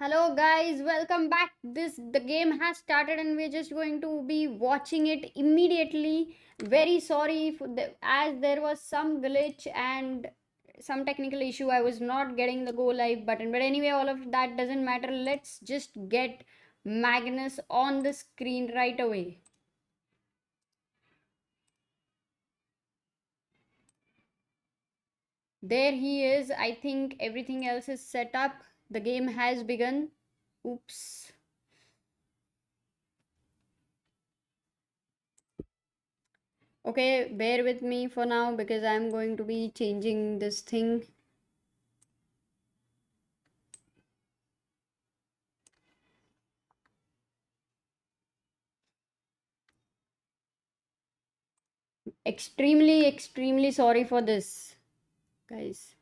Hello guys, welcome back. The game has started and we're just going to be watching it immediately. Very sorry for as there was some glitch and some technical issue. I was not getting the go live button. But anyway, all of that doesn't matter. Let's just get Magnus on the screen right away. There he is. I think everything else is set up. The game has begun. Oops. Okay, bear with me for now because I'm going to be changing this thing. Extremely sorry for this, guys.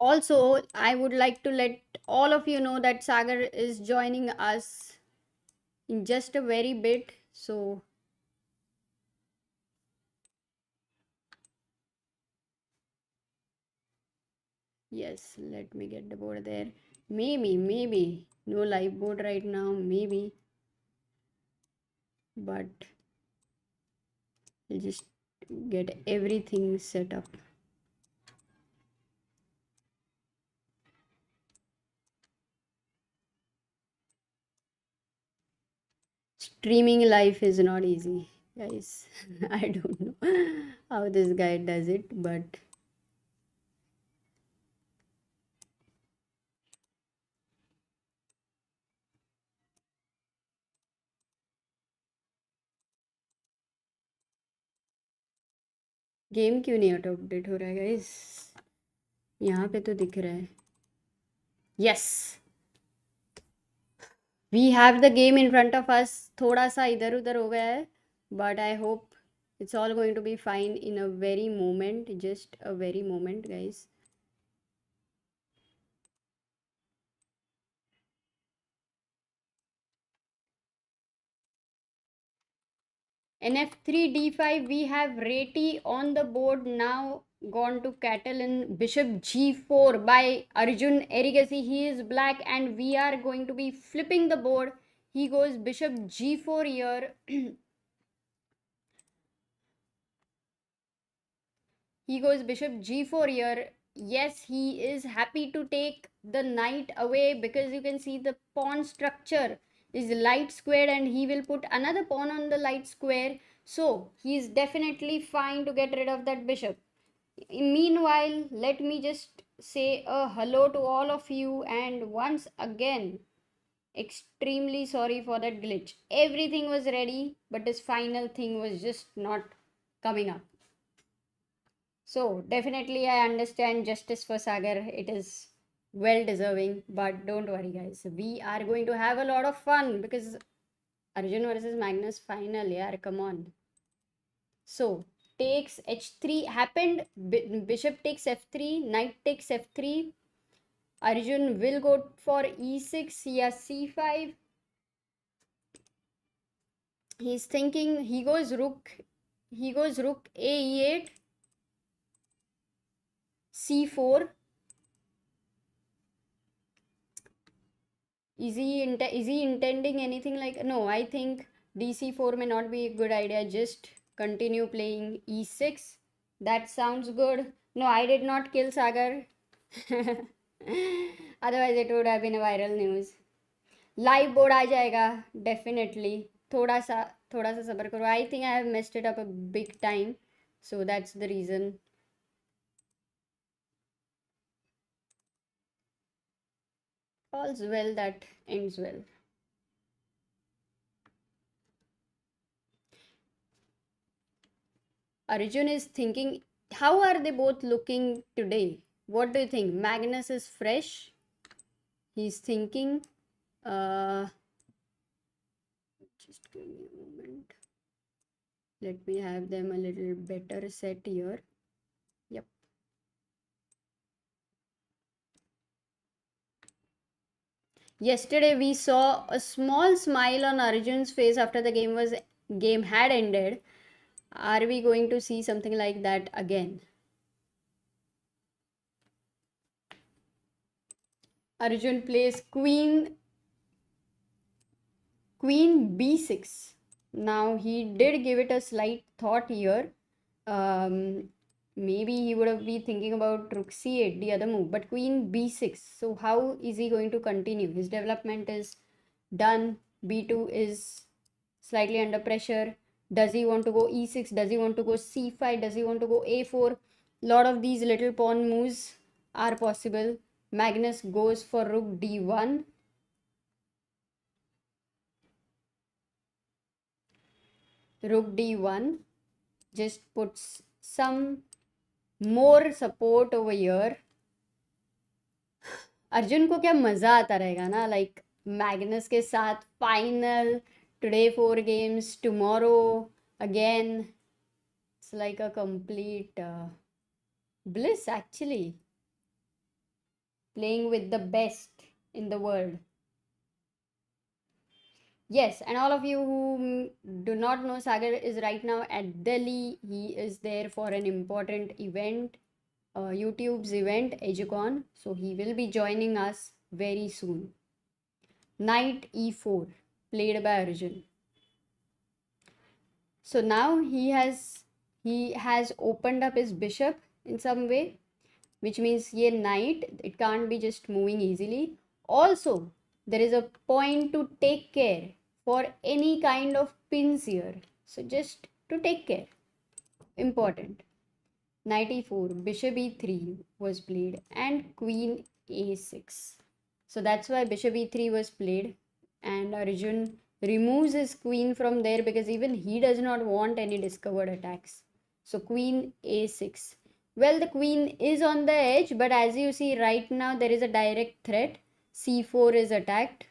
Also, I would like to let all of you know that Sagar is joining us in just a very bit. So, yes, let me get the board there. Maybe. No live board right now, maybe. But I'll just get everything set up. Streaming life is not easy, guys. I don't know how this guy does it, but game क्यों नहीं auto update हो रहा है guys? यहाँ पे तो दिख रहा है. Yes, we have the game in front of us. थोड़ा सा इधर उधर हो गया है, but I hope it's all going to be fine in a very moment. Just a very moment, guys. In f3 d5 we have Reti on the board now, gone to cattle in bishop g4 by Arjun Erigaisi. He is black and we are going to be flipping the board. He goes bishop g4 here. He goes bishop g4 here. Yes, he is happy to take the knight away because you can see the pawn structure is light squared and he will put another pawn on the light square. So he is definitely fine to get rid of that bishop. Meanwhile, let me just say a hello to all of you, and once again, extremely sorry for that glitch. Everything was ready, but this final thing was just not coming up. So definitely I understand justice for Sagar. It is well deserving, but don't worry guys. We are going to have a lot of fun because Arjun versus Magnus final, yeah, come on. So takes h3 happened. Bishop takes f3, knight takes f3. Arjun will go for e6, yeah, c5. He's thinking he goes rook a e8, c4. Is he intending anything like? No, I think dc4 may not be a good idea. Just continue playing e6. That sounds good. No, I did not kill Sagar. Otherwise it would have been a viral news. Live board आ जाएगा definitely. थोड़ा सा सबर करो. I think I have messed it up a big time. So that's the reason. All's well that ends well. Arjun is thinking, how are they both looking today? What do you think? Magnus is fresh. He's thinking, just give me a moment. Let me have them a little better set here. Yep. Yesterday we saw a small smile on Arjun's face after the game had ended. Are we going to see something like that again? Arjun plays queen b6. Now he did give it a slight thought here. Um, Maybe he would have been thinking about rook c8, the other move, but queen b6. So how is he going to continue? His development is done. b2 is slightly under pressure. Does he want to go e6? Does he want to go c5? Does he want to go a4? Lot of these little pawn moves are possible. Magnus goes for rook d1. Rook d1 just puts some more support over here. Arjun को क्या मजा आता रहेगा ना, like Magnus के साथ final, today 4 games, tomorrow again. It's like a complete bliss actually, playing with the best in the world. Yes, and all of you who do not know, Sagar is right now at Delhi. He is there for an important event, YouTube's event, EduCon. So he will be joining us very soon. Knight e4, played by Arjun. So now he has opened up his bishop in some way, which means ye knight, it can't be just moving easily. Also, there is a point to take care for any kind of pins here. So just to take care. Important. Knight e4, bishop e3 was played, and queen a6. So that's why bishop e3 was played, and Arjun removes his queen from there because even he does not want any discovered attacks. So queen a6. Well, the queen is on the edge, but as you see right now, there is a direct threat. c4 is attacked.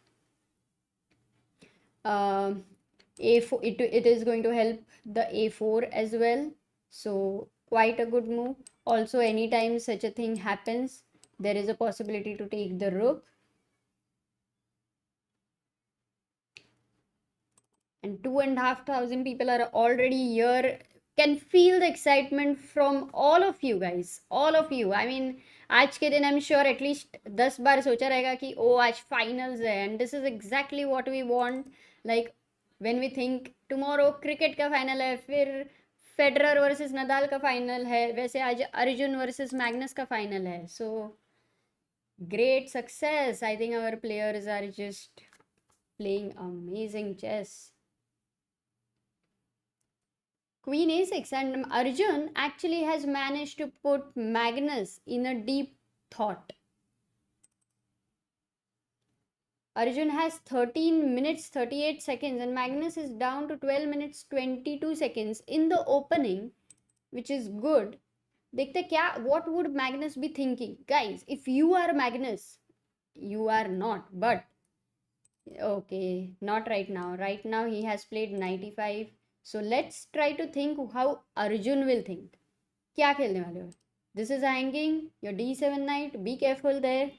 A4, it is going to help the a4 as well. So quite a good move. Also, anytime such a thing happens, there is a possibility to take the rook. And 2,500 people are already here. Can feel the excitement from all of you guys. All of you. I mean, आज के दिन I'm sure at least 10 बार सोचा रहेगा कि ओ आज finals है, and this is exactly what we want. Like when we think tomorrow cricket का final है, फिर फेडरर वर्सेस नदाल का फाइनल है, वैसे आज अर्जुन वर्सेस मैग्नस का फाइनल है. So great success. I think our players are just playing amazing chess. Queen a6, and Arjun actually has managed to put Magnus in a deep thought. Arjun has 13 minutes 38 seconds and Magnus is down to 12 minutes 22 seconds in the opening, which is good. देखते क्या, what would Magnus be thinking? Guys, if you are Magnus, you are not, but okay, not right now. Right now he has played 95. So let's try to think how Arjun will think. क्या खेलने वाले हो? This is hanging, your d7 knight, be careful there.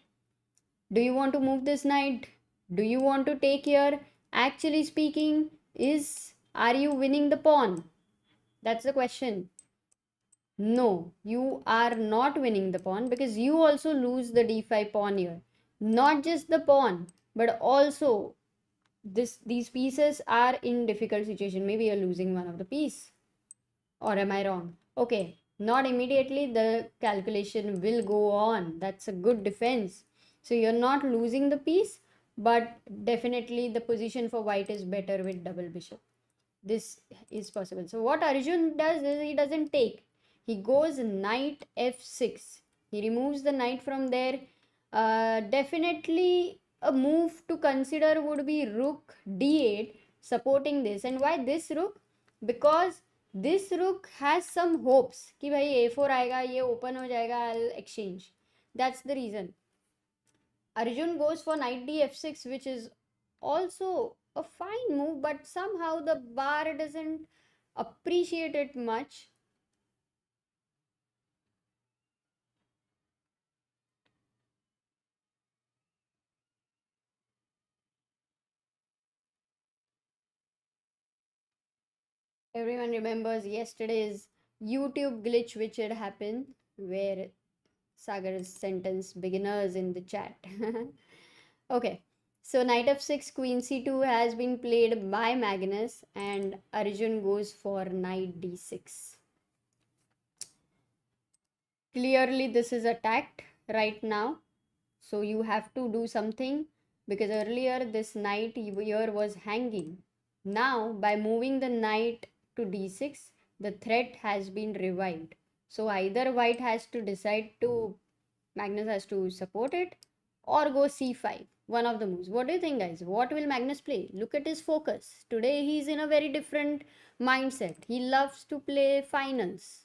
Do you want to move this knight? Do you want to take here? Actually speaking, are you winning the pawn? That's the question. No, you are not winning the pawn because you also lose the d5 pawn here. Not just the pawn, but also these pieces are in difficult situation. Maybe you're losing one of the piece. Or am I wrong? Okay, not immediately. The calculation will go on. That's a good defense. So you're not losing the piece, but definitely the position for white is better with double bishop. This is possible. So what Arjun does is he doesn't take. He goes knight f6. He removes the knight from there. Definitely a move to consider would be rook d8 supporting this. And why this rook? Because this rook has some hopes कि भाई a4 आएगा, ये open हो जाएगा, I'll exchange. That's the reason. Arjun goes for knight df6, which is also a fine move, but somehow the bar doesn't appreciate it much. Everyone remembers yesterday's YouTube glitch which had happened where Sagar's sentence beginners in the chat. Okay, so knight f6, queen c2 has been played by Magnus and Arjun goes for knight d6. Clearly, this is attacked right now. So you have to do something because earlier this knight here was hanging. Now, by moving the knight to d6, the threat has been revived. So either white has to decide to, Magnus has to support it or go c5. One of the moves. What do you think, guys? What will Magnus play? Look at his focus. Today he's in a very different mindset. He loves to play finals.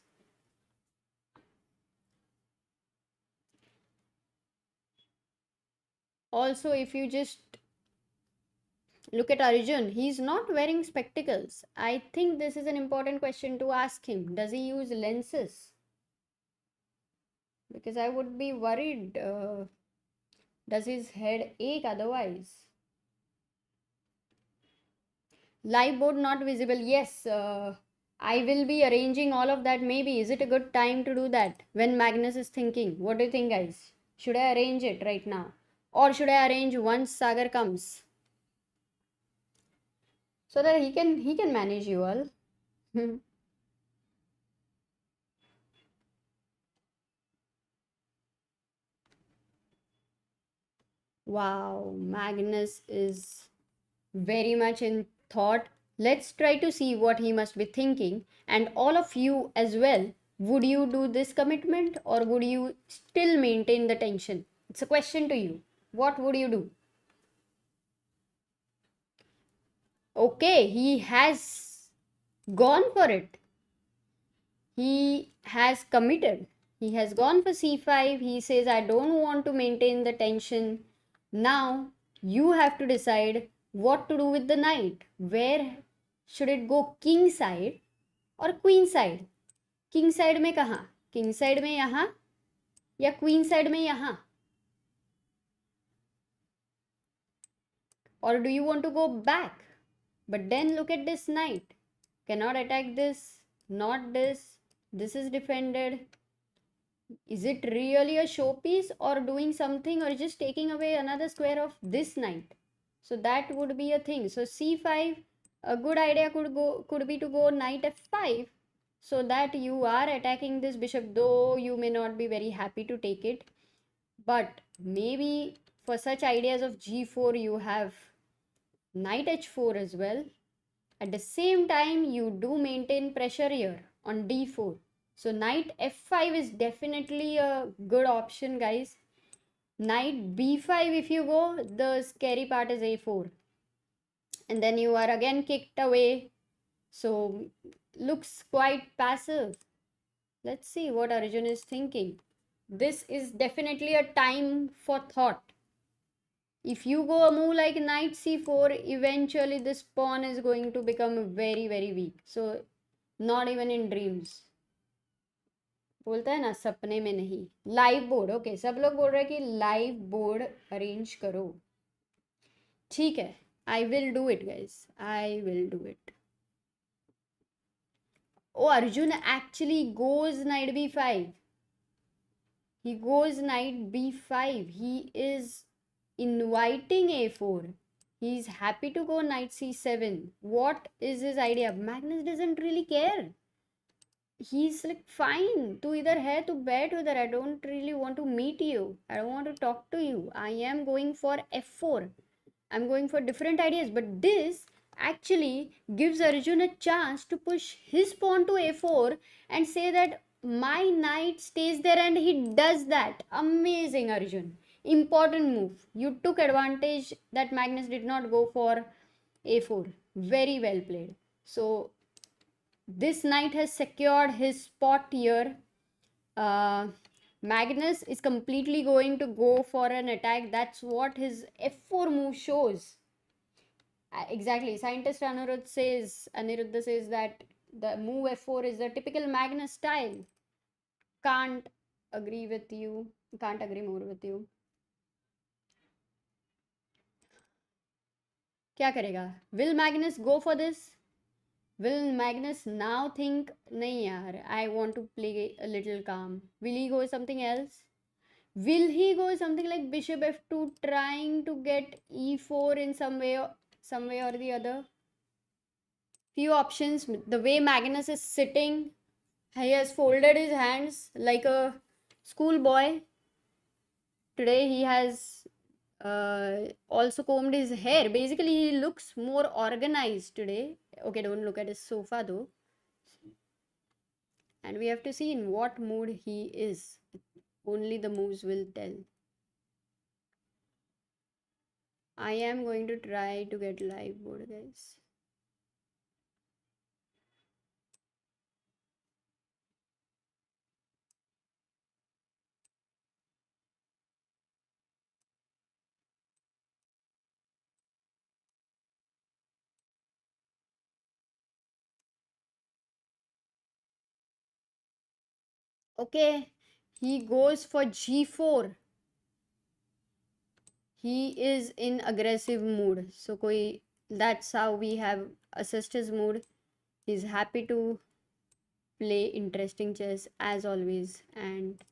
Also, if you just look at Arjun, he's not wearing spectacles. I think this is an important question to ask him. Does he use lenses? Because I would be worried. Does his head ache otherwise? Live board not visible. Yes, I will be arranging all of that. Maybe. Is it a good time to do that? When Magnus is thinking. What do you think, guys? Should I arrange it right now? Or should I arrange once Sagar comes? So that he can manage you all. Wow, Magnus is very much in thought. Let's try to see what he must be thinking. And all of you as well, would you do this commitment or would you still maintain the tension? It's a question to you. What would you do? Okay, he has gone for it. He has committed. He has gone for c5. He says, I don't want to maintain the tension. Now you have to decide what to do with the knight. Where should it go, king side or queen side? King side में कहाँ? King side में यहाँ या queen side में यहाँ? Or do you want to go back? But then look at this knight. Cannot attack this, not this. This is defended. Is it really a showpiece or doing something or just taking away another square of this knight? So that would be a thing. So c5, a good idea could be to go knight f5 so that you are attacking this bishop, though you may not be very happy to take it. But maybe for such ideas of g4 you have knight h4 as well. At the same time, you do maintain pressure here on d4. So knight f5 is definitely a good option, guys. Knight b5, if you go, the scary part is a4. And then you are again kicked away. So looks quite passive. Let's see what Arjun is thinking. This is definitely a time for thought. If you go a move like knight c4, eventually this pawn is going to become very, very weak. So not even in dreams. बोलता है ना सपने में नहीं. Live board. Okay, सब लोग बोल रहे हैं कि लाइव बोर्ड अरेंज करो. ठीक है, I will do it guys, I will do it. Oh, Arjun actually goes knight b5. He goes knight b5. He is inviting a4. He's happy to go knight c7. What is his idea? Magnus doesn't really care. He's like, fine, तू इधर है तो बैठ उधर. I don't really want to meet you. I don't want to talk to you. I am going for f4. I'm going for different ideas. But this actually gives Arjun a chance to push his pawn to a4 and say that my knight stays there, and he does that. Amazing, Arjun. Important move. You took advantage that Magnus did not go for a4. Very well played. So this knight has secured his spot here. Magnus is completely going to go for an attack. That's what his f4 move shows. Exactly. Scientist Aniruddha says that the move f4 is the typical Magnus style. Can't agree with you. Can't agree more with you. क्या करेगा? Will Magnus go for this? Will Magnus now think, nahi yaar, I want to play a little calm? Will he go something else? Will he go something like bishop f2, trying to get e4 in some way or the other? Few options. The way Magnus is sitting, he has folded his hands like a schoolboy. Today he has also combed his hair. Basically, he looks more organized today. Okay, don't look at his sofa though. And we have to see in what mood he is. Only the moves will tell. I am going to try to get live board, guys. Okay, he goes for g4. He is in aggressive mood. So that's how we have assessed his mood. He's happy to play interesting chess as always. And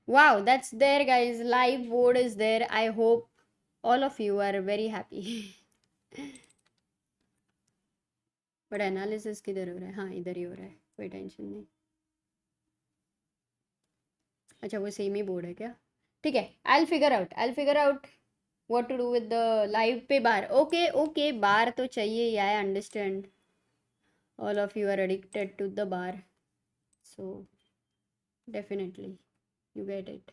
wow, that's there, guys. Live board is there. I hope all of you are very happy. But analysis किधर हो रहा है? हाँ, इधर ही हो रहा है, कोई टेंशन नहीं. अच्छा, वो सेम ही बोर्ड है क्या? ठीक है, I figure out what to do with the live पे बार. ओके ओके, बार तो चाहिए. I understand all of you are addicted to the bar, so definitely you get it.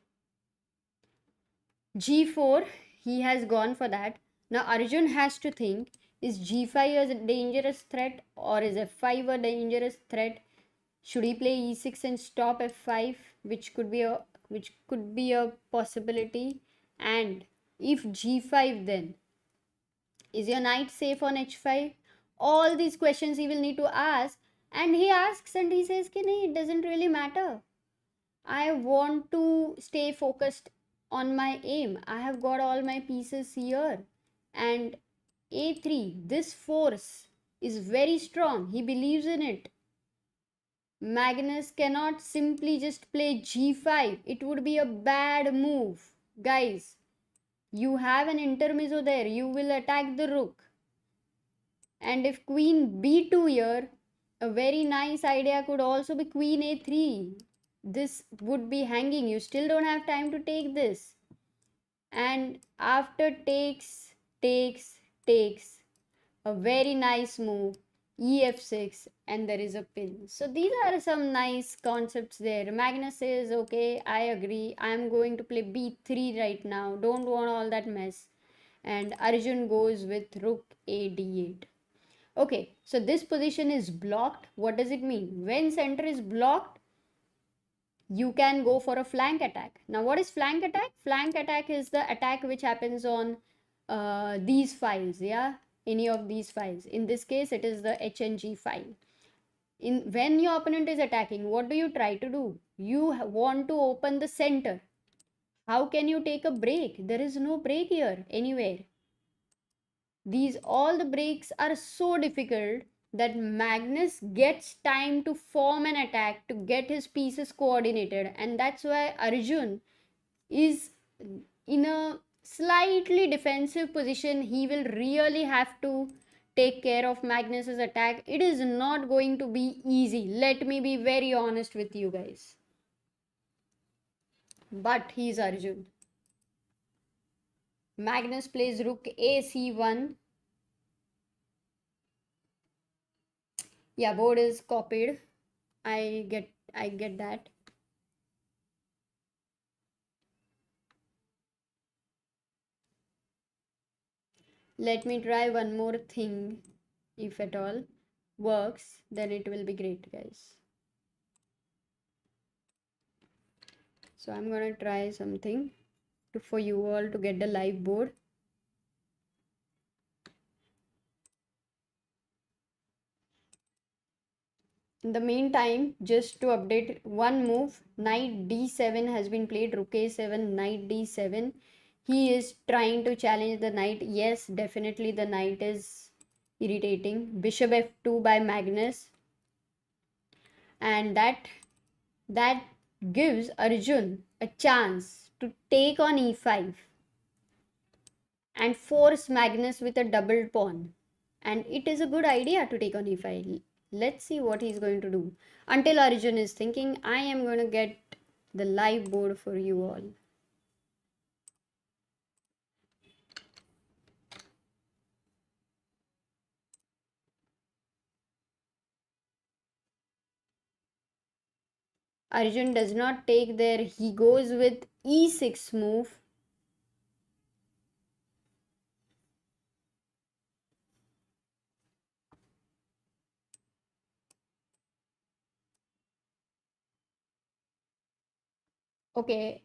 g4, he has gone for that. Now Arjun has to think, is g5 a dangerous threat or is f5 a dangerous threat? Should he play e6 and stop f5, which could be a possibility? And if g5, then is your knight safe on h5? All these questions he will need to ask, and he asks and he says ki nahi, it doesn't really matter. I want to stay focused on my aim. I have got all my pieces here. And a3, this force is very strong. He believes in it. Magnus cannot simply just play g5. It would be a bad move. Guys, you have an intermezzo there. You will attack the rook. And if queen b2 here, a very nice idea could also be queen a3. This would be hanging. You still don't have time to take this. And after takes, a very nice move, ef6, and there is a pin. So these are some nice concepts there. Magnus says, okay, I agree. I'm going to play b3 right now. Don't want all that mess. And Arjun goes with rook a d8. Okay, so this position is blocked. What does it mean? When center is blocked, you can go for a flank attack. Now, what is flank attack? Flank attack is the attack which happens on these files, yeah? Any of these files. In this case, it is the HNG file. When your opponent is attacking, what do you try to do? You want to open the center. How can you take a break? There is no break here anywhere. All the breaks are so difficult that Magnus gets time to form an attack to get his pieces coordinated, and that's why Arjun is in a slightly defensive position. He will really have to take care of Magnus's attack. It is not going to be easy. Let me be very honest with you guys. But he's Arjun. Magnus plays rook a c1. Yeah, board is copied. I get that. Let me try one more thing. If at all works, then it will be great, guys. So I'm gonna try something for you all to get the live board. In the meantime, just to update one move, knight d7 has been played, rook a7, knight d7. He is trying to challenge the knight. Yes, definitely the knight is irritating. Bishop f2 by Magnus, and that gives Arjun a chance to take on e5 and force Magnus with a double pawn. And it is a good idea to take on e5. Let's see what he's going to do. Until Arjun is thinking, I am going to get the live board for you all. Arjun does not take there. He goes with e6 move. Okay,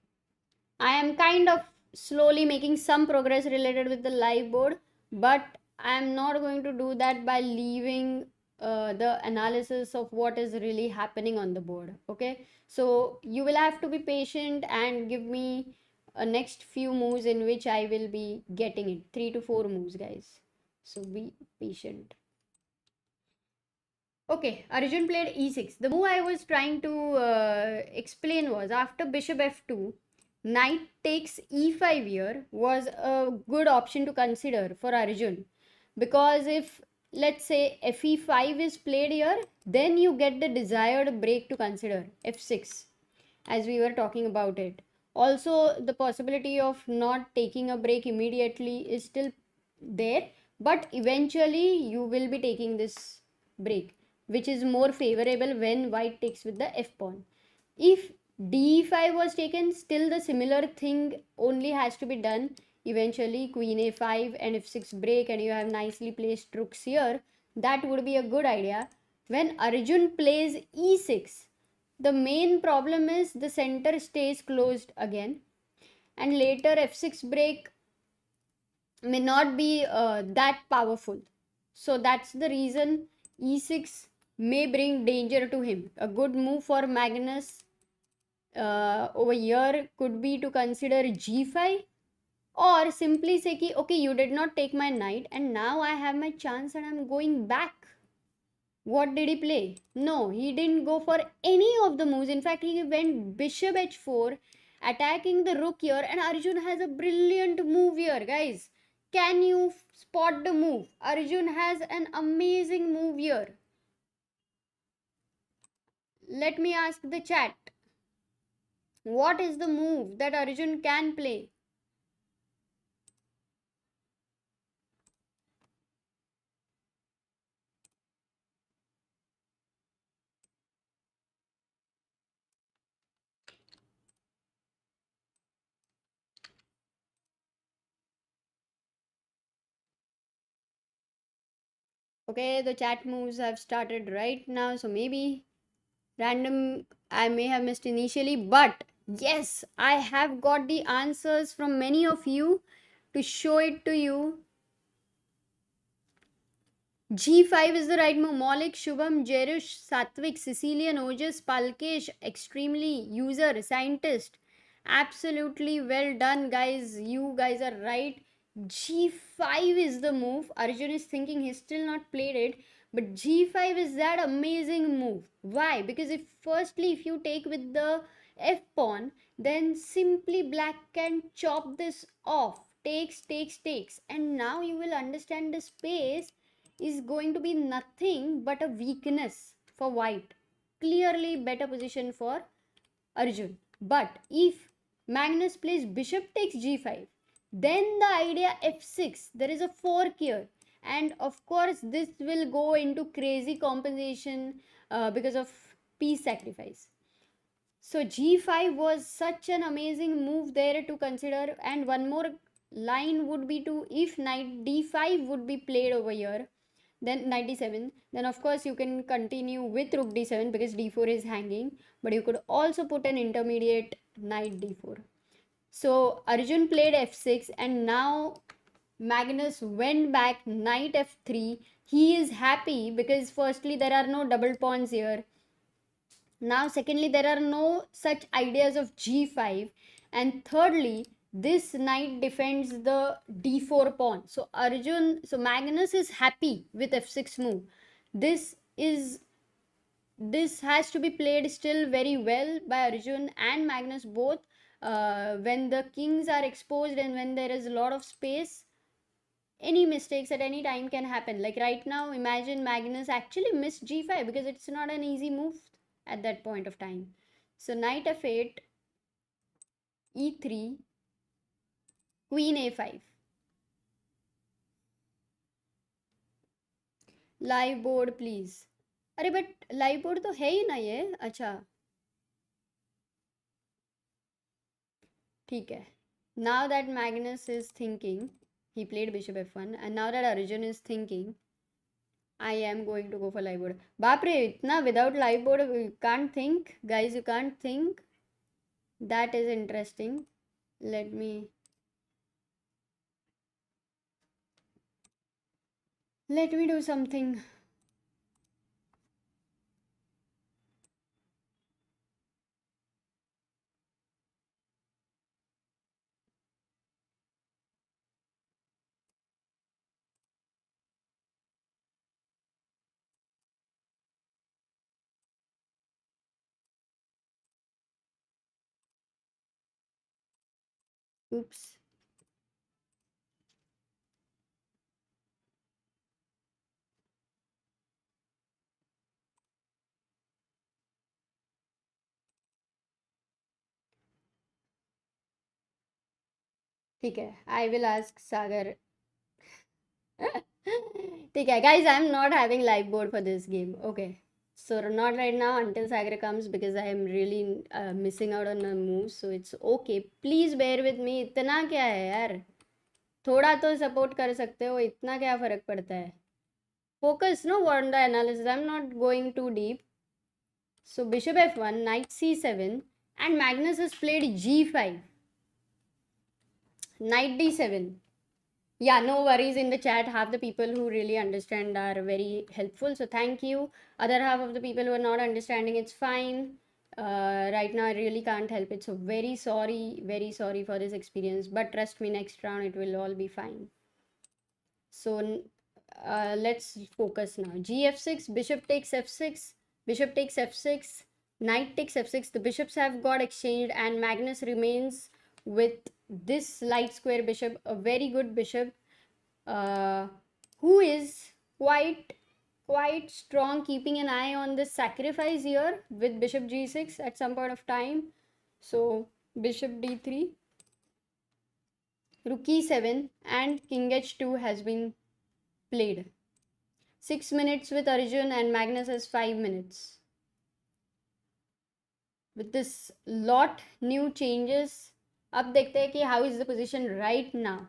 I am kind of slowly making some progress related with the live board, but I am not going to do that by leaving the analysis of what is really happening on the board. Okay, so you will have to be patient and give me a next few moves in which I will be getting it. 3 to 4 moves, guys. So be patient. Okay, Arjun played e6. The move I was trying to explain was after bishop f2, knight takes e5 here was a good option to consider for Arjun. Because if, let's say, fe5 is played here, then you get the desired break to consider, f6, as we were talking about it. Also, the possibility of not taking a break immediately is still there, but eventually you will be taking this break, which is more favorable when white takes with the f pawn. If d5 was taken, still the similar thing only has to be done. Eventually queen a5 and f6 break, and you have nicely placed rooks here. That would be a good idea. When Arjun plays e6, the main problem is the center stays closed again, and later f6 break may not be that powerful. So that's the reason e6 may bring danger to him. A good move for Magnus over here could be to consider g5, or simply say ki, okay, you did not take my knight and now I have my chance and I'm going back. What did he play? No, he didn't go for any of the moves. In fact, he went bishop h4, attacking the rook here, and Arjun has a brilliant move here, guys. Can you spot the move? Arjun has an amazing move here. Let me ask the chat. What is the move that Arjun can play? Okay, the chat moves have started right now, so maybe random I may have missed initially, but yes, I have got the answers from many of you to show it to you. G5 is the right move. Maulik, Shubham, Jerush, Satvik, Sicilian, Ojas, Palkesh, extremely user, scientist. Absolutely well done, guys. You guys are right. G5 is the move. Arjun is thinking he's still not played it, but G5 is that amazing move. Why? Because if firstly, if you take with the F pawn, then simply black can chop this off. Takes, and now you will understand the space is going to be nothing but a weakness for white. Clearly better position for Arjun. But if Magnus plays bishop takes g5, then the idea f6, there is a fork here. And of course, this will go into crazy compensation because of piece sacrifice. So g5 was such an amazing move there to consider. And one more line would be to, if knight d5 would be played over here, then knight d7, then of course you can continue with rook d7 because d4 is hanging, but you could also put an intermediate knight d4. So Arjun played f6, and now Magnus went back knight f3. He is happy because firstly there are no double pawns here. Now secondly there are no such ideas of g5, and thirdly This knight defends the d4 pawn. So Magnus is happy with f6 move. This is this has to be played still very well by Arjun and Magnus both. When the kings are exposed and when there is a lot of space, any mistakes at any time can happen. Like right now, imagine Magnus actually missed g5 because it's not an easy move at that point of time. So knight f8, e3, queen a5. Live board please. अरे but live board तो है ही ना ये. अच्छा ठीक है. Now that Magnus is thinking, he played bishop f1, and now that Arjun is thinking, I am going to go for live board. बाप रे, इतना without live board you can't think, guys. You can't think. That is interesting. Let me do something. Oops. ठीक है. I will ask Sagar. ठीक है, guys. I'm not having live board for this game. Okay. So not right now until Sagar comes because I am really missing out on a move. So it's okay. Please bear with me. इतना क्या है यार? थोड़ा तो support कर सकते हो. इतना क्या फर्क पड़ता है? Focus, no, on the analysis. I'm not going too deep. So bishop f1, knight c7, and Magnus has played g5, knight d7. Yeah, no worries in the chat. Half the people who really understand are very helpful. So thank you. Other half of the people who are not understanding, it's fine. Right now, I really can't help it. So very sorry for this experience. But trust me, next round it will all be fine. So let's focus now. Gf6, bishop takes f6, bishop takes f6, knight takes f6. The bishops have got exchanged and Magnus remains with this light square bishop, a very good bishop, who is quite strong, keeping an eye on this sacrifice here with bishop g6 at some point of time. So bishop d3, rook e7, and king h2 has been played. 6 minutes with Arjun and Magnus has 5 minutes. With this lot new changes, अब देखते हैं कि how is the position right now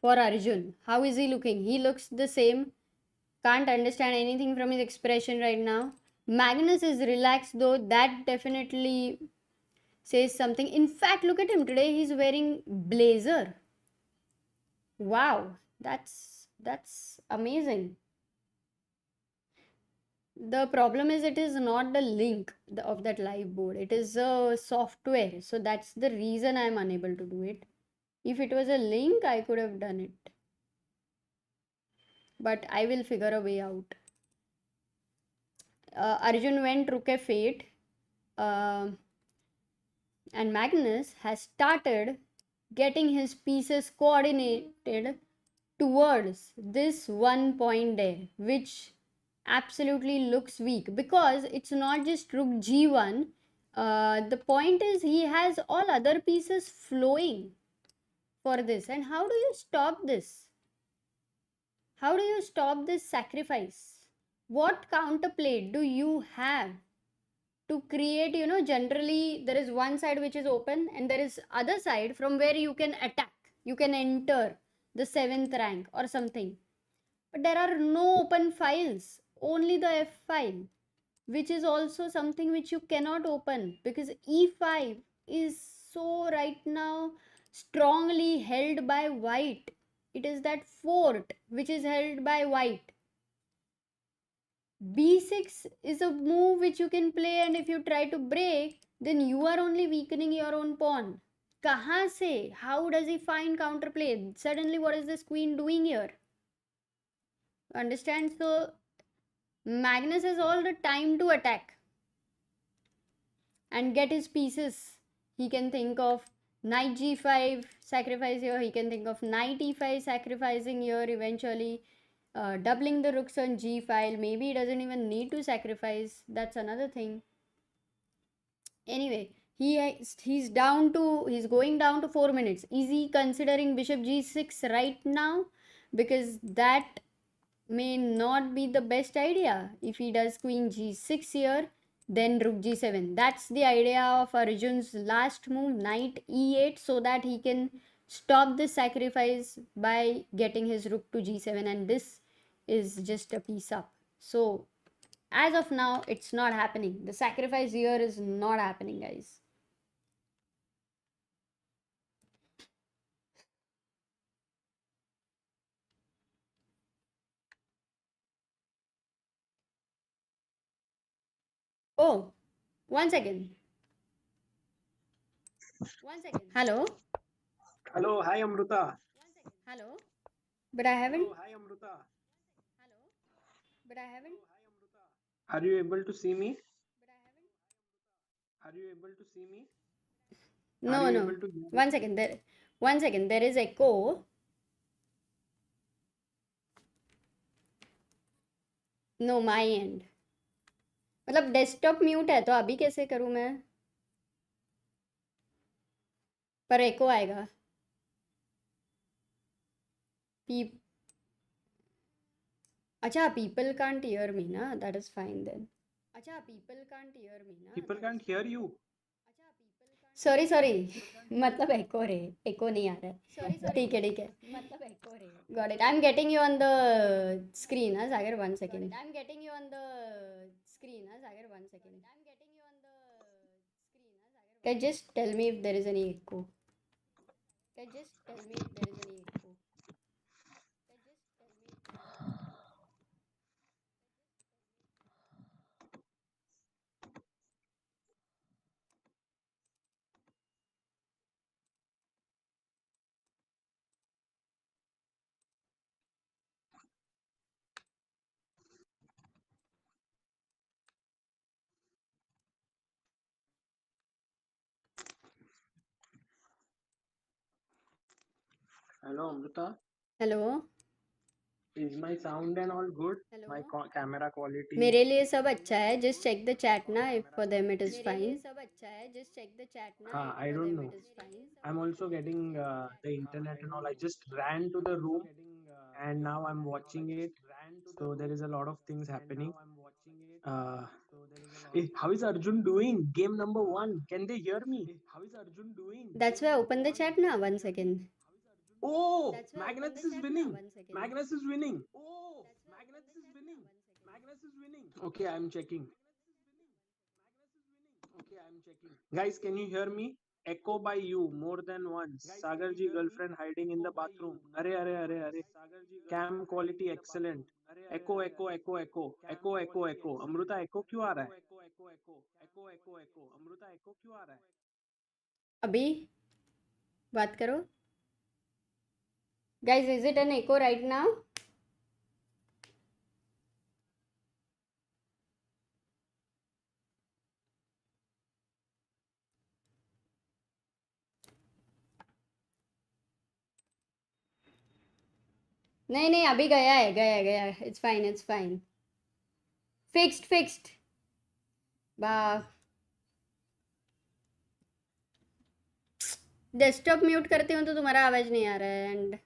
for Arjun. How is he looking? He looks the same. Can't understand anything from his expression right now. Magnus is relaxed though. That definitely says something. In fact, look at him today. He's wearing blazer. Wow, that's amazing. The problem is it is not the link of that live board. It is a software. So that's the reason I am unable to do it. If it was a link, I could have done it. But I will figure a way out. Arjun went rook f8. And Magnus has started getting his pieces coordinated towards this one point there, which absolutely looks weak because it's not just rook g1. The point is he has all other pieces flowing for this. And how do you stop this? How do you stop this sacrifice? What counterplay do you have to create? Generally there is one side which is open and there is other side from where you can attack. You can enter the 7th rank or something. But there are no open files, only the F file, which is also something which you cannot open because E5 is so right now strongly held by white. It is that fort which is held by white. B6 is a move which you can play, and if you try to break, then you are only weakening your own pawn. कहाँ से? How does he find counterplay? Suddenly, what is this queen doing here? Understand? So Magnus has all the time to attack and get his pieces. He can think of knight g5 sacrifice here. He can think of knight e5 sacrificing here eventually. Doubling the rooks on g file. Maybe he doesn't even need to sacrifice. That's another thing. Anyway, he's going down to 4 minutes. Is he considering bishop g6 right now? Because that may not be the best idea. If he does queen g6 here, then rook g7. That's the idea of Arjun's last move, knight e8, so that he can stop this sacrifice by getting his rook to g7, and this is just a piece up. So as of now, it's not happening. The sacrifice here is not happening, guys. Oh, one second. Hello. Hello, hi Amruta. Hello. But I haven't. Hello, hi Amruta. But I haven't. Are you able to see me? Are you able to see me? Are No, you no. able to hear me? One second. One second. There is echo. No, my end. मतलब desktop mute है तो अभी कैसे करूँ मैं? पर एको आएगा. Peop अच्छा, people can't hear me ना? That is fine then. अच्छा, people can't hear me ना? People can't hear you. Sorry sorry. मतलब एको रे. एको नहीं आ रहा है. ठीक है ठीक है. मतलब एको रे. Got it. I'm getting you on the screen, huh, Sagar? 1 second. I'm getting you on the screen, huh, Sagar? 1 second. Can you just tell me if there is any echo? Can you just tell me if there is any echo? Hello Amruta. Hello. Is my sound and all good? My camera quality. मेरे लिए सब अच्छा है. Just check the chat ना. If for them it is fine. I don't know. I'm also getting the internet and all. I just ran to the room and now I'm watching it. So there is a lot of things happening. Uh, how is Arjun doing? Game number one. Can they hear me? That's why I open the chat ना. 1 second. Oh, Magnus is winning. Magnus is winning. Okay, I'm checking. Guys, can you hear me? Echo by you more than once. Sagar ji girlfriend hiding in the bathroom. Are. Cam quality excellent. Echo, echo, echo, echo. Echo, echo, echo. Amruta, echo क्यों आ रहा है? अभी बात करो. Guys, is it an echo right now? नहीं नहीं अभी गया है. It's fine, it's fine. Fixed. वाह. डेस्कटॉप म्यूट करती हूँ तो तुम्हारा आवाज नहीं आ रहा है. End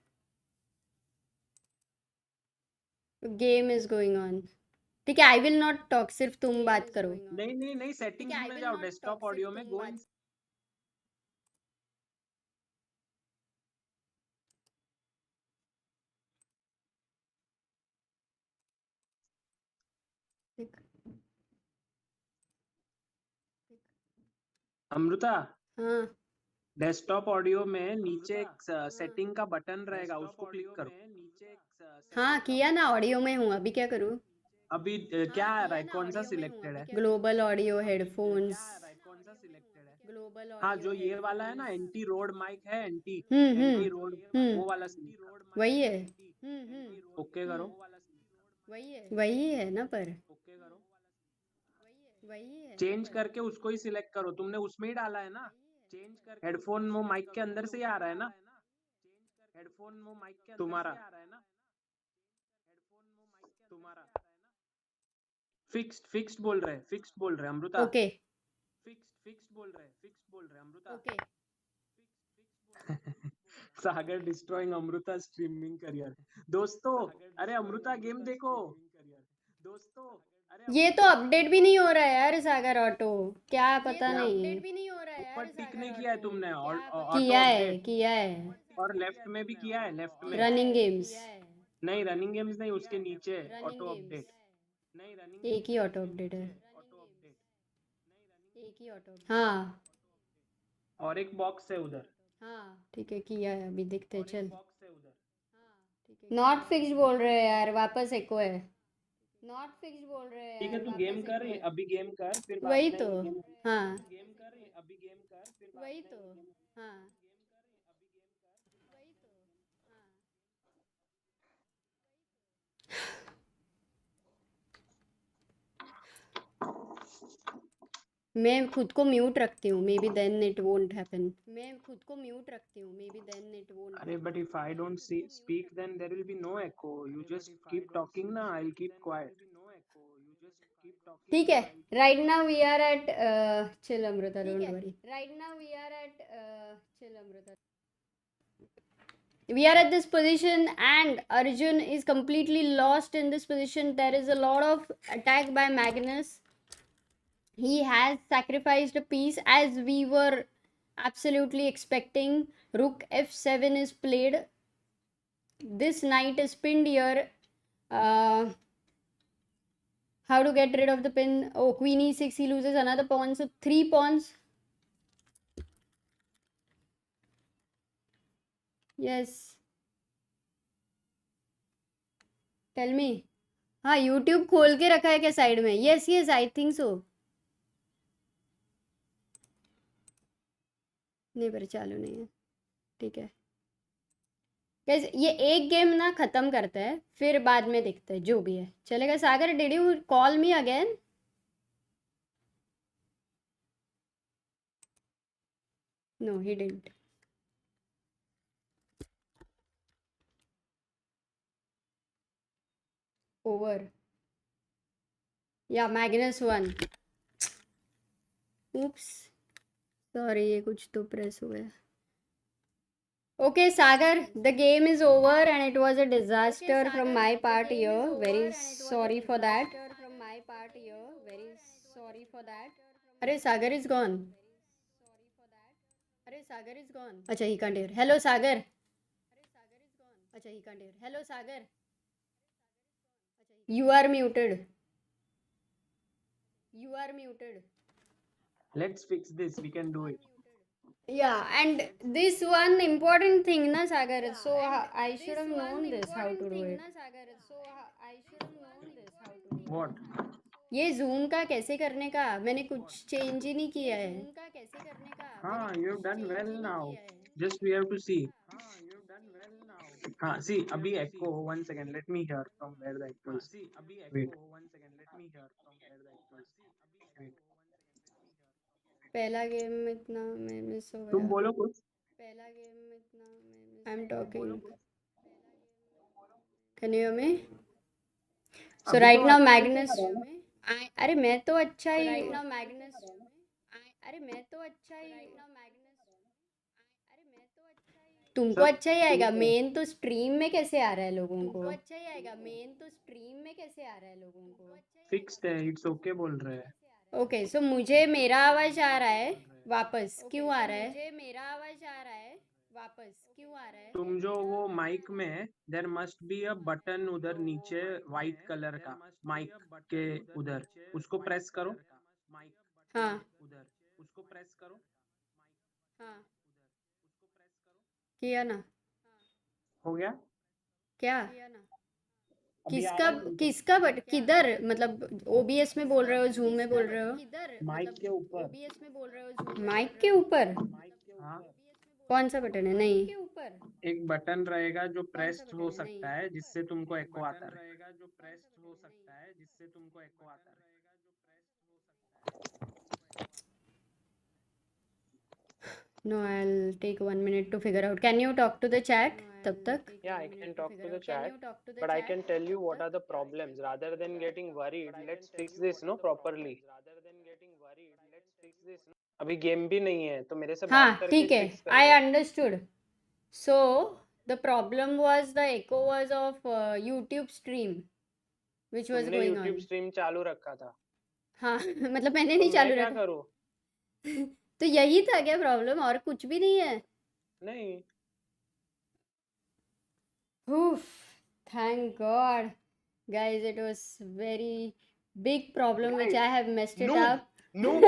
game is going on. ठीक है, आई विल नॉट टॉक. सिर्फ तुम बात करो. नहीं सेटिंग्स में जाओ. डेस्कटॉप ऑडियो में गो इन. अमृता, हाँ डेस्कटॉप ऑडियो में नीचे एक सेटिंग का बटन रहेगा, उसको क्लिक करो. हाँ किया ना. ऑडियो में हूँ. अभी क्या करूँ? अभी क्या आ रहा है? कौन सा सिलेक्टेड है? Global audio headphones. ग्लोबल हाँ, ऑडियो जो ये वाला है ना, हेडफोन्स। एंटी रोड माइक है, एंटी एंटी रोड, हम्म। वो वाला सिलेक्ट करो। वही है। ओके करो। वही है ना पर। वही है ना चेंज पर। करके उसको ही सिलेक्ट करो, तुमने उसमें ही डाला है ना। हेडफोन वो माइक के अंदर से ही आ रहा है ना तुम्हारा। फिक्स्ड फिक्स्ड बोल रहे अमृता। ओके। ओके। सागर डिस्ट्रॉइंग अमृता स्ट्रीमिंग करियर। दोस्तों, अरे अमृता गेम देखो। ये तो अपडेट भी नहीं हो रहा है यार सागर ऑटो। क्या पता क्या नहीं। ऊपर टिक नहीं किया है तुमने, ऑटो किया है, अपडेट? किया है। और लेफ्ट में भी किया है, लेफ्ट में। Running games. नहीं, रनिंग गेम्स नहीं, उसके नीचे रनिंग ऑटो गेम्स। अपडेट। एक ही ऑटो अपडेट है। हाँ। और एक बॉक्स है उधर। हाँ ठीक है, किया है, अभी देखते हैं, चल। नॉट फिक्स्ड बोल रहे हैं यार, वापस एको है। ठीक है, तू गेम कर, अभी गेम कर, फिर बाद वही में तो। गेम। हाँ। वही तो। हाँ। मैं खुद को म्यूट रखती हूँ, may be then it won't happen. अरे but if I don't speak then there will be no echo, you just keep talking ना, आई विल कीप क्वाइट। ठीक है। Right now we are at chill Amrita, don't worry. We are at this position and Arjun is completely lost in this position. There is a lot of attack by Magnus. He has sacrificed a piece as we were absolutely expecting. Rook f7 is played. This knight is pinned here. How to get rid of the pin? Oh, queen e6, he loses another pawn. So 3 pawns. Yes. Tell me. हाँ, YouTube खोल के रखा है क्या side में? Yes yes, I think so. नहीं, पर चालू नहीं है। ठीक है गाइस, ये एक गेम ना खत्म करते हैं, फिर बाद में देखते हैं जो भी है, चलेगा? Sagar, did you call me again? No, he didn't. Over. Yeah Magnus won. Oops, sorry, ये कुछ तो प्रेस हो गया। Okay, Sagar, the game is over and it was a disaster from my part here. Very sorry for that. अरे सागर is gone. अच्छा, he can't hear. Hello, Sagar. You are muted. Let's fix this, we can do it. Yeah, and this one important thing, na Sagar. So I should have known this, how to do it. What? ये zoom का कैसे करने का, मैंने कुछ change ही नहीं किया है। हाँ, you have done well now, just we have to see. हाँ, सी अभी echo, one second, let me hear from where the echo is. Wait. पहला गेम में इतना मैं मिस हो तुम गया। बोलो कुछ। I am talking, can you hear me? So अभी राइट तो नाउ अच्छा ही आ मैग्नस। रहा है ना। अरे मैं तो अच्छा ही। तुमको सब अच्छा ही आएगा, ठीक है। मेन तो स्ट्रीम में कैसे आ रहा है लोगों को? फिक्स्ड है, इट्स ओके बोल रहे हैं। ओके, सो मुझे मेरा आवाज आ रहा है वापस, क्यों आ रहा है? तुम जो वो माइक में, there must be a button उधर नीचे, वाइट कलर का, माइक के उधर, उसको प्रेस करो। हाँ। किया ना? हो गया। क्या? अभी आ रहा है तुमको? किसका बट किधर, मतलब ओबीएस में बोल रहे हो, जूम में बोल रहे हो? माइक के ऊपर। माइक के ऊपर? हाँ, कौन सा बटन है? नहीं। एक बटन रहेगा जो प्रेस्ड हो सकता है जिससे तुमको एको आता है। No, I'll take 1 minute to figure out. Can you talk to the chat तब तक? Yeah, I can talk to the chat, but I can tell you what are the problems. Rather than getting worried, let's fix this, no, properly. अभी game भी नहीं है तो मेरे से बात हाँ करके ठीक है, फिक्स कर I दो। understood. So the problem was the echo was of YouTube stream which was तुमने going YouTube on. स्ट्रीम चालू रखा था हाँ मतलब मैंने तो नहीं मैं चालू क्या रखा। करूँ? तो यही था क्या प्रॉब्लम, और कुछ भी नहीं है? नहीं। Oof, thank God. Guys, it was very big problem which I have messed it noob up. noob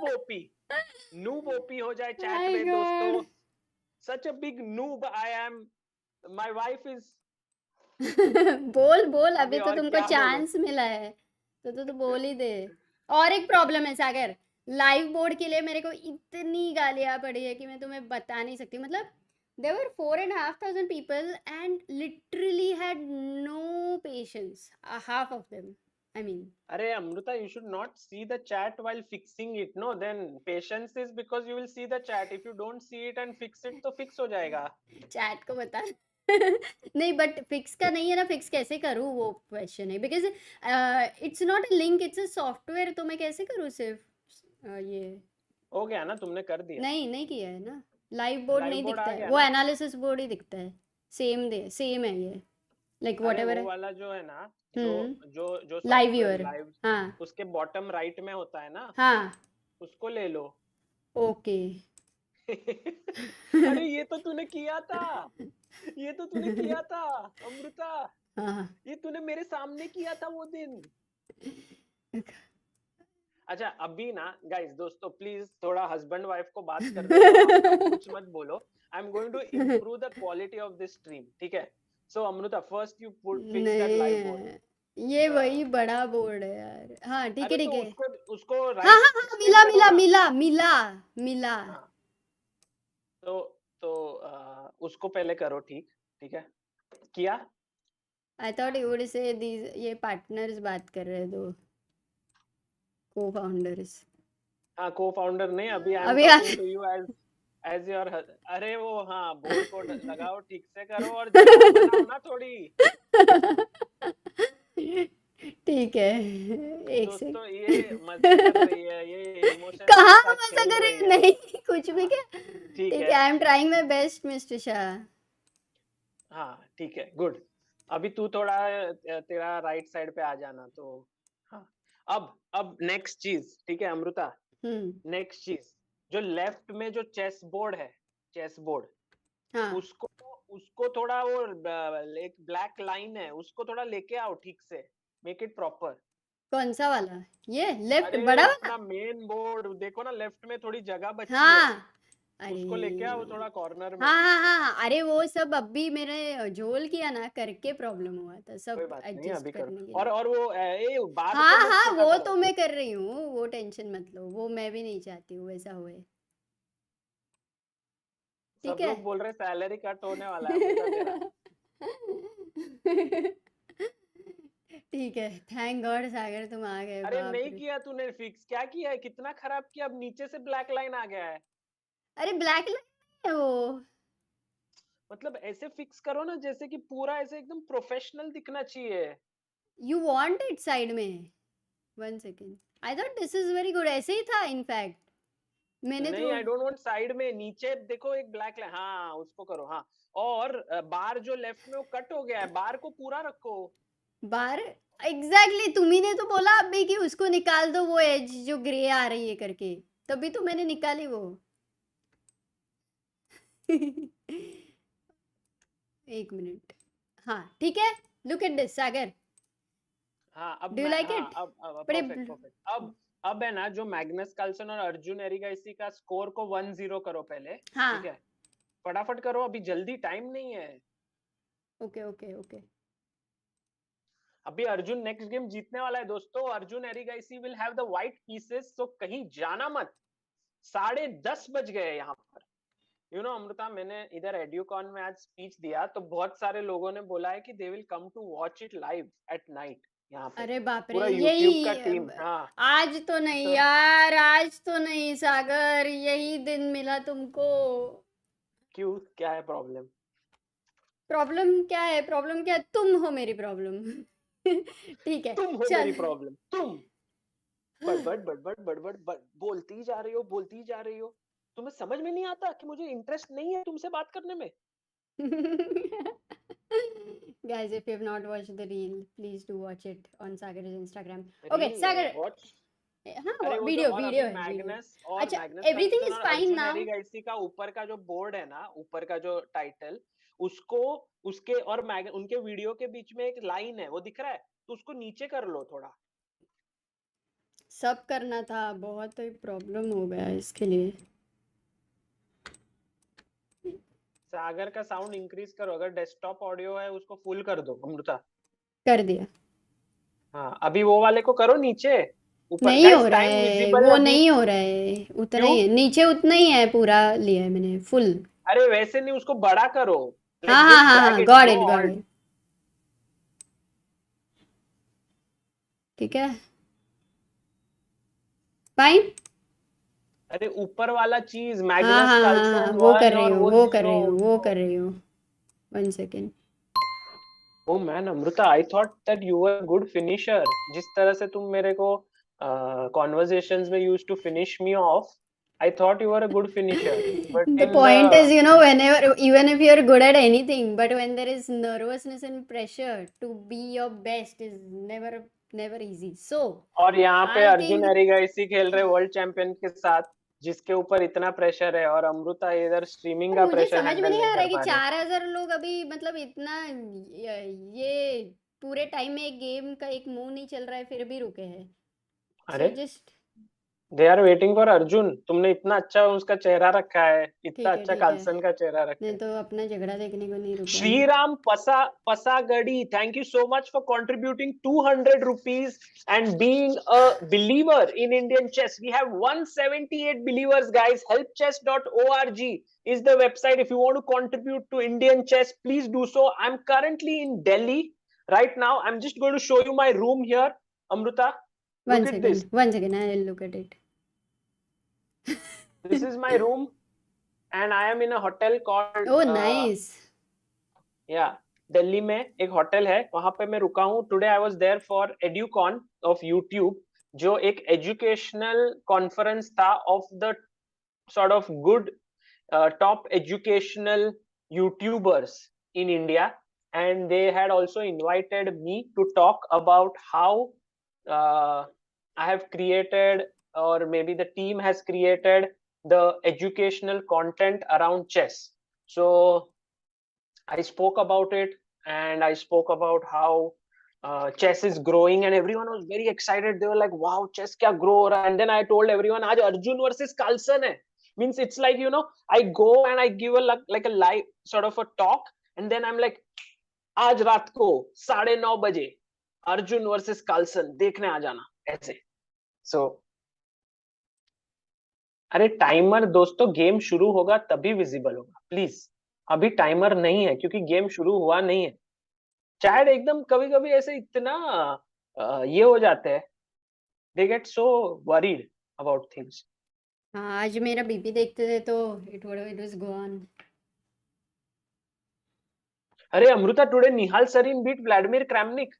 OP guys, noob OP हो जाए चैट My में दोस्तों। God. Such a big noob I am. My wife is बोल बोल, अभी अभी तो और तुमको क्या बोलो? चांस मिला है तो बोल ही दे। और एक प्रॉब्लम है सागर, लाइव बोर्ड के लिए मेरे को इतनी गालियां पड़ी है कि मैं तुम्हें बता नहीं सकती। मतलब there were 4,500 people and literally had no patience, half of them, I mean. अरे Amrita, you should not see the chat while fixing it. No, then patience is because you will see the chat. If you don't see it and fix it, तो fix हो जाएगा। Chat को बता नहीं, but fix का नहीं है ना, फिक्स कैसे करूँ वो क्वेश्चन है, because it's not a link, it's a software, तो मैं कैसे करूँ सिर्फ ये। हो गया ना, तुमने कर दिया। नहीं किया है ना, लाइव बोर्ड लाइव नहीं बोर्ड दिखता आ है, गया वो ना। एनालिसिस बोर्ड ही दिखता है। सेम है ये, लाइक वॉट अरे एवर वो है। वाला जो है ना, जो जो जो लाइव सॉफ्टवेयर व्यूअर। लाइव, हाँ उसके बॉटम राइट में होता है ना, हाँ उसको ले लो। ओके। अरे ये तो तूने किया था, ये तो तूने किया था अमृता, हाँ ये तूने मेरे सामने किया था वो दिन। अच्छा अभी ना गाइस, दोस्तों प्लीज थोड़ा हस्बैंड वाइफ को बात करने दो, आप लोग कुछ मत बोलो। I am going to improve the quality of this stream, ठीक है? So Amrita, first you fix that नहीं लाइव बोर्ड। है, ये वही बड़ा बोर्ड है यार। हाँ ठीक है अरे ठीक तो है। उसको उसको हाँ राइट हाँ हाँ, एक्सटेंड मिला करो मिला ना। मिला मिला मिला। हाँ, तो उसको पहले करो, ठीक ठीक है? किया? आई thought you would say these, ये पार्टनर्स बात कर रहे हैं, दो को फाउंडर्स। हाँ, को फाउंडर नहीं, अभी आई एम अभी talking to you as as your. अरे वो हाँ, बोर्ड को लगाओ, ठीक से करो और जगह बनाओ ना थोड़ी। ठीक है, एक सेकंड। दोस्तों ये मजे कर रही है, ये इमोशंस के कहाँ साथ मजा खेल कर रही रही, है। नहीं कुछ भी क्या। ठीक ठीक है, है, I am trying my best mister Shah. हाँ ठीक है, गुड। अभी तू थोड़ा तेरा राइट साइड पे आ जाना तो। हाँ, अब नेक्स्ट चीज, ठीक है अमृता? नेक्स्ट चीज, जो लेफ्ट में जो चेस बोर्ड है, चेस बोर्ड, हाँ उसको उसको थोड़ा वो एक ब्लैक लाइन है, उसको थोड़ा लेके आओ ठीक से, मेक इट प्रॉपर। कौन सा वाला? ये लेफ्ट अरे बड़ा वाला? अपना मेन बोर्ड देखो ना, लेफ्ट में थोड़ी जगह बची है, हाँ उसको लेके आओ अरे थोड़ा कॉर्नर में हाँ ठीक हाँ से। हाँ, अरे वो सब अभी मेरे झोल किया ना करके प्रॉब्लम हुआ था, कोई सब बात नहीं, एडजस्ट अभी करो। करने के लिए। और वो बार को हाँ मत हाँ, छोटा वो करो। तो मैं कर रही हूँ, वो टेंशन मत लो, वो मैं भी नहीं चाहती हूँ वैसा हुए। ठीक सब है। लोग बोल रहे सैलरी कट होने वाला है अमृता तेरा। ठीक है, थैंक गॉड सागर तुम आ गए, अरे बाप नहीं रे। किया तूने फिक्स, क्या किया है, कितना खराब किया, अब नीचे से ब्लैक लाइन आ गया है। अरे ब्लैक लाइन है वो। मतलब ऐसे फिक्स करो ना जैसे कि पूरा ऐसे एकदम प्रोफेशनल दिखना चाहिए। यू वांट इट साइड में? 1 second, I thought this is very good, ऐसे ही था इनफैक्ट। मैंने नहीं, तो आई डोंट वांट साइड में, नीचे देखो एक ब्लैक लाइन, हाँ उसको करो, हाँ। और बार जो लेफ्ट में वो कट हो गया है, बार को पूरा रखो। बार एग्जैक्टली तुम्ही ने तो बोला अभी कि उसको निकाल दो, वो एज जो ग्रे आ रही है करके, तभी तो मैंने निकाली वो। एक मिनट। हाँ ठीक है, लुक एट दिस सागर, हाँ अब डू यू मैं, लाइक हाँ इट? अब बड़े परफेक्ट परफेक्ट। अब है ना, जो मैग्नस कार्लसन और अर्जुन एरिगाइसी का स्कोर को 1-0 करो पहले, हाँ ठीक है? फटाफट करो, अभी जल्दी, टाइम नहीं है। Okay okay okay. अभी अर्जुन नेक्स्ट गेम जीतने वाला है दोस्तों. Arjun Erigaisi will have the white pieces, so कहीं जाना मत. 10:30 बज गए यहाँ पर. अमृता, मैंने इधर एड्यूकॉन में आज स्पीच दिया तो बहुत सारे लोगों ने बोला है कि they will come to watch it live at night यहाँ पे. अरे बाप रे, पूरा यूट्यूब यही का टीम. हाँ, आज तो नहीं तो यार, आज तो नहीं सागर, यही दिन मिला तुमको. क्यों, क्या है प्रॉब्लम? प्रॉब्लम क्या है? प्रॉब्लम क्या है? तुम हो मेरी प्रॉब्लम. ठीक है, तुम हो चल. मेरी प्रॉब्लम. तुम बड़बड़ बड़बड़ बड़बड़ बोलती जा रही हो, बोलती जा रही हो. तुम्हें समझ में नहीं आता कि मुझे इंटरेस्ट नहीं है तुमसे बात करने में. Guys, if you have not watched the reel, please do watch it on Sagar's Instagram. Okay, reel Sagar. Watch. हाँ, अरे वो जो, वीडियो और वीडियो अभी है, वीडियो. अच्छा, मैग्नस एवरीथिंग कार्लसन इज और फाइन अर्जुन नाउ. एरिगाइसी का ऊपर का जो बोर्ड है ना, ऊपर का जो टाइटल, उसको, उसके और उनके वीडियो के बीच में एक लाइन है, वो दिख रहा है, तो उसको नीचे कर लो थोड़ा. सब करना था, बहुत प्रॉब्लम हो गया इसके लिए. सागर का साउंड इंक्रीज करो. अगर डेस्कटॉप ऑडियो है उसको फुल कर दो अमृता. कर दिया. हाँ, अभी वो वाले को करो नीचे. ऊपर नहीं हो गाइस, रहा टाइम है विजिबल वो, अभी. नहीं हो रहा है उतना क्यों? ही है, नीचे उतना ही है, पूरा लिया है मैंने फुल. अरे वैसे नहीं, उसको बड़ा करो. हाँ लाइक हाँ जस्ट हाँ ड्रैग हाँ, it, got no it got alt. It. ठीक है, फाइन. अरे ऊपर वाला चीज, हाँ मैग्नस हाँ हाँ हाँ, कार्लसन वो कर 1 रही और हूँ, वो वो कर 0. रही हूँ, वो कर रही हूँ. 1 second. Oh man Amrita, I thought that you were good finisher. जिस तरह से तुम मेरे को कॉन्वर्सेशंस में used to finish me off, I thought you were a good finisher. But The till point is, the, whenever, even if you're good at anything, but when there is nervousness and pressure to be your best is never easy. So, और यहाँ पे I Arjun think एरिगाइसी खेल रहे world champion के साथ, जिसके ऊपर इतना प्रेशर है, और अमृता इधर स्ट्रीमिंग का मुझे प्रेशर समझ में हैंडल नहीं नहीं आ रहा कर है कि पा रहे. 4,000 लोग अभी, मतलब इतना ये पूरे टाइम में एक गेम का एक मूव नहीं चल रहा है फिर भी रुके हैं. अरे, So just they are waiting for Arjun. तुमने इतना अच्छा उसका चेहरा रखा है, इतना ठीक है, अच्छा ठीक है. कार्लसन का चेहरा रखा नहीं है. तो अपना झगड़ा देखने को नहीं रुके हम. Shriram Pasagadi, thank you so much for contributing 200 rupees and being a believer in Indian chess. We have 178 believers, guys. Helpchess.org is the website. If you want to contribute to Indian chess, please do so. I'm currently in Delhi right now. I'm just going to show you my room here. Amruta, look at this. 1 second, I'll look at it. This is my room, and I am in a hotel called Oh, nice. या दिल्ली में एक hotel है, वहां पे मैं रुका हूँ. Today I was there for Educon of YouTube, जो एक एजुकेशनल कॉन्फ्रेंस था of the sort of good top educational YouTubers in India, and they had also invited me to talk about how I have created, or maybe the team has created, the educational content around chess. So I spoke about it, and I spoke about how chess is growing, and everyone was very excited. They were like, "Wow, chess kya grow ho raha hai?" And then I told everyone, "Aaj Arjun versus Carlsen hai." Means it's like, I go and I give like a live sort of a talk, and then I'm like, "आज रात को 9:30 बजे Arjun versus Carlsen देखने आ जाना," ऐसे. So अरे timer दोस्तों, game शुरू होगा तभी विजिबल होगा, प्लीज. अभी टाइमर नहीं है क्योंकि गेम शुरू हुआ नहीं है. चैट एकदम कभी कभी ऐसे इतना ये हो जाते हैं, they get so worried about things. हाँ, आज मेरा बीपी देखते थे तो इट वाज गॉन. अरे Amrita, today Nihal Sarin beat Vladimir Kramnik.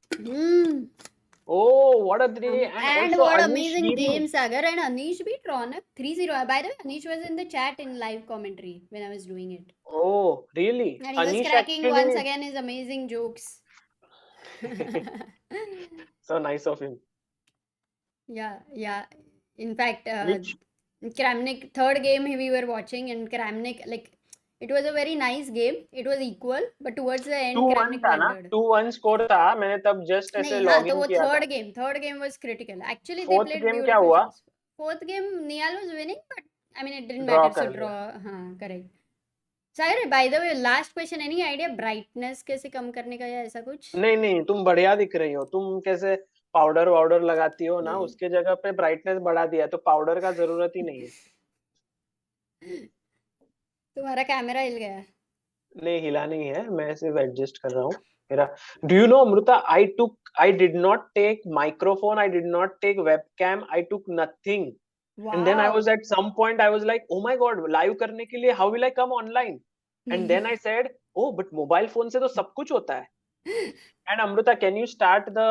Oh, what a day. And And also what Anish amazing Heering. game, Sagar. And Anish beat Ronak 3-0. By the way, Anish was in the chat in live commentary when I was doing it. Oh, really? And he was Anish cracking once actually, again his amazing jokes. so nice of him. Yeah. In fact, Which Kramnik, third game we were watching, and Kramnik, like, it was a very nice game. It was equal, but towards the end, 2-1 Kramnik था ना, blundered. 2-1 score था. मैंने तब just ऐसे नहीं, हाँ, log तो इन वो किया था. third game was critical. Actually, they fourth played game क्या beautiful हुआ? chess. Fourth game, Nihal was winning, but I mean, it didn't draw matter. So कर draw, लिया. हाँ, correct. Sagar, by the way, last question, any idea brightness कैसे कम करने का या ऐसा कुछ? नहीं, तुम बढ़िया दिख रही हो। तुम कैसे पाउडर वाउडर लगाती हो ना, उसके जगह पे ब्राइटनेस बढ़ा दिया, तो पाउडर का जरूरत ही नहीं है। तुम्हारा कैमरा हिल गया। नहीं, हिला नहीं है, मैं सिर्फ एडजस्ट कर रहा हूँ मेरा। Do you know Amrita, I did not take microphone, I did not take webcam, I took nothing. And then I was Wow. at some point, I was like, oh my god, live करने के लिए how will I come online? And then I said, oh, but mobile phone से तो सब कुछ होता है। And Amruta, can you start the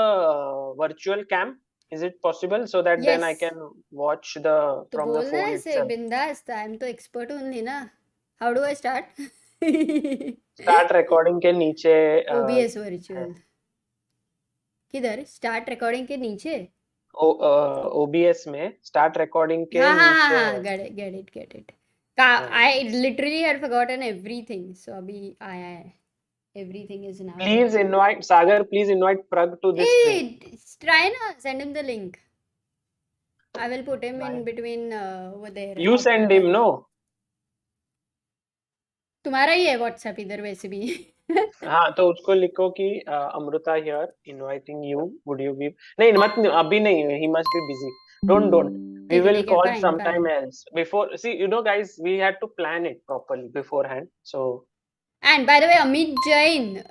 virtual cam? Is it possible so that then I Yes. can watch the तो from the बोलना phone ऐसे itself? बिंदास, आई एम तो एक्सपर्ट ओनली ना। How do I start? Start recording के नीचे OBS है। Virtual किधर? स्टार्ट रिकॉर्डिंग के नीचे? OBS में start recording के हाँ हाँ हाँ नीचे हाँ, है। get it. I literally had forgotten everything, so अभी आया है. Everything is now there. Please invite Sagar. Please invite Prag to this stream. Hey, try na, send him the link. I will put him in between over there. You send him, no? तुम्हारा ही है WhatsApp इधर वैसे भी. हाँ, तो उसको लिखो कि Amrita here inviting you, would you be? नहीं, मत, अभी नहीं, he must be busy. Don't. We will ठीक है, call fine, sometime fine. else. Before, see, you know, guys, we had to plan it properly beforehand. So, And by the way, Amit Jain,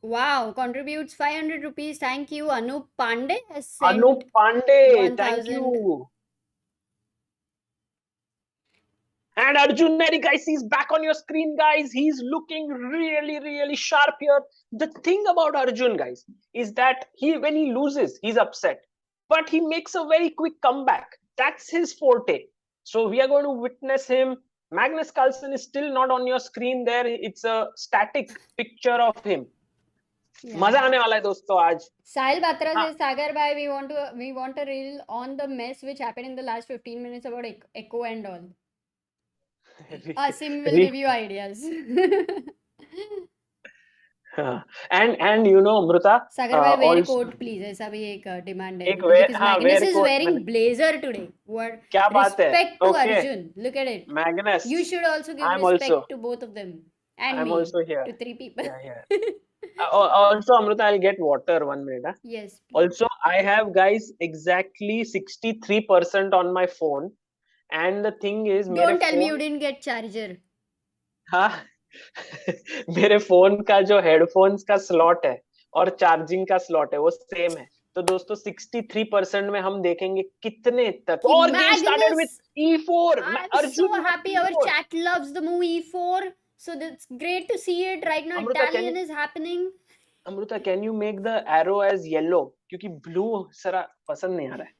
wow, contributes 500 rupees. Thank you. Anup Pandey has sent Anup Pandey, thank 1000. you. And Arjun Erigaisi is back on your screen, guys. He's looking really sharp here. The thing about Arjun, guys, is that when he loses, he's upset. But he makes a very quick comeback. That's his forte. So we are going to witness him. Magnus Carlsen is still not on your screen there. It's a static picture of him. मजा आने वाला है दोस्तों आज. Sahil Batra says, Sagar bhai, we want a reel on the mess which happened in the last 15 minutes about echo and all. Asim will give you ideas. and you know Amruta, Sagar bhai, wear also coat please. ऐसा भी एक demand है. एक Because हाँ, Magnus wear is coat wearing blazer today. What? क्या बात है? Respect to Okay. Arjun. Look at it. Magnus, You should also give I'm respect also to both of them. And I'm me. also here. To 3 people. Yeah. Also, Amruta, I'll get water 1 minute. Huh? Yes. Please. Also, I have, guys, exactly 63% on my phone, and the thing is, Don't tell me you didn't get charger. हाँ, मेरे phone का जो headphones का slot है और charging का slot है वो सेम है. तो दोस्तों 63% में हम देखेंगे कितने तक. और game started with E4. I'm so happy. Our chat loves the move E4. So that's great to see it right now. Amruta, Italian is happening. Amruta, can you make the arrow as yellow? क्योंकि blue सरा पसंद नहीं आ रहा है.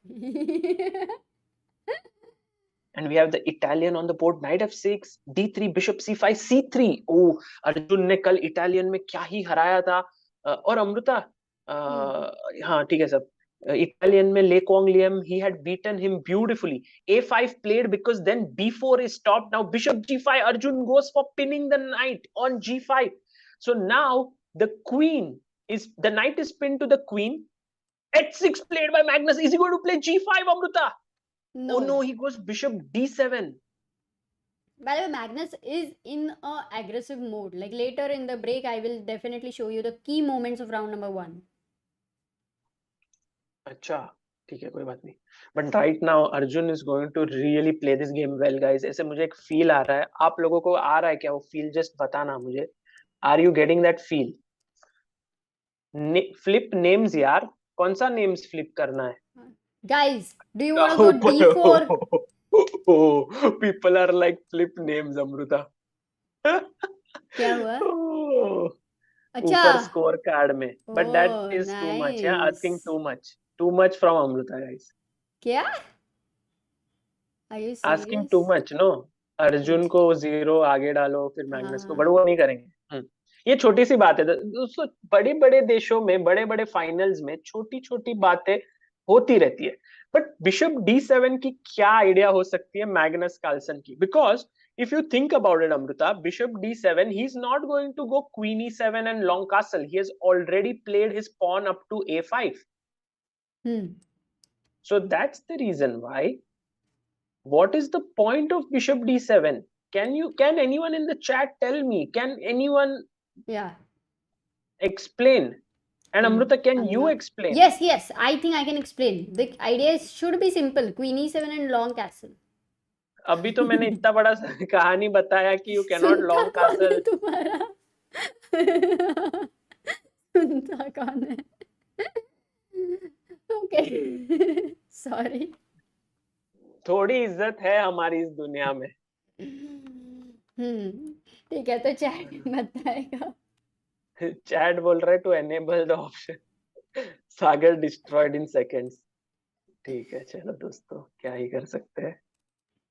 And we have the Italian on the board. Knight f6, d3, bishop c5, c3. Oh, Arjun ने कल Italian में क्या ही हराया था. और अमृता, हाँ ठीक है सब. Italian में Le Quangliam, he had beaten him beautifully. A5 played because then B4 is stopped. Now bishop G5, Arjun goes for pinning the knight on G5. So now the knight is pinned to the queen. H6 played by Magnus. Is he going to play G5, Amruta? No. Oh no, he goes bishop D7. By the way, Magnus is in a aggressive mode. Like later in the break, I will definitely show you the key moments of round number 1. अच्छा, ठीक है, कोई बात नहीं. But right now, Arjun is going to really play this game well, guys. ऐसे मुझे एक feel आ रहा है. आप लोगों को आ रहा है क्या वो feel? Just बताना मुझे. Are you getting that feel? Flip names यार. कौन सा names flip करना है? Guys, do you want to go D4? Oh, people are like flip names, Amruta. क्या हुआ? अच्छा. ऊपर score card में. But that is nice. too much. Yeah, asking too much. Too much from Amruta, guys. क्या? Are you serious? Asking too much, no? Arjun को 0 आगे डालो फिर मैग्नस को, बट वो नहीं करेंगे. ये छोटी सी बात है दोस्तों. बड़े बड़े देशों में बड़े बड़े फाइनल्स में छोटी छोटी बातें होती रहती है. बट बिशप D7 की क्या आइडिया हो सकती है मैग्नस कार्लसन की? Because if you think about it, Amruta, bishop D7, he's not going to go queen E7 and long castle. He has already played his pawn up to A5. So that's the reason why. What is the point of bishop D7? Can anyone in the chat tell me? Can anyone explain? And Amruta, can you explain? Yes, I think I can explain. The idea should be simple. Queen e7 and long castle. अभी तो मैंने इतना बड़ा कहानी बताया कि you cannot long castle. तुम्हारा सुनता कौन है? Okay, sorry. थोड़ी इज्जत है हमारी इस दुनिया में. ठीक है, तो चैट बताएगा. चैट बोल रहा है to enable the option. Sagar destroyed in seconds. ठीक है, चलो दोस्तों, क्या ही कर सकते हैं.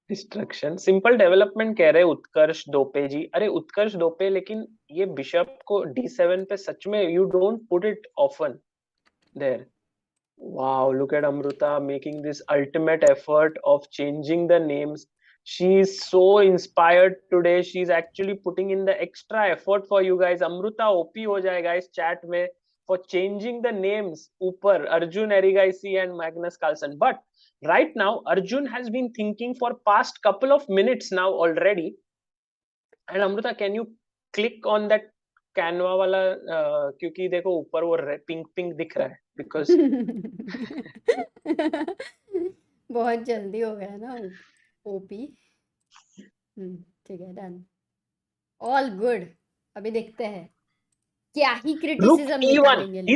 डिस्ट्रक्शन सिंपल डेवलपमेंट कह रहे उत्कर्ष दोपे जी. अरे उत्कर्ष दोपे, लेकिन ये बिशप को d7 पे सच में you don't put it often there. Wow, look at Amruta making this ultimate effort of changing the names. She is so inspired today. She's actually putting in the extra effort for you guys. Amruta OP हो जाएगा इस chat में for changing the names ऊपर Arjun, Erigaisi and Magnus Carlsen. But right now Arjun has been thinking for past couple of minutes now already. And Amruta, can you click on that Canva वाला क्योंकि देखो ऊपर वो pink pink दिख रहा है because बहुत जल्दी हो गया ना ओपी. ठीक है, डन, ऑल गुड. अभी देखते हैं क्या ही क्रिटिसिज्म निकालेंगे लोग.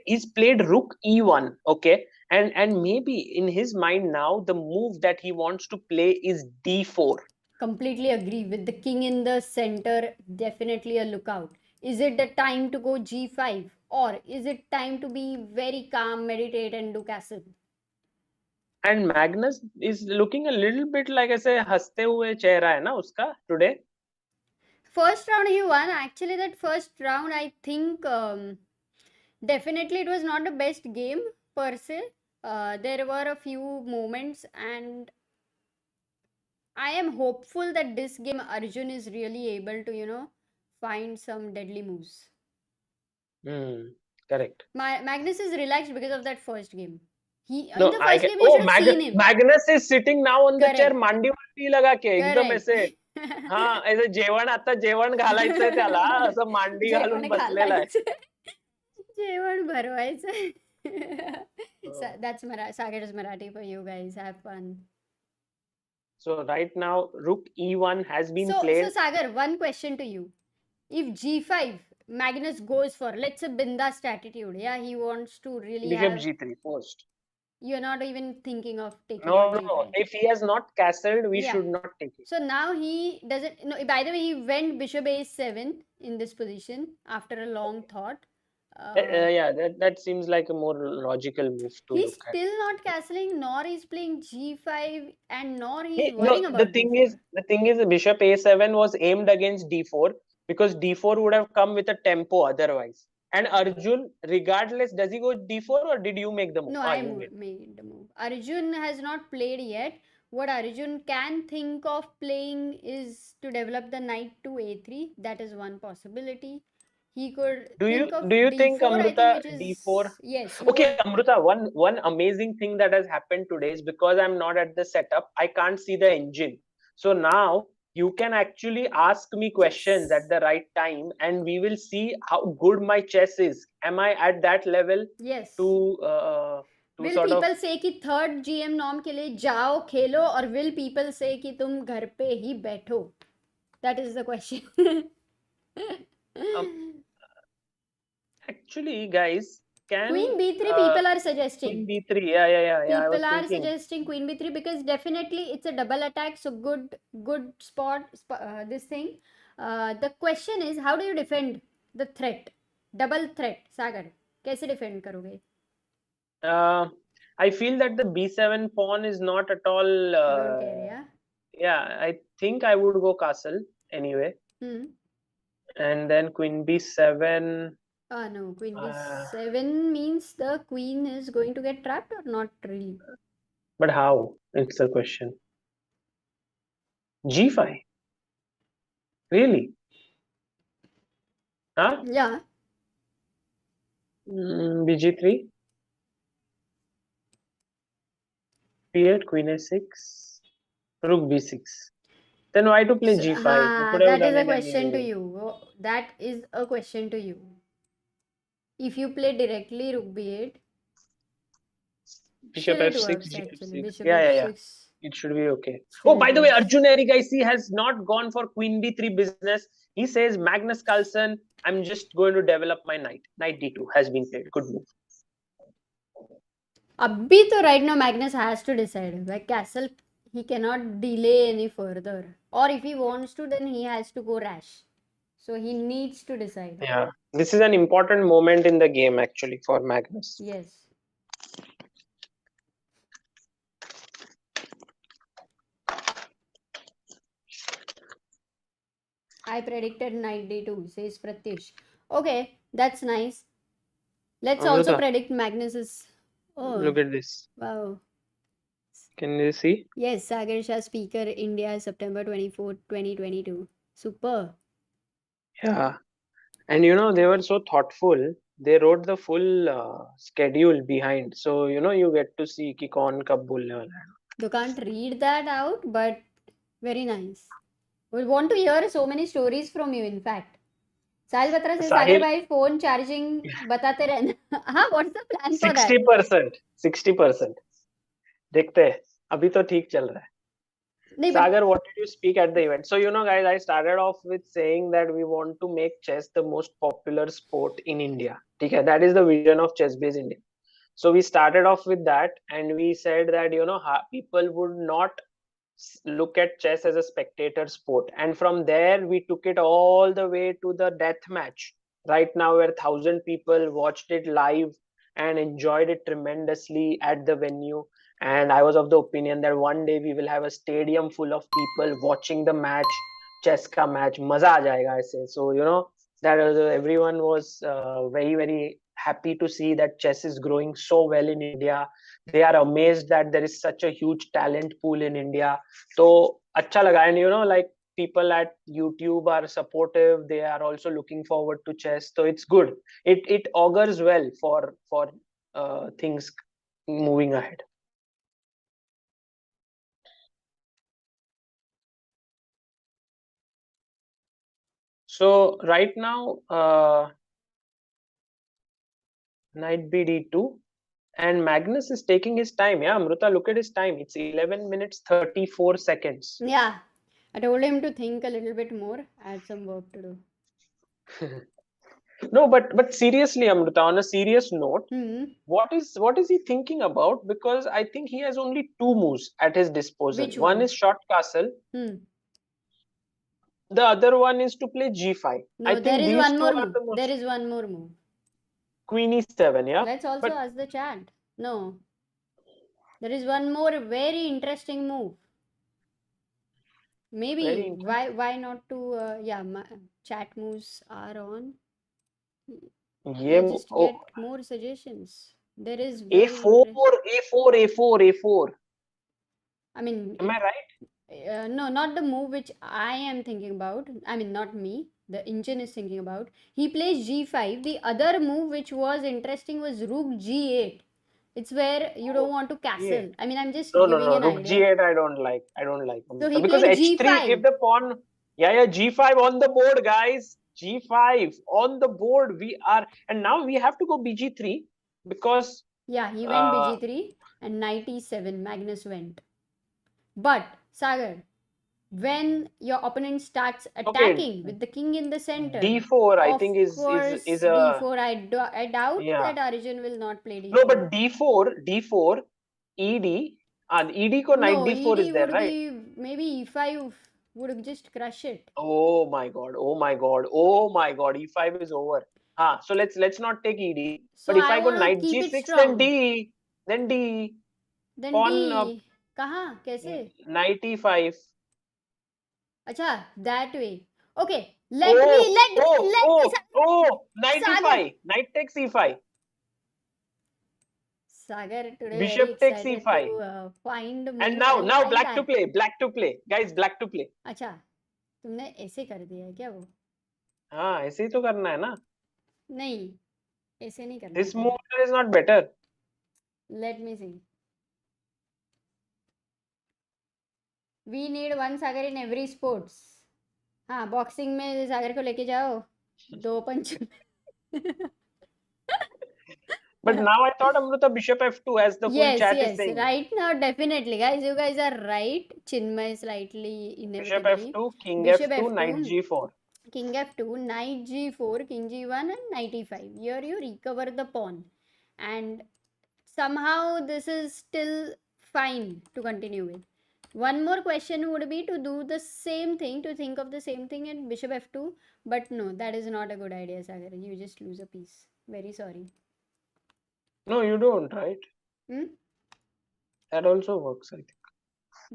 he's played rook e1, okay, and maybe in his mind now the move that he wants to play is d4. Completely agree with the king in the center. Definitely a lookout. Is it the time to go g5 or is it time to be very calm, meditate and do castle? And Magnus is looking a little bit like ऐसे हंसते हुए चेहरा है ना उसका today. First round he won. Actually, that first round, I think definitely it was not the best game per se. There were a few moments, and I am hopeful that this game Arjun is really able to, find some deadly moves. Correct. Magnus is relaxed because of that first game. In the first game you should have seen him. Magnus is sitting now on the chair, मांडी वांडी लगा के एकदम ऐसे. हाँ, ऐसे जेवण आता जेवण घालायचंय त्याला, असं मांडी घालून बसलेला आहे. जेवण भरवायचंय. That's Sagar's Marathi for you guys. Have fun. So right now rook e1 has been played. So Sagar, one question to you. If g5 Magnus goes for, let's say, bindas attitude, yeah, he wants to really bishop g3 first. You're not even thinking of taking No. If he has not castled, we should not take it. So now he doesn't. No, by the way, he went bishop a7 in this position after a long thought. Yeah, that seems like a more logical move to he's look at. Still not castling, nor he's playing g5, and nor he's worrying about the thing is bishop a7 was aimed against d4 because d4 would have come with a tempo otherwise. And Arjun, regardless, does he go d4 or did you make the move? No, I made the move. Arjun has not played yet. What Arjun can think of playing is to develop the knight to a3. That is one possibility. He could do you d4, think Amruta d4? Yes. Okay, Amruta, one amazing thing that has happened today is because I'm not at the setup, I can't see the engine. So now you can actually ask me questions at the right time and we will see how good my chess is. Am I at that level? Yes. To will people say कि third GM norm के लिए जाओ खेलो और will people say कि तुम घर पे ही बैठो? That is the question. Actually, guys, Queen b3 people are suggesting. Queen b3, yeah. People are suggesting Queen b3 because definitely it's a double attack, so good spot. This thing. The question is, how do you defend the threat? Double threat, Sagar. कैसे defend करोगे? I feel that the b7 pawn is not at all. Don't care, yeah. Yeah, I think I would go castle anyway. And then Queen b7. No, Queen b7 means the queen is going to get trapped or not really? But how? It's a question. g5? Really? Huh? Yeah. bg3? p8, queen a6, rook b6. Then why to play So, g5? You could have that is done a it any question to way. you. That is a question to you. If you play directly rook b8, Bishop still it f6, works actually. gf6. Bishop Yeah. f6, It should be okay. still Oh, it by the way, works. Arjun Erigaisi has not gone for queen b3 business. He says Magnus Carlsen, I'm just going to develop my knight. Knight d2 has been played. Good move. Abhi to right now Magnus has to decide. Like castle, he cannot delay any further. Or if he wants to, then he has to go rash. So he needs to decide. Yeah. This is an important moment in the game actually for Magnus. Yes. I predicted knight d2, says Pratyush. Okay, that's nice. Let's also Amruta, predict Magnus's. Oh, look at this. wow. Can you see? Yes, Sagar Shah Speaker, India, September 24th, 2022. Super. Yeah. And they were so thoughtful. They wrote the full schedule behind. So, you get to see ki kaun kab bolne wala hai. You can't read that out, but very nice. We want to hear so many stories from you, in fact. Sahil Batra says, Sagar Sahil, bhai, phone charging batate rehna. What's the plan for that? 60%. 60%. देखते हैं अभी तो ठीक चल रहा है. नहीं, but Sagar, what did you speak at the event? So, guys, I started off with saying that we want to make chess the most popular sport in India. Okay, that is the vision of Chess Base India. So we started off with that, and we said that people would not look at chess as a spectator sport, and from there we took it all the way to the death match right now, where 1,000 people watched it live and enjoyed it tremendously at the venue. And I was of the opinion that one day we will have a stadium full of people watching the match, chess ka match, maza aa jayega aise. So that everyone was very very happy to see that chess is growing so well in India. They are amazed that there is such a huge talent pool in India. So acha laga. And like, people at YouTube are supportive. They are also looking forward to chess, so it's good. It augurs well for things moving ahead. So right now, knight b d2, and Magnus is taking his time. Yeah, Amruta, look at his time. It's 11 minutes 34 seconds. yeah, I told him to think a little bit more. I had some work to do. No, but seriously, Amruta, on a serious note, Hmm. what is he thinking about? Because I think he has only two moves at his disposal. Which One one? is short castle. Hmm. The other one is to play g5. No, I there think is these one two more are move. the There most. is one more move. Queen e7, yeah. Let's also But ask the chat. No. There is one more very interesting move. Maybe why not to yeah, chat moves are on. Let's just get more suggestions. There is very a4, a4, a4, a4. I mean, Am I right? no, not the move which I am thinking about. I mean, not me. The engine is thinking about. He plays g5. The other move which was interesting was rook g8. It's where you don't want to castle. I mean, I'm just giving an Rook idea. g8 I don't like. So he Because played h3, g5. if the pawn, yeah, g5 on the board, guys. G5 on the board. And now we have to go bg3 because Yeah, he went bg3 and knight e7. Magnus went. But Sagar, when your opponent starts attacking with the king in the center, d4 I of think is course a, d4. I doubt yeah. that Arjun will not play d4. No, but d4 ed, and ed ko knight No, d4 is ed there, would right? be maybe e5 would just crush it. Oh my god, e5 is over. So let's not take ed. So But if I I go want to knight keep it g6, then strong. d, then d, Then pawn d. Kaha? Kaise? knight e5. Acha, that way. Okay, let me. Knight Sagar. e5. Knight takes e5. Sagar today very Bishop takes excited e5. to find And moves and now find black to that. play. Black to play. Guys, black to play. अच्छा, तुमने ऐसे कर दिया है क्या वो? हाँ, ऐसे ही तो करना है ना. नहीं, ऐसे नहीं करना This था. move is not better. Let me see. We need one Sagar in every sports. हाँ बॉक्सिंग में सागर को लेके जाओ 2 पंच But now I thought Amruta bishop f2 as the full chat is yes, saying. right now definitely guys, you guys are right. Chinmay slightly Bishop inevitably. f2, king Bishop f2, knight f2, g4. king f2, knight g4, king g1 and knight e5. Here you recover the pawn, and somehow this is still fine to continue with. One more question would be to do the same thing, to think of the same thing in bishop f2, but no, that is not a good idea, Sagar. You just lose a piece. Very sorry. No, you don't, right? That also works, I think.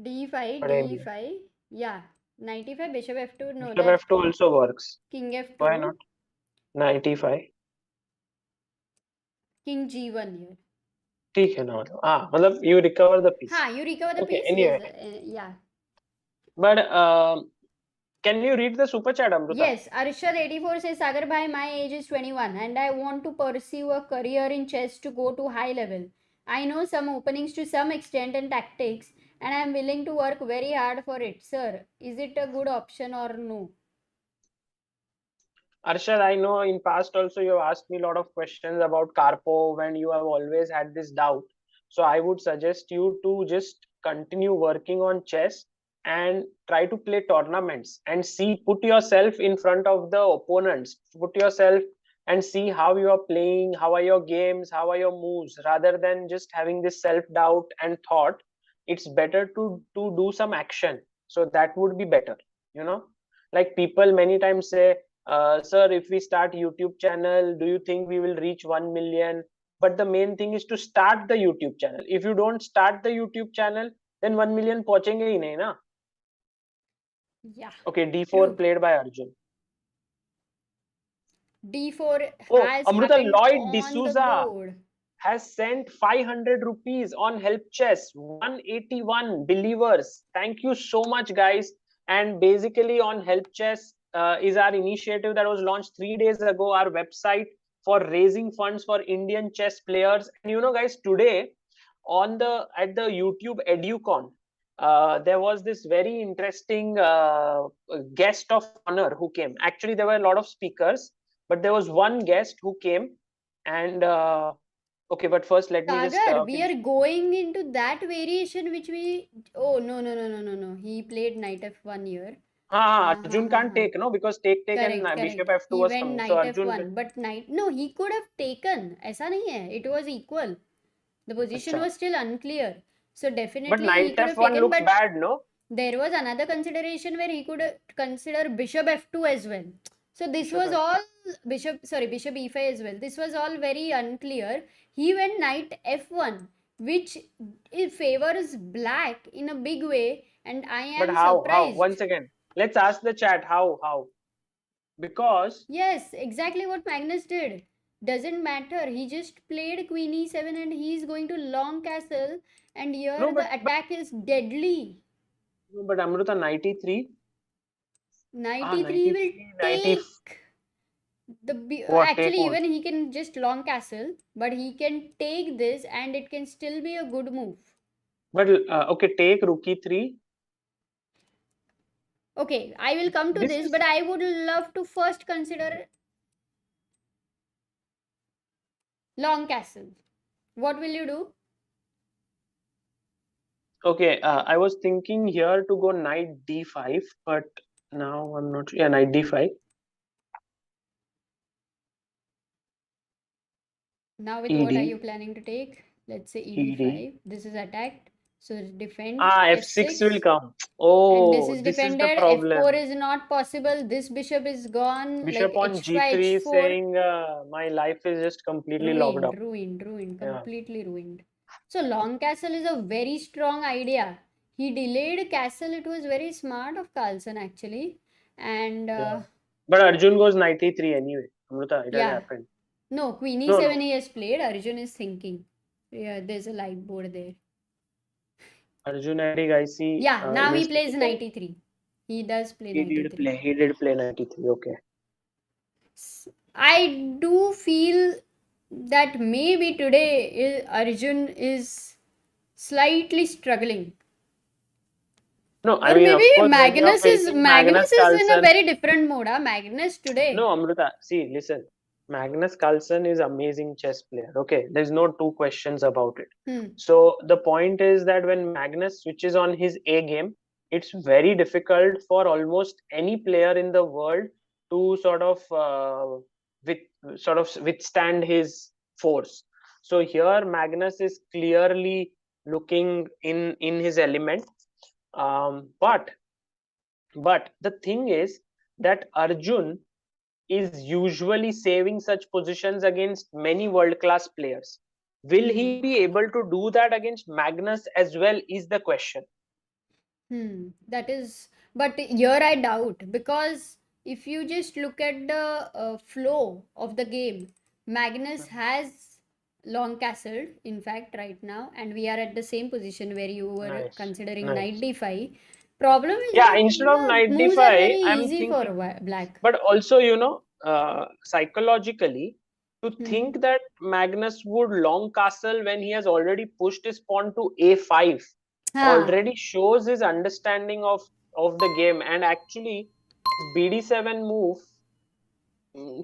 d5, But anyway, d5, yeah. Knight e5, bishop f2, no, bishop that f2 also works. king Why f2, not? Knight e5. king g1 here. ठीक है ना मतलब you recover the piece. हाँ, you recover the Okay, piece, anyway. yes, yeah. But can you read the super chat, Amruta? Yes, Arshad84 says, Sagar bhai, my age is 21 and I want to pursue a career in chess to go to high level. I know some openings to some extent and tactics and I am willing to work very hard for it. Sir, is it a good option or no? Arshad, I know in past also you have asked me a lot of questions about Karpov and you have always had this doubt. So I would suggest you to just continue working on chess and try to play tournaments and see, put yourself in front of the opponents, put yourself and see how you are playing, how are your games, how are your moves, rather than just having this self-doubt and thought. It's better to do some action. So that would be better, you know. Like people many times say, sir, if we start YouTube channel, do you think we will reach 1 million? But the main thing is to start the YouTube channel. If you don't start the YouTube channel, then 1 million पहुंचेंगे ही नहीं ना. Yeah. Okay, d4 True. played by Arjun. d4 Oh, has Amruta, happened Lloyd on the D'Souza board. has sent 500 rupees on help chess. 181 believers. Thank you so much, guys. And basically on help chess is our initiative that was launched 3 days ago, our website for raising funds for Indian chess players. And you know, guys, today on the at the YouTube EduCon, there was this very interesting guest of honor who came. Actually, there were a lot of speakers, but there was one guest who came, and okay, but first let me just Sagar, we are going into that variation which we... Oh, no. He played knight f1 here. Arjun can't take, no, because take Correct, and bishop correct. f2 He was went coming. So knight Arjun f1, but knight... No, he could have taken. ऐसा नहीं है. It was equal. The position अच्छा. was still unclear. So But definitely he knight could have f1 taken, looks but bad, no? there was another consideration where he could consider bishop f2 as well. So this Bishop was f2. all bishop e5 as well. This was all very unclear. He went knight f1, which it favors black in a big way, and I am But how? surprised. Once again, let's ask the chat how. Because yes, exactly what Magnus did. Doesn't matter. He just played queen e7 and he's going to long castle, and here no, the attack is deadly. but Amruta, knight e3. Knight Knight e3 will e3, take what, take actually what? even he can just long castle, but he can take this and it can still be a good move. But okay, take rook e3. Okay, I will come to this, but I would love to first consider long castle. What will you do? Okay, I was thinking here to go knight d5, but now I'm not sure. Yeah, knight d5. Now with ED. what are you planning to take? Let's say ed5. This is attacked. So defend f6 will come. Oh, and this is this is the defended. problem. f4 is not possible. This bishop is gone. Bishop Like on h5, g3 h4. saying my life is just completely locked up. Ruined, Yeah. completely ruined. So long castle is a very strong idea. He delayed castle. It was very smart of Carlsen actually. And But Arjun goes knight e3 anyway. Amruta, it has yeah. happened. No, queen e7 he has played. Arjun is thinking. Yeah, there's a live board there. Arjun Erigaisi. Yeah, now he plays knight e3. He does play knight e3. He did play knight e3. Okay. I do feel that maybe today Arjun is slightly struggling. No, I Or mean, of maybe course, when you're Magnus is facing Magnus in a Carlsen. very different mode. Magnus today. No, Amrita, see, listen. Magnus Carlsen is amazing chess player. Okay, there's no two questions about it. So the point is that when Magnus switches on his A game, it's very difficult for almost any player in the world to with withstand his force. So here Magnus is clearly looking in his element. But the thing is that Arjun is usually saving such positions against many world class players. Will he be able to do that against Magnus as well? Is the question. That is, but here I doubt, because if you just look at the flow of the game, Magnus has long castled, in fact, right now, and we are at the same position where you were Nice, considering knight nice. d5. Problem is Yeah, that instead of the knight moves are d5, very I'm easy for thinking, black. but also, psychologically, to think that Magnus would long castle when he has already pushed his pawn to a5 already shows his understanding of the game. And actually, this bd7 move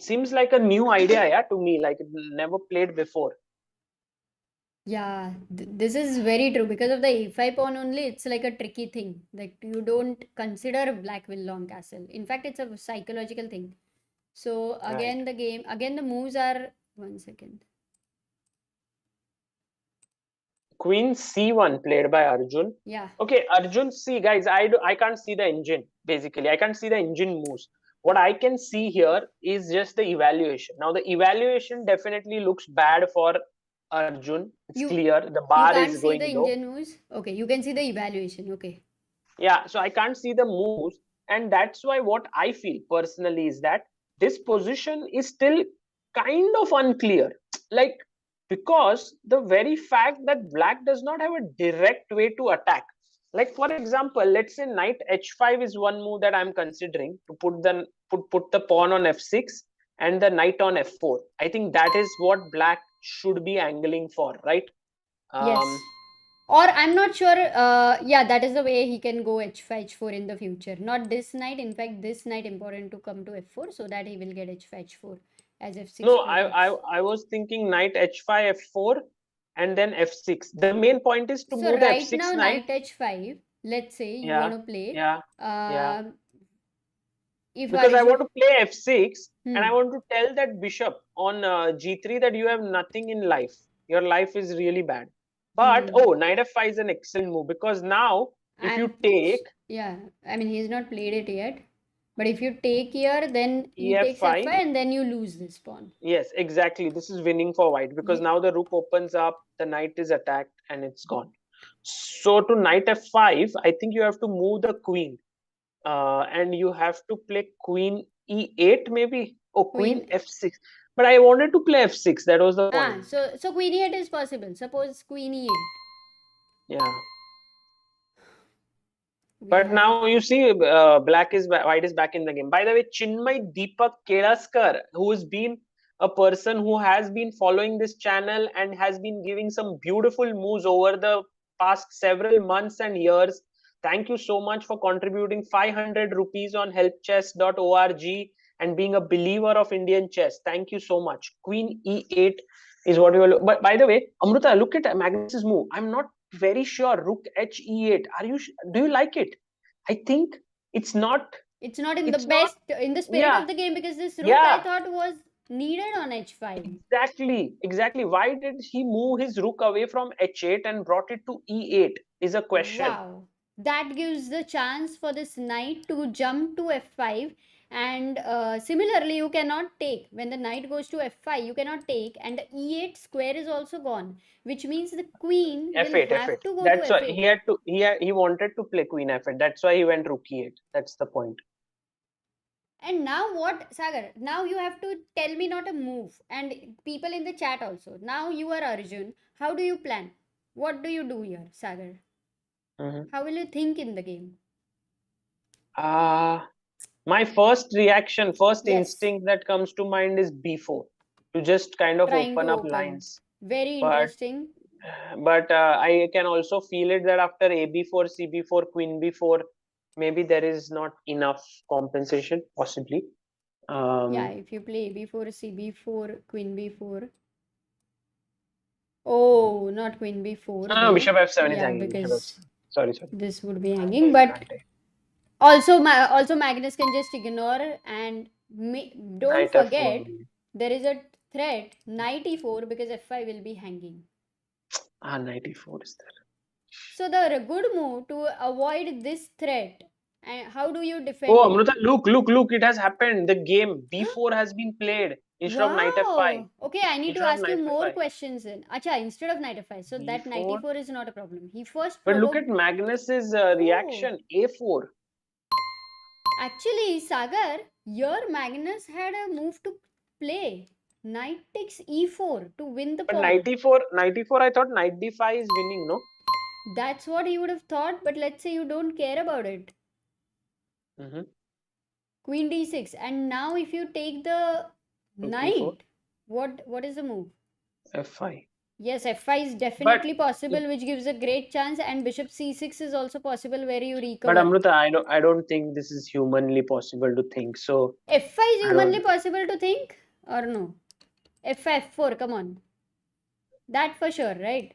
seems like a new idea, yeah, to me, like never played before. Yeah, this is very true. Because of the a5 pawn only, it's like a tricky thing. Like, you don't consider black will long castle. In fact, it's a psychological thing. So again, the moves are, 1 second. Queen c1 played by Arjun. Yeah. Okay, Arjun, see, guys, I can't see the engine. Basically, I can't see the engine moves. What I can see here is just the evaluation. Now, the evaluation definitely looks bad for Arjun. It's clear the You bar can't is see the going low. engine moves. Okay, you can see the evaluation. Okay. Yeah, so I can't see the moves, and that's why what I feel personally is that this position is still kind of unclear. Like, because the very fact that black does not have a direct way to attack. Like, for example, let's say knight h5 is one move that I'm considering to put the pawn on f6 and the knight on f4. I think that is what black should be angling for, right? Yes. Or I'm not sure. Yeah, that is the way he can go h5, h4 in the future. Not this knight. In fact, this knight important to come to f4 so that he will get h5, h4 as f6 No, protects. I was thinking knight h5, f4, and then f6. The main point is to So move the right f6 now, knight. knight h5. Let's say you Yeah, want to play. yeah, yeah. Um, if Because I want Arjun. to play f6 and I want to tell that bishop on g3 that you have nothing in life. Your life is really bad. But oh, knight f5 is an excellent move because now if you take Yeah, I mean, he's not played it yet. But if you take here, then he takes f5 ef5, and then you lose this pawn. yes, exactly. This is winning for white because now the rook opens up, the knight is attacked, and it's gone. So to knight f5, I think you have to move the queen. And you have to play queen e8 maybe. Oh, queen f6. But I wanted to play f6. That was the point. So queen e8 is possible. Suppose queen e8. Yeah. But now you see, white is back in the game. By the way, Chinmay Deepak Kelaskar, who has been a person who has been following this channel and has been giving some beautiful moves over the past several months and years. Thank you so much for contributing 500 rupees on helpchess.org and being a believer of Indian chess. Thank you so much. Queen e8 is what you will. But by the way, Amruta, look at Magnus's move. I'm not very sure. Rook h e8. Do you like it? I think it's not. It's not in the best, in the spirit Yeah, of the game, because this rook I yeah. thought was needed on h5. Exactly. Why did he move his rook away from h8 and brought it to e8? Is a question. Wow. That gives the chance for this knight to jump to f5, and similarly you cannot take. When the knight goes to f5, you cannot take, and the e8 square is also gone, which means the queen will f8, have f8. to go to That's why f8. he wanted to play queen f8. That's why he went rook e8. That's the point. And now what, Sagar? Now you have to tell me not a move. And people in the chat also. Now you are Arjun. How do you plan? What do you do here, Sagar? How will you think in the game? My first reaction, first instinct that comes to mind is b4, to just kind of Trying open to up open. lines. Very But interesting. But I can also feel it that after AB4, CB4, Queen B4, maybe there is not enough compensation, possibly. Yeah, if you play AB4, CB4, Queen B4. Oh, not Queen B4 No, though. Bishop F7 is Yeah, hanging. because Sorry. this would be hanging. But also, Magnus can just ignore and don't Knight F4 forget only. there is a threat knight e4 because f5 will be hanging. Knight E4 is there. So the good move to avoid this threat, and how do you defend Oh, it? Amruta, look, it has happened. The game B4 has been played instead of Knight F5. Wow. Okay, I need to Instead of ask you Knight more F5. questions then. Acha, instead of knight f5. So that knight B4. e4 is not a problem. He first But look provoked. at Magnus's Oh. reaction. A4. Actually, Sagar, your Magnus had a move to play. Knight takes e4 to win the But pawn. Knight E4, I thought Knight D5 is winning, no? That's what you would have thought, but let's say you don't care about it. Queen d6, and now if you take the knight, what is the move? F5. Yes, f5 is definitely possible, which gives a great chance, and bishop c6 is also possible where you recover. But Amruta, I don't think this is humanly possible to think. So f5 is humanly possible to think or no? f4, come on. That for sure, right?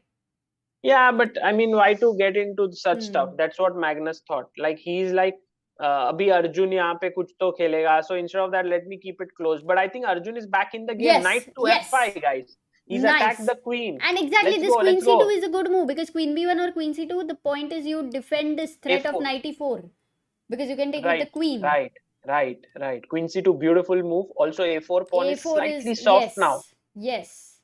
Yeah, but I mean, why to get into such stuff? That's what Magnus thought. Like he's like, abhi Arjun यहाँ पे कुछ तो खेलेगा. So instead of that, let me keep it close. But I think Arjun is back in the game. Knight to F5, guys. He's attacked the queen. And exactly, this queen c2 is a good move because queen b1 or queen c2, the point is you defend this threat of knight e4 because you can take with the queen. Right. Queen c2, beautiful move. Also a4 pawn is slightly soft now. Yes.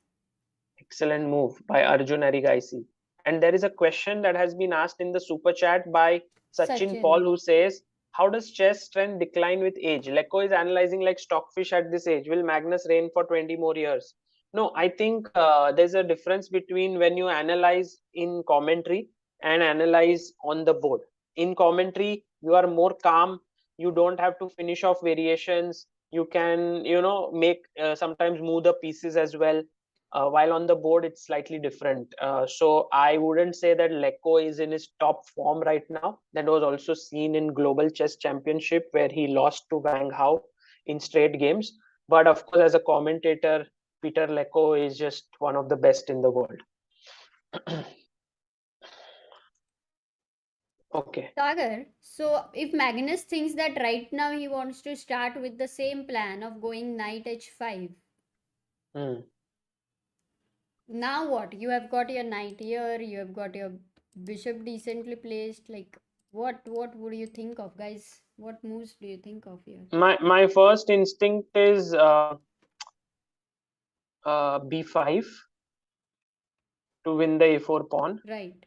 Excellent move by Arjun Erigaisi. And there is a question that has been asked in the super chat by Sachin Paul, who says, how does chess strength decline with age? Lecco is analyzing like stockfish at this age. Will Magnus reign for 20 more years? No, I think there's a difference between when you analyze in commentary and analyze on the board. In commentary, you are more calm. You don't have to finish off variations. You can, make sometimes move the pieces as well. While on the board, it's slightly different. So I wouldn't say that Lecco is in his top form right now. That was also seen in Global Chess Championship, where he lost to Wang Hao in straight games. But of course, as a commentator, Peter Lecco is just one of the best in the world. Okay. Sagar, so if Magnus thinks that right now he wants to start with the same plan of going knight h5, now what? You have got your knight here, you have got your bishop decently placed. Like, what would you think of, guys? What moves do you think of here? My first instinct is b5 to win the a4 pawn. Right.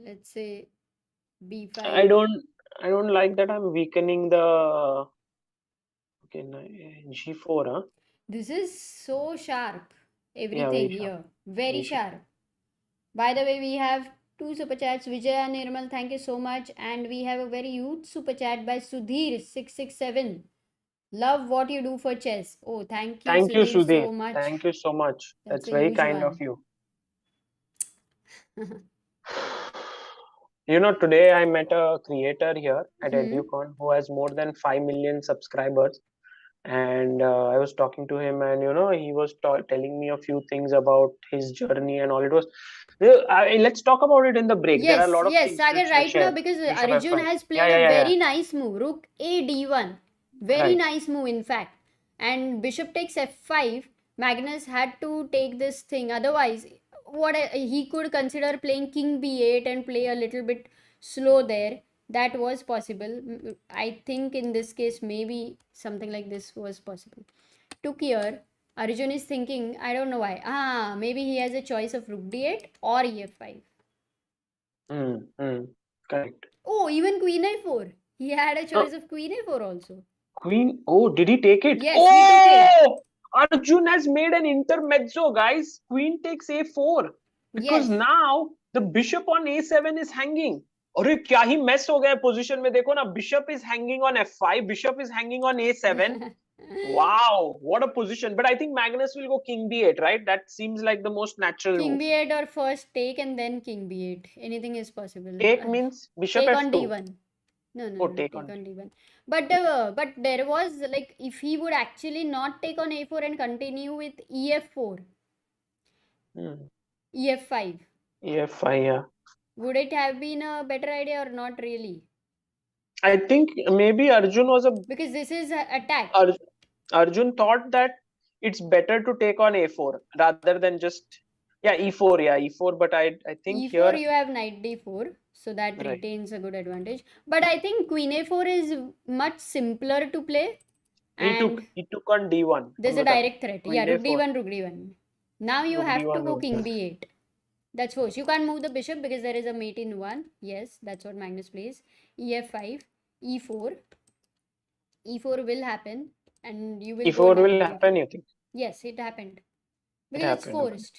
Let's say b5. I don't like that I'm weakening the g4, huh? This is so sharp. Everything here. Very sharp. By the way, we have 2 super chats. Vijaya Nirmal, thank you so much. And we have a very huge super chat by Sudhir667. Love what you do for chess. Oh, thank you, Sudhir, so much. Thank you so much. That's very kind of you. Today I met a creator here at EduCon who has more than 5 million subscribers. And I was talking to him, and he was telling me a few things about his journey and all. It was let's talk about it in the break. There are a lot of things Sagar, right now, because Arjun has played a very nice move, rook a d1, very nice move in fact, and bishop takes f5. Magnus had to take this thing, otherwise what he could consider playing king b8 and play a little bit slow there. That was possible. I think in this case maybe something like this was possible. Took here, Arjun is thinking, I don't know why. Maybe he has a choice of rook d8 or ef5. Correct. Oh, even queen a4. He had a choice of queen a4 also. Queen? Oh, did he take it? Yes, he took it. Arjun has made an intermezzo, guys. Queen takes a4. Because now the bishop on a7 is hanging. अरे क्या ही mess हो गया position में. देखो ना, bishop is hanging on f5, bishop is hanging on a7. Wow, what a position. But I think Magnus will go king b8, right? That seems like the most natural King move. b8 or first take and then king b8. Anything is possible. Take means bishop Take on f2. d1. No, Oh, no, take take on. on d1. But there was like if he would actually not take on a4 and continue with ef4, ef5. ef5, yeah. Would it have been a better idea or not really? I think maybe Arjun was a Because this is attack. Arjun thought that it's better to take on a4 rather than just e4, e4. But I think e4 here you have knight d4, so that right. retains a good advantage. But I think queen a4 is much simpler to play. He took on d1. There's a direct threat. Queen Yeah, rook a4. d1, rook d1. Now you Rook have d1, to go rook king d1. b8. That's force. You can't move the bishop because there is a mate in 1. Yes, that's what Magnus plays. ef5, e4. e4 will happen and you will e4 go will happen, you think? Yes, it happened. It Because it's happened. forced.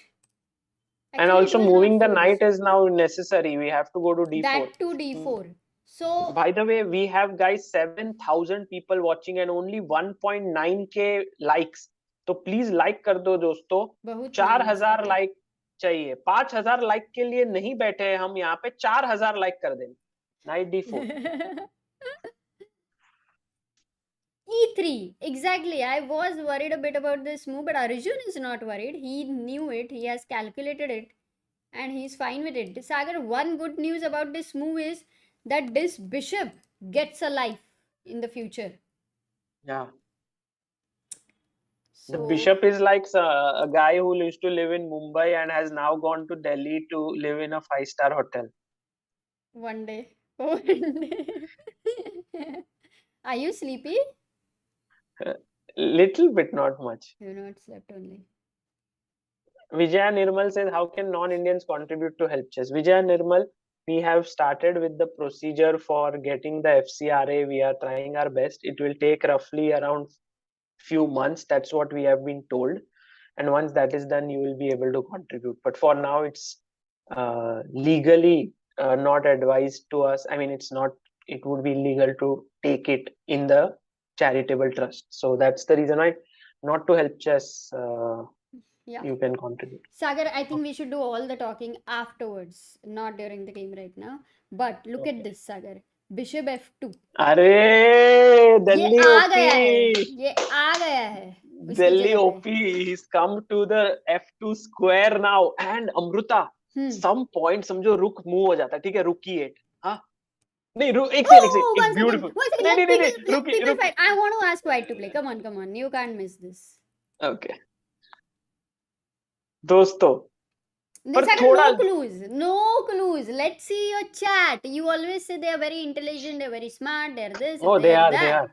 And Actually, also it was moving not the forced. knight is now necessary. We have to go to d4. That to d4. So, by the way, we have guys 7,000 people watching and only 1.9k likes. तो please like कर दो दोस्तों. 4,000 like चाहिए. 5,000 like के लिए नहीं बैठे हैं हम यहाँ पे. 4,000 लाइक कर दें. Knight d4. e3. Exactly. I was worried a bit about this move, but Arjun is not worried. He knew it. He has calculated it. And he's fine with it. Sagar, one good news about this move is that this bishop gets a life in the future. Yeah. So, the bishop is like a guy who used to live in Mumbai and has now gone to Delhi to live in a 5-star hotel. One day. One day. Are you sleepy? Little bit, not much. You not slept only. Vijaya Nirmal says, how can non-Indians contribute to help chess? Vijaya Nirmal, we have started with the procedure for getting the FCRA. We are trying our best. It will take roughly around few months. That's what we have been told. And once that is done, you will be able to contribute. But for now, it's legally not advised to us. I mean, it would be illegal to take it in the charitable trust. So that's the reason why not to help chess. You can contribute. Sagar, I think we should do all the talking afterwards, not during the game right now. But look at this, Sagar. Bishop f2. अरे दिल्ली ये आ गया है Delhi OP, he's come to the f2 square now. And Amruta, some point समझो रुक move हो जाता है. ठीक है, रुक ही 8. हाँ नहीं रुक एक सेकंड beautiful. नहीं I want to ask white to play. Come on, you can't miss this. Okay. दोस्तों no clues. Let's see your chat. You always say they are very intelligent, they're very smart, they're this. Oh, they are.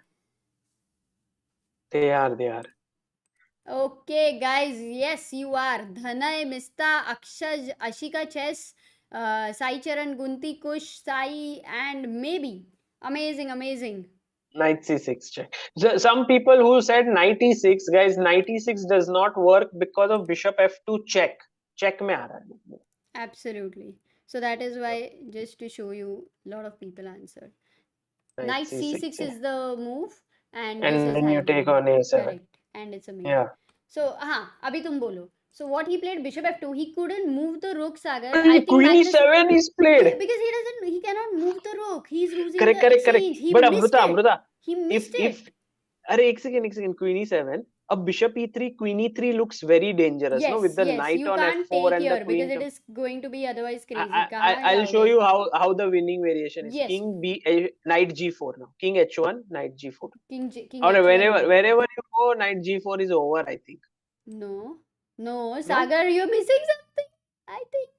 Okay, guys. Yes, you are. Dhanay, Mista, Akshaj, Ashika Chess, Sai Charan, Gunti, Kush, Sai, and maybe. Amazing. Knight c6 check. So, some people who said knight e6, guys, knight e6 does not work because of bishop f2 check. Check में आ रहा है. Absolutely. So that is why, just to show you, a lot of people answered. Knight c6 is the move, and then you take on a7. Correct. And it's a mate. Yeah. So, abhi tum bolo. So what he played bishop f2. He couldn't move the rook, Sagar. Queen e7 is played. Because he cannot move the rook. He's losing correct. But Amruta, he missed it. अरे एक second queen e7. अब bishop e3, queen e3 looks very dangerous, no? With the knight on f4 and the queen. Because it is going to be otherwise crazy. I'll show you how the winning variation is. Yes. Knight g4 now. King h1, knight g4. King h1. Wherever you go, knight g4 is over, I think. No, Sagar, you're missing something, I think.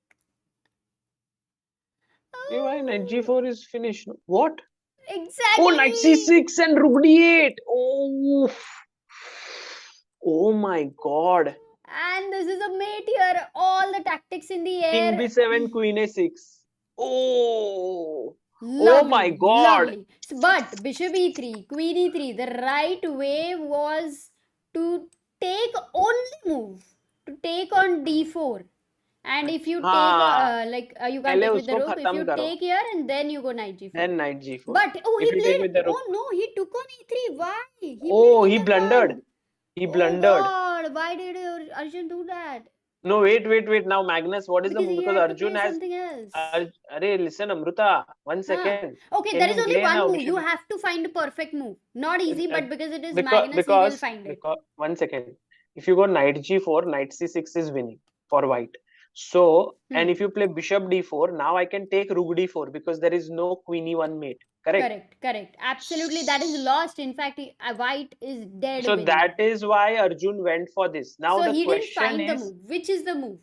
Why knight g4 is finished? What? Exactly. Oh, knight c6 and rook d8. Oh my god. And this is a mate here. All the tactics in the air. King b7, queen a6. Oh. Lovely, oh my god. Lovely. But bishop e3, queen e3, the right way was to take only move. To take on d4. And if you हाँ, take you can't पहले take with the उसको rook. If खत्म you करो, take here and then you go knight g4. then knight g4. But oh, If he you take played. with the rook, Oh no, he took on e3. Why? He played oh, king he f1. blundered. He Oh blundered. God! Why did Arjun do that? No, wait. Now, Magnus, what is Because the move? he Because had to Arjun play has. something else. Arey, listen, Amruta, 1 second. Okay, Can there you is only play one now? move. You have to find a perfect move. Not easy, but because it is Magnus, he will find it. Because 1 second. If you go knight g4, knight c6 is winning for white. So, and if you play bishop d4, now I can take rook d4 because there is no queen e1 mate. Correct? Correct. Absolutely, that is lost. In fact, white is dead So winning. that is why Arjun went for this. Now So the he didn't question find the is, move. Which is the move?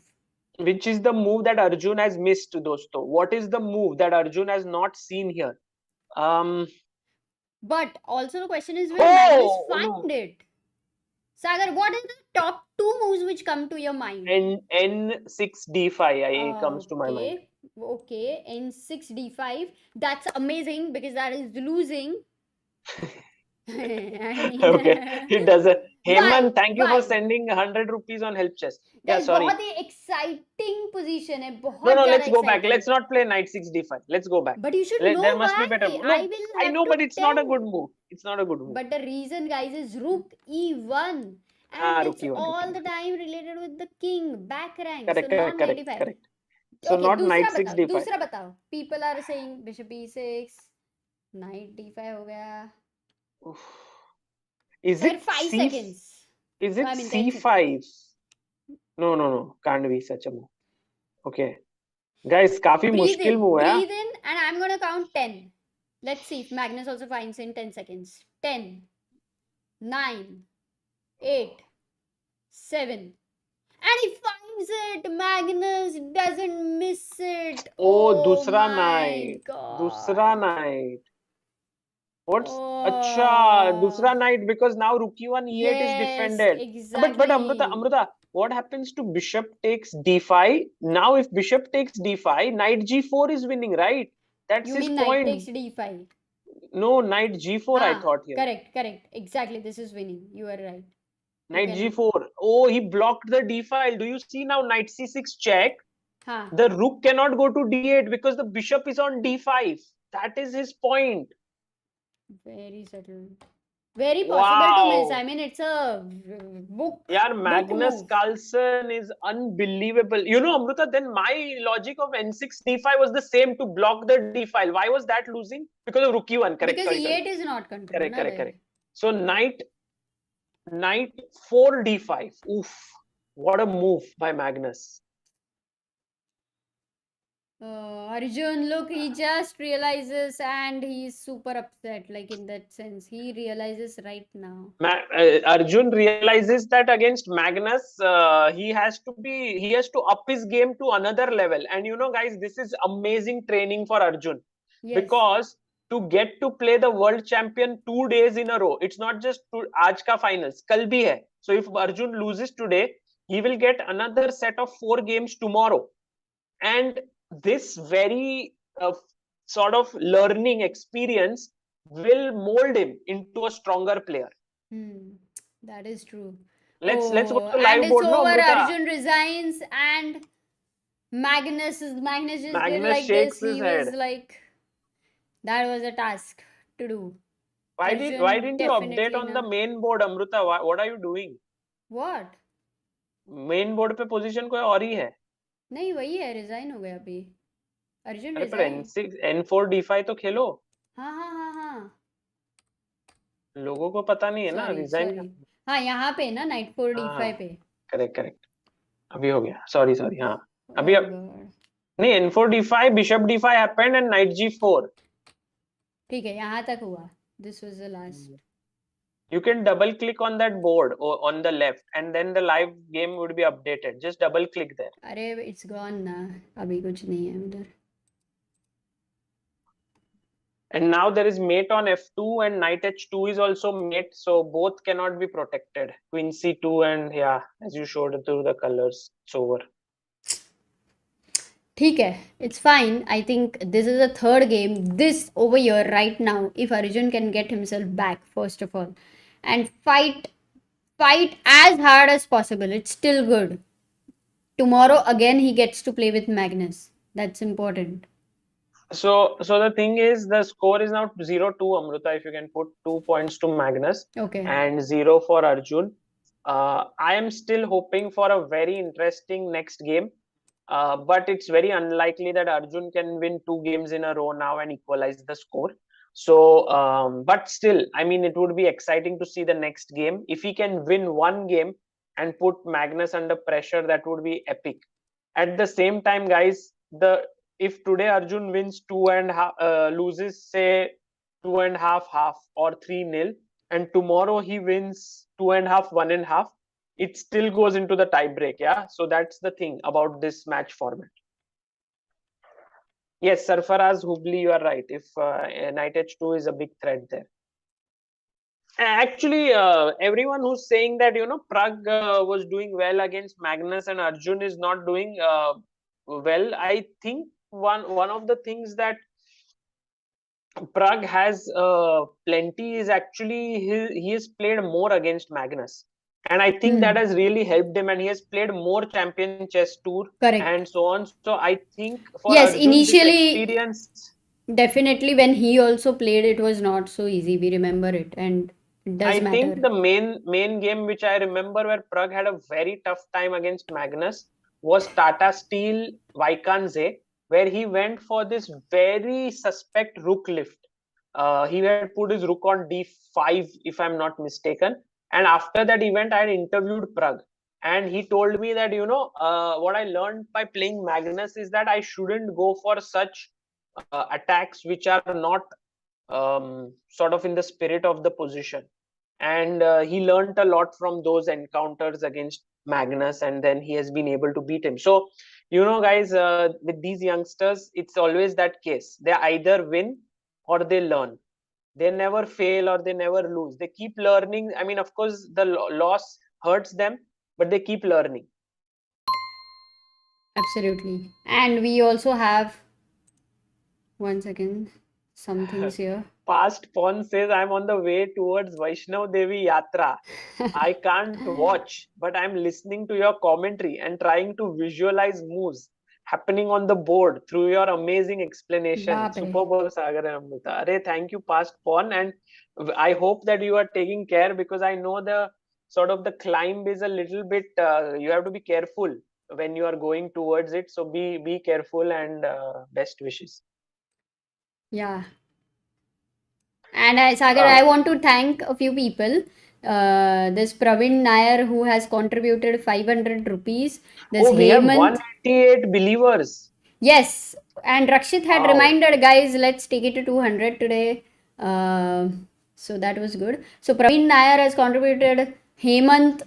which is the move that Arjun has missed, dosto? What is the move that Arjun has not seen here? But also the question is, will Magnus find no. it? Sagar, what are the top two moves which come to your mind? N6 d5 comes to my mind. Okay, N6 d5. That's amazing because that is losing. I mean, Okay, it doesn't. Heyman, thank you Why? for sending 100 rupees on help chest. Yeah, Guys, sorry. बहुत ही exciting position है, बहुत No, ज़्यादा let's go back. exciting. Let's not play knight 6 d5. Let's go back. But you should know There must why. be better. I No, will I have know, to but it's not a tell. good move. It's not a good move. But the reason, guys, is rook e1. And it's all the time related with the king, back rank. Correct, So not correct. 95. So Okay, not दूसरा knight 6 बताओ, d5. दूसरा बताओ. People are saying bishop e6, knight d5 हो गया. Oof. Is Sir, it 5 C? seconds. Is it I mean, 10 c5? No. Can't be such a move. Okay. Guys, काफी मुश्किल move है. Breathe in, and I'm gonna count 10. Let's see if Magnus also finds in 10 seconds. 10, 9, 8, 7. And he finds it. Magnus doesn't miss it. Oh, दूसरा my knight. God. दूसरा knight. What's Oh. अच्छा दूसरा knight because now rook e1 e8 is defended. Exactly. But Amruta, what happens to bishop takes d5? Now if bishop takes d5, knight g4 is winning, right? That's you his mean point. knight takes d5? No, knight g4 I thought here. Correct. Exactly, this is winning. You are right. Knight g4. Oh, he blocked the d file. Do you see now knight c6 check? The rook cannot go to d8 because the bishop is on d5. That is his point. Very subtle. Very possible to miss. I mean, it's a book. Yeah, Magnus Carlsen is unbelievable. You know, Amruta, then my logic of n6 d5 was the same to block the d file. Why was that losing? Because of rook e1. Correct. Because e8 is not controlled. Correct. So knight 4 d5. Oof. What a move by Magnus. Arjun, look, he just realizes and he's super upset, like in that sense. He realizes right now. Arjun realizes that against Magnus, he has to up his game to another level. And you know, guys, this is amazing training for Arjun. Yes. Because to get to play the world champion 2 days in a row, it's not just aaj ka finals, kal bhi hai. So if Arjun loses today, he will get another set of 4 games tomorrow. And this very sort of learning experience will mold him into a stronger player. That is true. Let's go to the live board. And it's over. Arjun resigns and Magnus just did like this. He was like, that was a task to do. Why didn't you update on the main board, Amruta? What are you doing? What? Main board पे position कोई और ही है. नहीं वही है, resign हो गया अभी. अर्जुन अरे पर n6 n4 d5 तो खेलो. हाँ. लोगों को पता नहीं है ना रिजाइन. हाँ यहाँ पे ना knight 4 d5 पे. करेक्ट. अभी हो गया. सॉरी हाँ. अभी नहीं n4 d5 bishop d5 happened and knight g4. ठीक है यहाँ तक हुआ. This was the last. You can double click on that board or on the left and then the live game would be updated. Just double click there. अरे it's gone ना. अभी कुछ नहीं है उधर. And now there is mate on f2 and knight h2 is also mate, so both cannot be protected. Queen c2 and yeah, as you showed through the colors, it's over. ठीक है, it's fine. I think this is the third game. This over here right now, if Arjun can get himself back first of all and fight as hard as possible, it's still good. tomorrow again he gets to play with Magnus. That's important. So the thing is, the score is now 0-2, Amruta. If you can put 2 points to Magnus and 0 for Arjun. I am still hoping for a very interesting next game. But it's very unlikely that Arjun can win 2 games in a row now and equalize the score. So, but still, I mean, it would be exciting to see the next game. If he can win one game and put Magnus under pressure, that would be epic. At the same time, guys, if today Arjun wins two and loses say 2.5 or 3-0, and tomorrow he wins 2.5, 1.5, it still goes into the tiebreak. Yeah, so that's the thing about this match format. Yes, Sarfaraz Hubli, you are right. If Knight H2 is a big threat there. Actually, everyone who's saying that Prag was doing well against Magnus and Arjun is not doing well. I think one of the things that Prag has plenty is actually he has played more against Magnus, and I think that has really helped him, and he has played more Champion Chess Tour and so on. So I think for Yes, Arjun, initially, this experience, definitely when he also played, it was not so easy. We remember it, and it does I matter. think the main game which I remember where Prag had a very tough time against Magnus was Tata Steel Vaikanze, where he went for this very suspect rook lift. He had put his rook on d5, if I'm not mistaken. And after that event, I had interviewed Prag. And he told me that, what I learned by playing Magnus is that I shouldn't go for such attacks which are not sort of in the spirit of the position. And he learned a lot from those encounters against Magnus, and then he has been able to beat him. So, guys, with these youngsters, it's always that case. They either win or they learn. They never fail or they never lose. They keep learning. I mean, of course, the loss hurts them, but they keep learning. Absolutely. And we also have, 1 second, some things here. Past Pawn says, I'm on the way towards Vaishnav Devi Yatra. I can't watch, but I'm listening to your commentary and trying to visualize moves happening on the board through your amazing explanation. Super Sagar and Amrita. Are, thank you, Past Pawn. And I hope that you are taking care, because I know the sort of the climb is a little bit, you have to be careful when you are going towards it. So be careful, and best wishes. Yeah. And Sagar, I want to thank a few people. This Praveen Nair, who has contributed 500 rupees. This we have 188 believers. Yes, and Rakshit had reminded, guys, let's take it to 200 today. So that was good. So Praveen Nair has contributed. Hemant,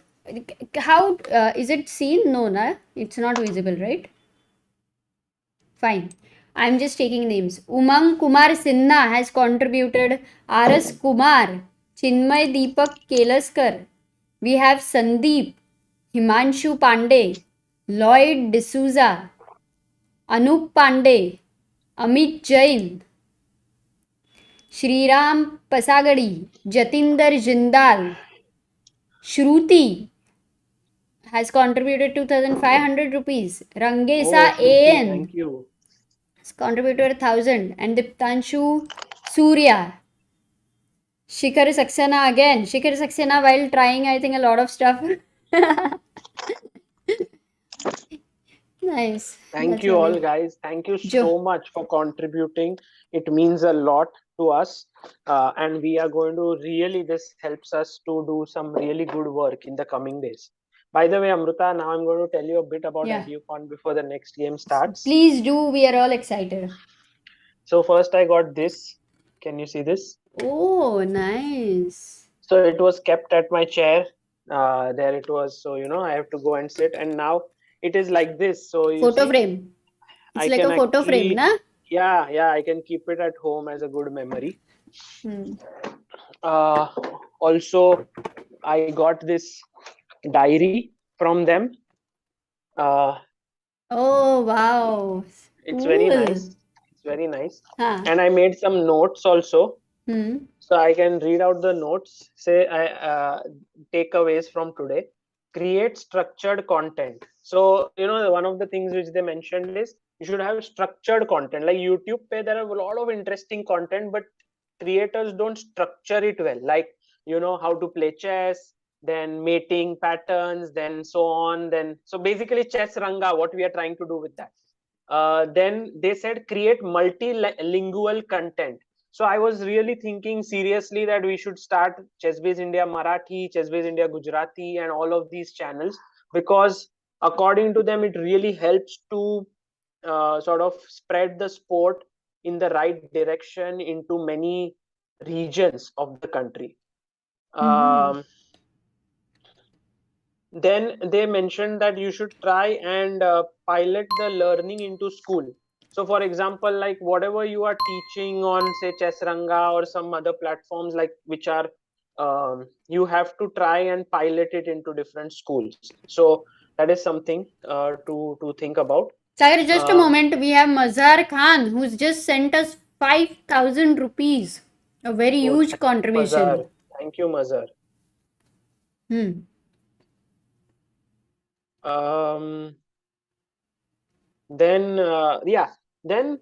how is it seen? No, na? It's not visible, right? Fine. I'm just taking names. Umang Kumar Sinha has contributed. R.S. Kumar, Chinmay Deepak Kelaskar. We have Sandeep, Himanshu Pandey, Lloyd D'Souza, Anup Pandey, Amit Jain, Shriram Pasagadi, Jatinder Jindal, Shruti has contributed 2,500 rupees. Rangesa AN. Thank you. Has contributed 1,000. And Diptanshu Surya. Shikhar Saxena again. Shikhar Saxena while trying, I think, a lot of stuff. Nice. Thank you all, guys. Thank you so much for contributing. It means a lot to us. And we are going to really, this helps us to do some really good work in the coming days. By the way, Amrita, now I'm going to tell you a bit about EduCon before the next game starts. Please do. We are all excited. So first I got this. Can you see this? Oh, nice. So it was kept at my chair. There it was. So, I have to go and sit. And now it is like this. So you photo see, frame. It's like a photo frame, na? Yeah, I can keep it at home as a good memory. Also, I got this diary from them. Oh, wow. It's very nice. It's very nice. And I made some notes also. So I can read out the notes, say takeaways from today. create structured content. So, one of the things which they mentioned is you should have structured content. Like YouTube pe, there are a lot of interesting content, but creators don't structure it well. Like, how to play chess, then mating patterns, then so on. So basically chess ranga, what we are trying to do with that. Then they said create multilingual content. So I was really thinking seriously that we should start ChessBase India Marathi, ChessBase India Gujarati, and all of these channels, because according to them, it really helps to sort of spread the sport in the right direction into many regions of the country. Then they mentioned that you should try and pilot the learning into school. So for example, like whatever you are teaching on say Chessranga or some other platforms, like which are you have to try and pilot it into different schools. So that is something to think about. Sir, just a moment. We have Mazhar Khan, who's just sent us 5,000 rupees. A very huge contribution. Mazhar. Thank you, Mazhar. Then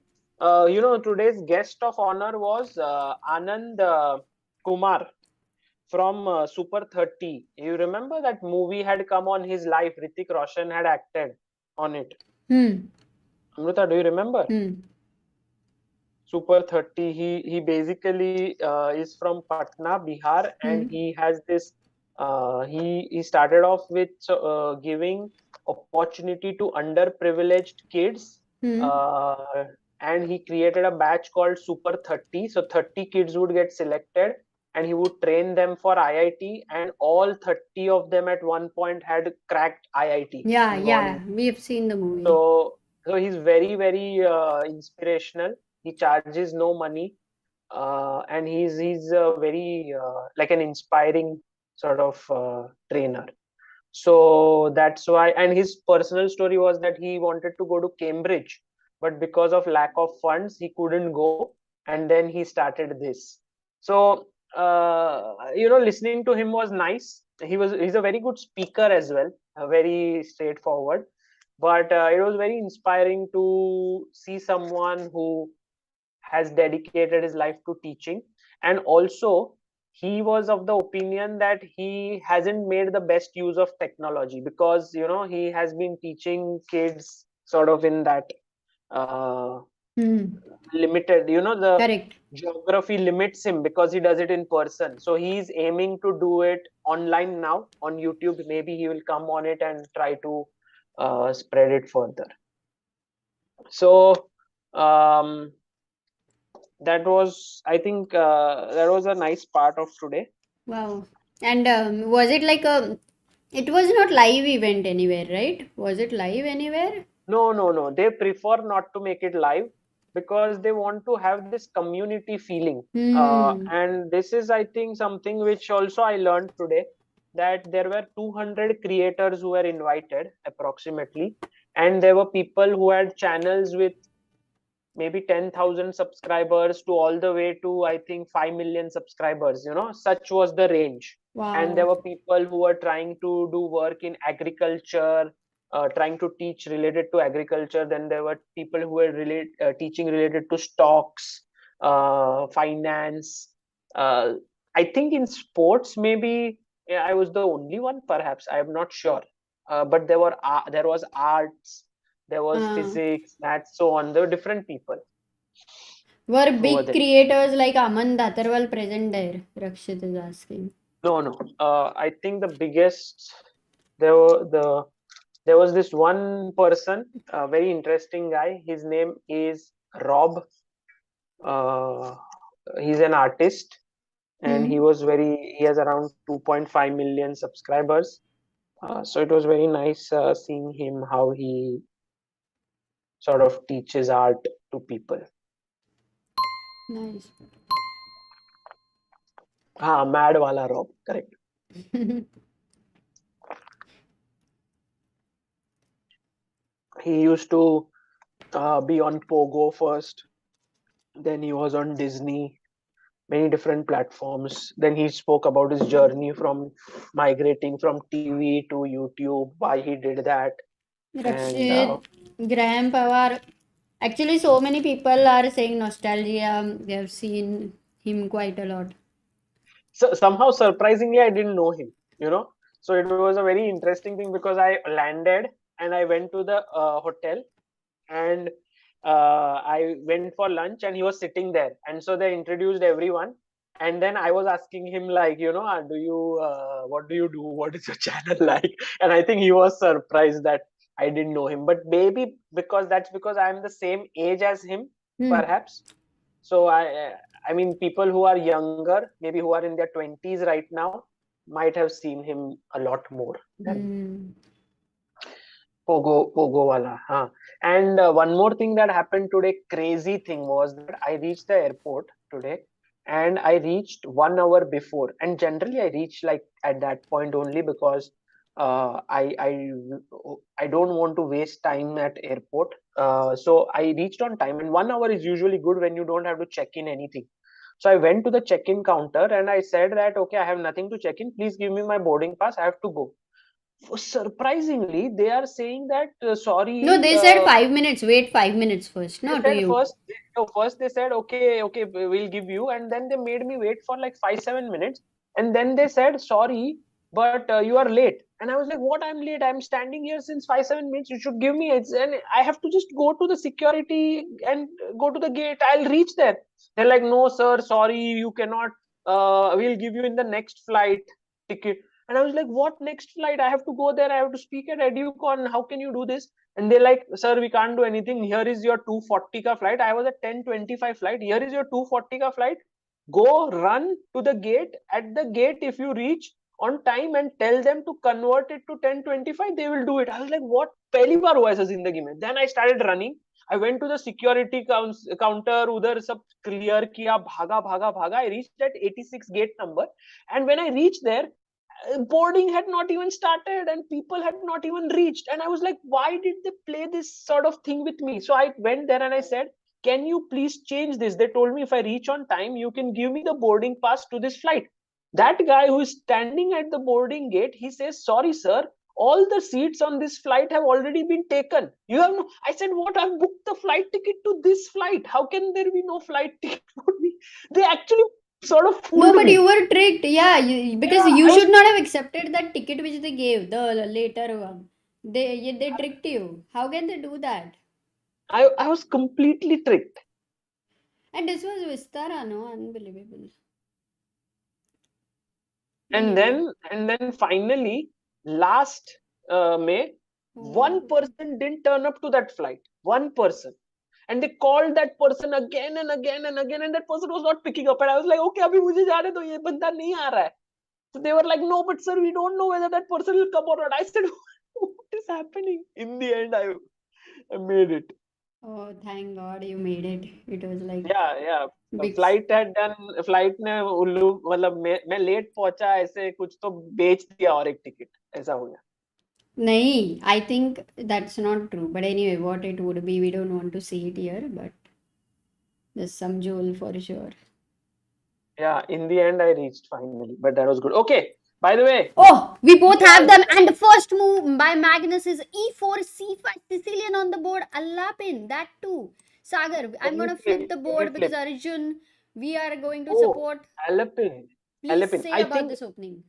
today's guest of honor was Anand Kumar from Super 30. You remember that movie had come on his life? Hrithik Roshan had acted on it. Amrita, do you remember? Super 30. He basically is from Patna, Bihar, and he has this. He started off with giving opportunity to underprivileged kids, and he created a batch called Super 30. So 30 kids would get selected, and he would train them for IIT, and all 30 of them at one point had cracked IIT. Yeah, we have seen the movie. So he's very, very inspirational. He charges no money, and he's very like an inspiring sort of trainer. So that's why, and his personal story was that he wanted to go to Cambridge, but because of lack of funds, he couldn't go, and then he started this. So listening to him was nice. He's a very good speaker as well, very straightforward. But it was very inspiring to see someone who has dedicated his life to teaching. And also, he was of the opinion that he hasn't made the best use of technology, because he has been teaching kids sort of in that limited, the Correct. geography limits him because he does it in person. So he's aiming to do it online now on YouTube. Maybe he will come on it and try to spread it further. So that was, I think, that was a nice part of today. Wow. And was it like it was not live event anywhere, right? Was it live anywhere? No. They prefer not to make it live because they want to have this community feeling. And this is, I think, something which also I learned today, that there were 200 creators who were invited approximately, and there were people who had channels with maybe 10,000 subscribers to all the way to, I think, 5 million subscribers. Such was the range. Wow. And there were people who were trying to do work in agriculture, trying to teach related to agriculture. Then there were people who were teaching related to stocks, finance. I think in sports, maybe I was the only one, perhaps. I am not sure. But there was arts, there was physics, maths, so on. There were different people. Were big creators like Aman Dhattarwal present there? Rakshit is asking. No. I think the biggest, there was this one person, a very interesting guy. His name is Rob. He's an artist, and he has around 2.5 million subscribers. So it was very nice seeing him, how he sort of teaches art to people. Nice. Mad Wala Rob, correct. He used to be on Pogo first, then he was on Disney, many different platforms. Then he spoke about his journey from migrating from TV to YouTube, why he did that, and Rakshit, Graham Pawar. Actually, so many people are saying nostalgia. They have seen him quite a lot. so somehow surprisingly I didn't know him, you know. So it was a very interesting thing because I landed and I went to the hotel, and I went for lunch and he was sitting there, and so they introduced everyone. And then I was asking him, like, you know, do you what do you do, what is your channel like? And I think he was surprised that I didn't know him, but maybe because that's because I'm the same age as him, perhaps. So I mean, people who are younger, maybe who are in their 20s right now, might have seen him a lot more than Pogo wala. Huh. And one more thing that happened today, crazy thing, was that I reached the airport today, and I reached 1 hour before. And generally, I reach like at that point only because I don't want to waste time at airport. So I reached on time, and 1 hour is usually good when you don't have to check in anything. So I went to the check-in counter and I said that, okay, I have nothing to check in. Please give me my boarding pass. I have to go. Surprisingly, they are saying that No, sorry. they said 5 minutes. Wait 5 minutes first. They No, to said you. first, no, first they said okay, okay, we'll give you, and then they made me wait for like 5-7 minutes, and then they said sorry, but you are late. And I was like, what? I'm late? I'm standing here since 5-7 minutes. You should give me it, and I have to just go to the security and go to the gate. I'll reach there. They're like, no, sir, sorry, you cannot. We'll give you in the next flight ticket. And I was like, what next flight? I have to go there. I have to speak at EduCon. How can you do this? And they're like, sir, we can't do anything. Here is your 2:40 ka flight. I was at 10:25 flight. Here is your 2:40 ka flight. Go run to the gate. At the gate, if you reach on time and tell them to convert it to 10:25, they will do it. I was like, what? पहली बार हुआ ऐसा जिंदगी में. Then I started running. I went to the security counter. उधर सब clear किया. भागा भागा भागा. I reached at 86 gate number. And when I reached there, boarding had not even started and people had not even reached. And I was like, why did they play this sort of thing with me? So I went there and I said, can you please change this? They told me if I reach on time, you can give me the boarding pass to this flight. That guy who is standing at the boarding gate, he says, sorry sir, all the seats on this flight have already been taken. You have no. I said, what? I've booked the flight ticket to this flight. How can there be no flight ticket for me? They actually sort of fooled No, but me. you were tricked. Yeah, because Yeah, you I was should not have accepted that ticket which they gave, the later one. They tricked you. How can they do that? I was completely tricked. And this was Vistara, no? Unbelievable. And Anyway. then finally, last May, one person didn't turn up to that flight. One person. And they called that person again and again and again, and that person was not picking up. And I was like, okay, abhi mujhe jaane do, ye banda nahi aa raha hai. So they were like, no, but sir, we don't know whether that person will come or not. I said, what is happening? In the end, I made it. Oh, thank God you made it. It was like Yeah. big. Flight had done. Flight ने उल्लू, मतलब मैं late पहुंचा, ऐसे कुछ तो बेच दिया और एक टिकट, ऐसा हो गया. Nahi, I think that's not true. But anyway, what it would be, we don't want to see it here, but there's some jewel for sure. Yeah, in the end I reached finally, but that was good. Okay, by the way. Oh, we both have them. And the first move by Magnus is e4, c5, Sicilian on the board. Alapin, that too. Sagar, I'm going to flip the board because Arjun, we are going to support. Alapin. Please say about this opening.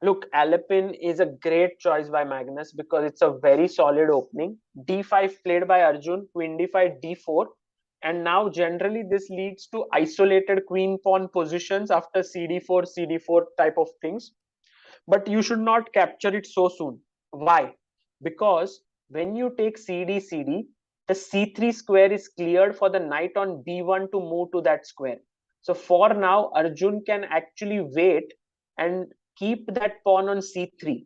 Look, Alapin is a great choice by Magnus because it's a very solid opening. d5 played by Arjun, queen d5, d4. And now generally this leads to isolated queen pawn positions after cd4, cd4 type of things. But you should not capture it so soon. Why? Because when you take cd, cd, the c3 square is cleared for the knight on b1 to move to that square. So for now, Arjun can actually wait and keep that pawn on c3.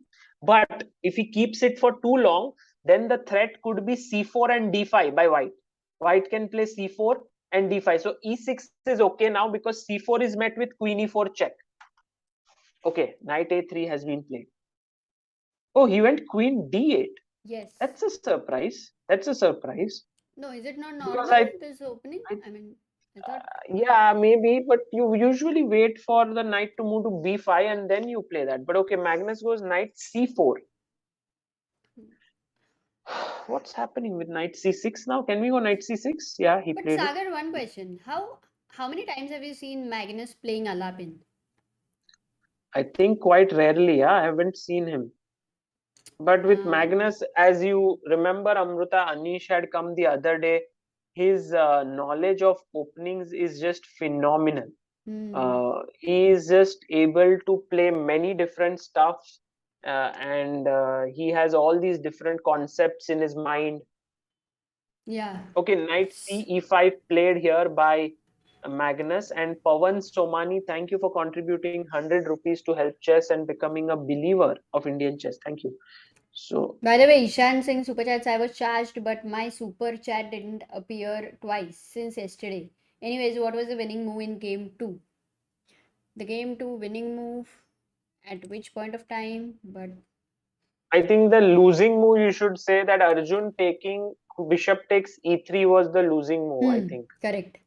But if he keeps it for too long, then the threat could be c4 and d5 by white. White can play c4 and d5. So e6 is okay now because c4 is met with queen e4 check. Okay, knight a3 has been played. Oh, he went queen d8. Yes. That's a surprise. That's a surprise. No, is it not normal, this opening? I mean, I thought. Yeah, maybe, but you usually wait for the knight to move to b5 and then you play that. But okay, Magnus goes knight c4. What's happening with knight c6 now? Can we go knight c6? Yeah, he But played it. Sagar, one question: how many times have you seen Magnus playing Alapin? I think quite rarely. Yeah, I haven't seen him. But with Magnus, as you remember, Amruta, Anish had come the other day. His knowledge of openings is just phenomenal. He is just able to play many different stuffs, and he has all these different concepts in his mind. Yeah. Okay, knight c e5 played here by Magnus, and Pawan Somani, thank you for contributing 100 rupees to help chess and becoming a believer of Indian chess. Thank you. So, By the way, Ishan Singh super chats, I was charged, but my super chat didn't appear twice since yesterday. Anyways, what was the winning move in game 2? The game 2 winning move at which point of time? But I think the losing move, you should say that Arjun taking bishop takes e3 was the losing move, I think. correct.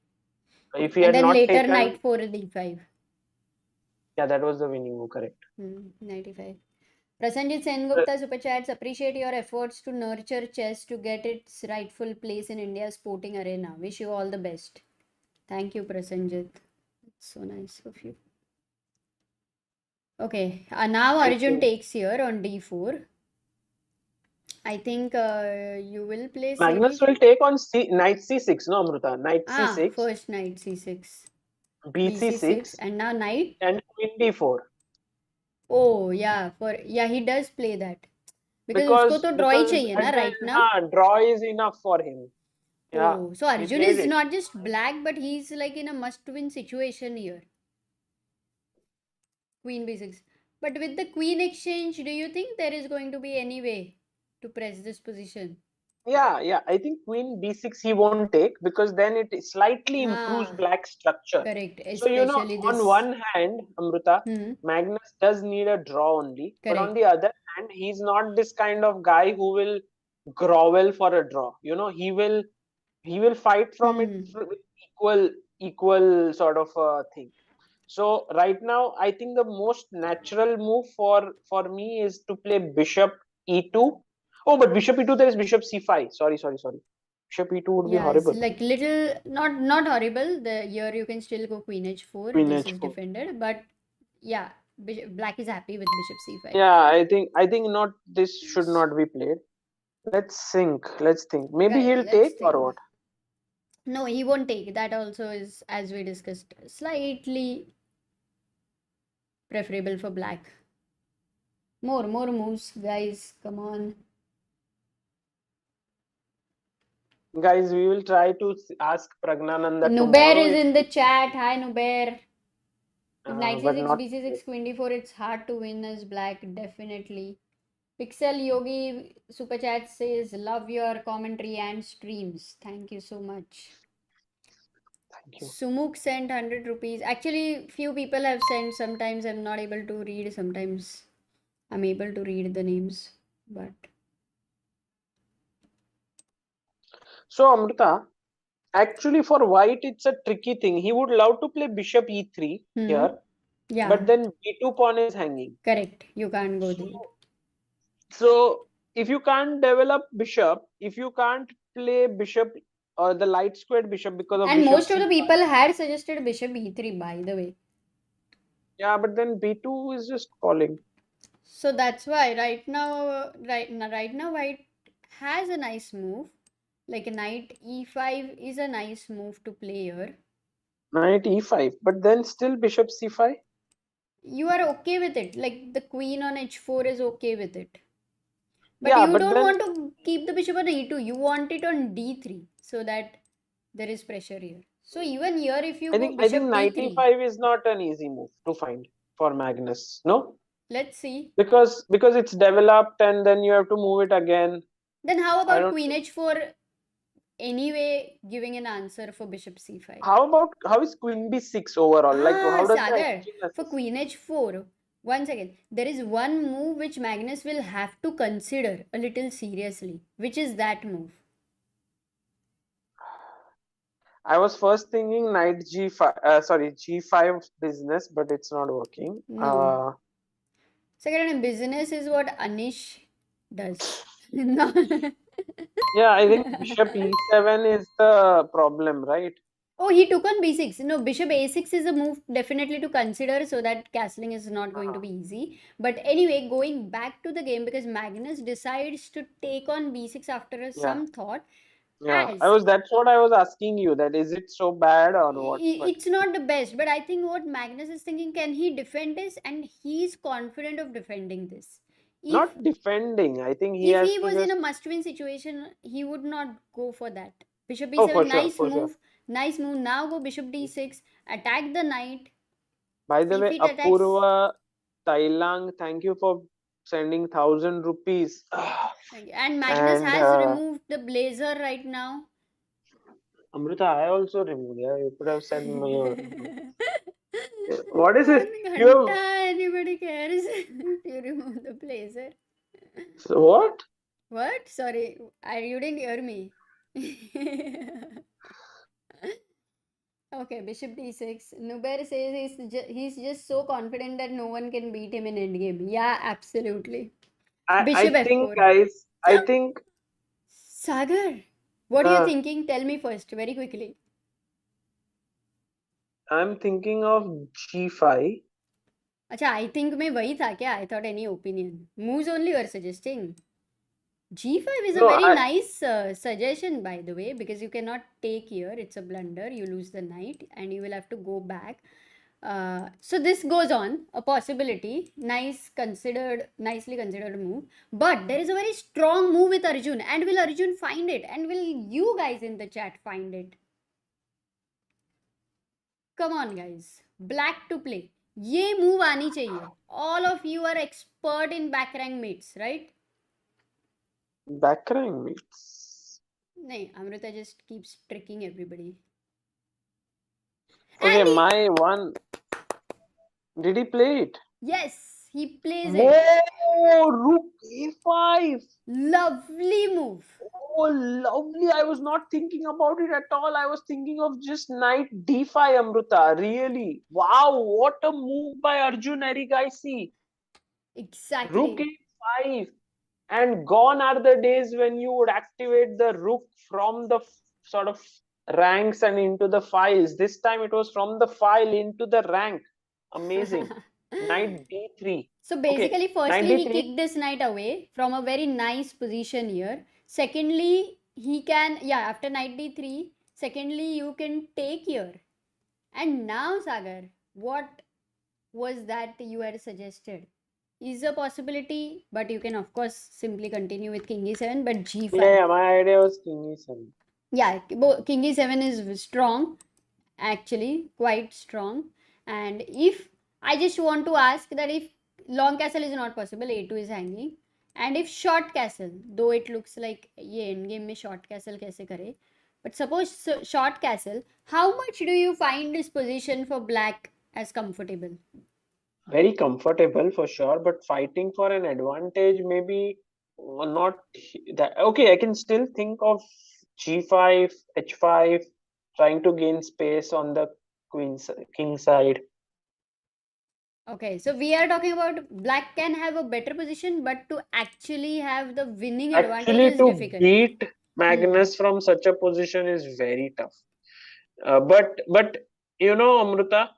If he And had then not later taken, knight 4 d5. yeah, that was the winning move, correct. 95. Prasanjit Sengupta super chats, appreciate your efforts to nurture chess to get its rightful place in India's sporting arena. Wish you all the best. Thank you, Prasanjit. It's so nice of you. Okay, now Arjun takes here on d4. I think you will play Magnus CB. will take on knight c6, no, Amruta? Knight c6. First knight c6. bc6. And now knight. And queen d4. Oh, yeah. He does play that. Because usko to draw hi chahiye na right now. Draw is enough for him. Yeah. Oh, so Arjun is not just black, but he's like in a must-win situation here. Queen b6. But with the queen exchange, do you think there is going to be any way to press this position? Yeah. I think queen b6 he won't take because then it slightly improves black structure. Correct. So, on one hand, Amruta, Magnus does need a draw only. But on the other hand, he's not this kind of guy who will grovel for a draw. He will fight from it with equal sort of thing. So right now, I think the most natural move for me is to play bishop e2. Oh, but bishop e2, there is bishop c5. Sorry. Bishop e2 would be horrible. It's like little, not horrible. Here you can still go queen h4. This is defended, but yeah, black is happy with bishop c5. Yeah, I think not. This should not be played. Let's think. Maybe he'll take or what? No, he won't take. That also is, as we discussed, slightly preferable for black. More moves, guys. Come on. Guys, we will try to ask Pragnananda Nubair is in the chat. Hi, Nubair. If knight but c6, not bc6, queen d4, it's hard to win as black, definitely. Pixel Yogi super chat says, love your commentary and streams. Thank you so much. Thank you. Sumuk sent 100 rupees. Actually, few people have sent. Sometimes I'm not able to read. Sometimes I'm able to read the names. But so, Amrita, actually for white, it's a tricky thing. He would love to play bishop e3 here. Yeah. But then b2 pawn is hanging. Correct. You can't go there. So, if you can't develop bishop, if you can't play bishop or the light squared bishop because of and bishop most of the people had suggested bishop e3, by the way. Yeah, but then b2 is just calling. So that's why right now white has a nice move. Like knight e5 is a nice move to play here. Knight e5, but then still bishop c5. You are okay with it. Like the queen on h4 is okay with it. But you don't want to keep the bishop on e2. You want it on d3 so that there is pressure here. So even here, if you go bishop I think knight d3, e5 is not an easy move to find for Magnus. No. Let's see. Because it's developed and then you have to move it again. Then how about queen h4? Anyway, giving an answer for bishop c5. How is queen b6 overall? How does Sagar, for queen h4, once again, there is one move which Magnus will have to consider a little seriously. Which is that move? I was first thinking knight g5, sorry, g5 business, but it's not working. No. Second, business is what Anish does. No. Yeah, I think bishop e7 is the problem, right? Oh, he took on b6. No, bishop a6 is a move definitely to consider, so that castling is not going to be easy. But anyway, going back to the game, because Magnus decides to take on b6 after Yeah, some thought, yeah. as That's what I was asking you. That is it so bad or what? But it's not the best, but I think what Magnus is thinking, can he defend this? And he's confident of defending this. If not defending. I think he if has he to was in just. a must-win situation, he would not go for that. Bishop Oh, for b7, sure, nice for sure. move, nice move. Now go bishop d6, attack the knight. By the If way, it attacks, Apurva Thailang, thank you for sending 1,000 rupees. and Magnus And has removed the blazer right now. Amrita, I also removed. Yeah, you could have sent me your. One What is it? You ghanta, have anybody cares if you remove the blazer? what? What? Sorry, you didn't hear me. Okay, bishop d6. Nuber says he's just so confident that no one can beat him in endgame. Yeah, absolutely. I Bishop think, f4. guys. I think. Sagar, what are you Uh, thinking? Tell me first, very quickly. I'm thinking of G5. अच्छा, I think में वही था क्या? I thought any opinion. Moves only were suggesting. G5 is a No, very I nice suggestion, by the way, because you cannot take here. It's a blunder. You lose the knight, and you will have to go back. So this goes on a possibility. Nicely considered move. But there is a very strong move with Arjun, and will Arjun find it? And will you guys in the chat find it? Come on, guys. Black to play. ये move आनी चाहिए. All of you are expert in back rank mates, right? backrank meets. नहीं, Amrita just keeps tricking everybody. Okay, And my one. Did he play it? yes, he plays it. Oh, rook a5. Lovely move. Oh, lovely. I was not thinking about it at all. I was thinking of just knight d5, Amruta. Really. Wow, what a move by Arjun Erigaisi. Rook Exactly. a5. And gone are the days when you would activate the rook from the sort of ranks and into the files. This time it was from the file into the rank. Amazing. Knight d3. So Okay, basically, knight firstly, he d3. kicked this knight away from a very nice position here. Secondly, he can, yeah, after knight d3, secondly, you can take here. And now, Sagar, what was that you had suggested? Is a possibility, but you can, of course, simply continue with king e7, but g5. Yeah, my idea was king e7. Yeah, king e7 is strong, actually, quite strong. And if I just want to ask that if long castle is not possible, a2 is hanging, and if short castle, though it looks like ये end game में short castle कैसे करे, but suppose short castle, how much do you find this position for black as comfortable? Very comfortable for sure, but fighting for an advantage maybe not that. Okay, I can still think of g5, h5, trying to gain space on the king side. Okay, so we are talking about black can have a better position, but to actually have the winning advantage Actually, is to difficult. beat Magnus from such a position is very tough. But you know, Amruta,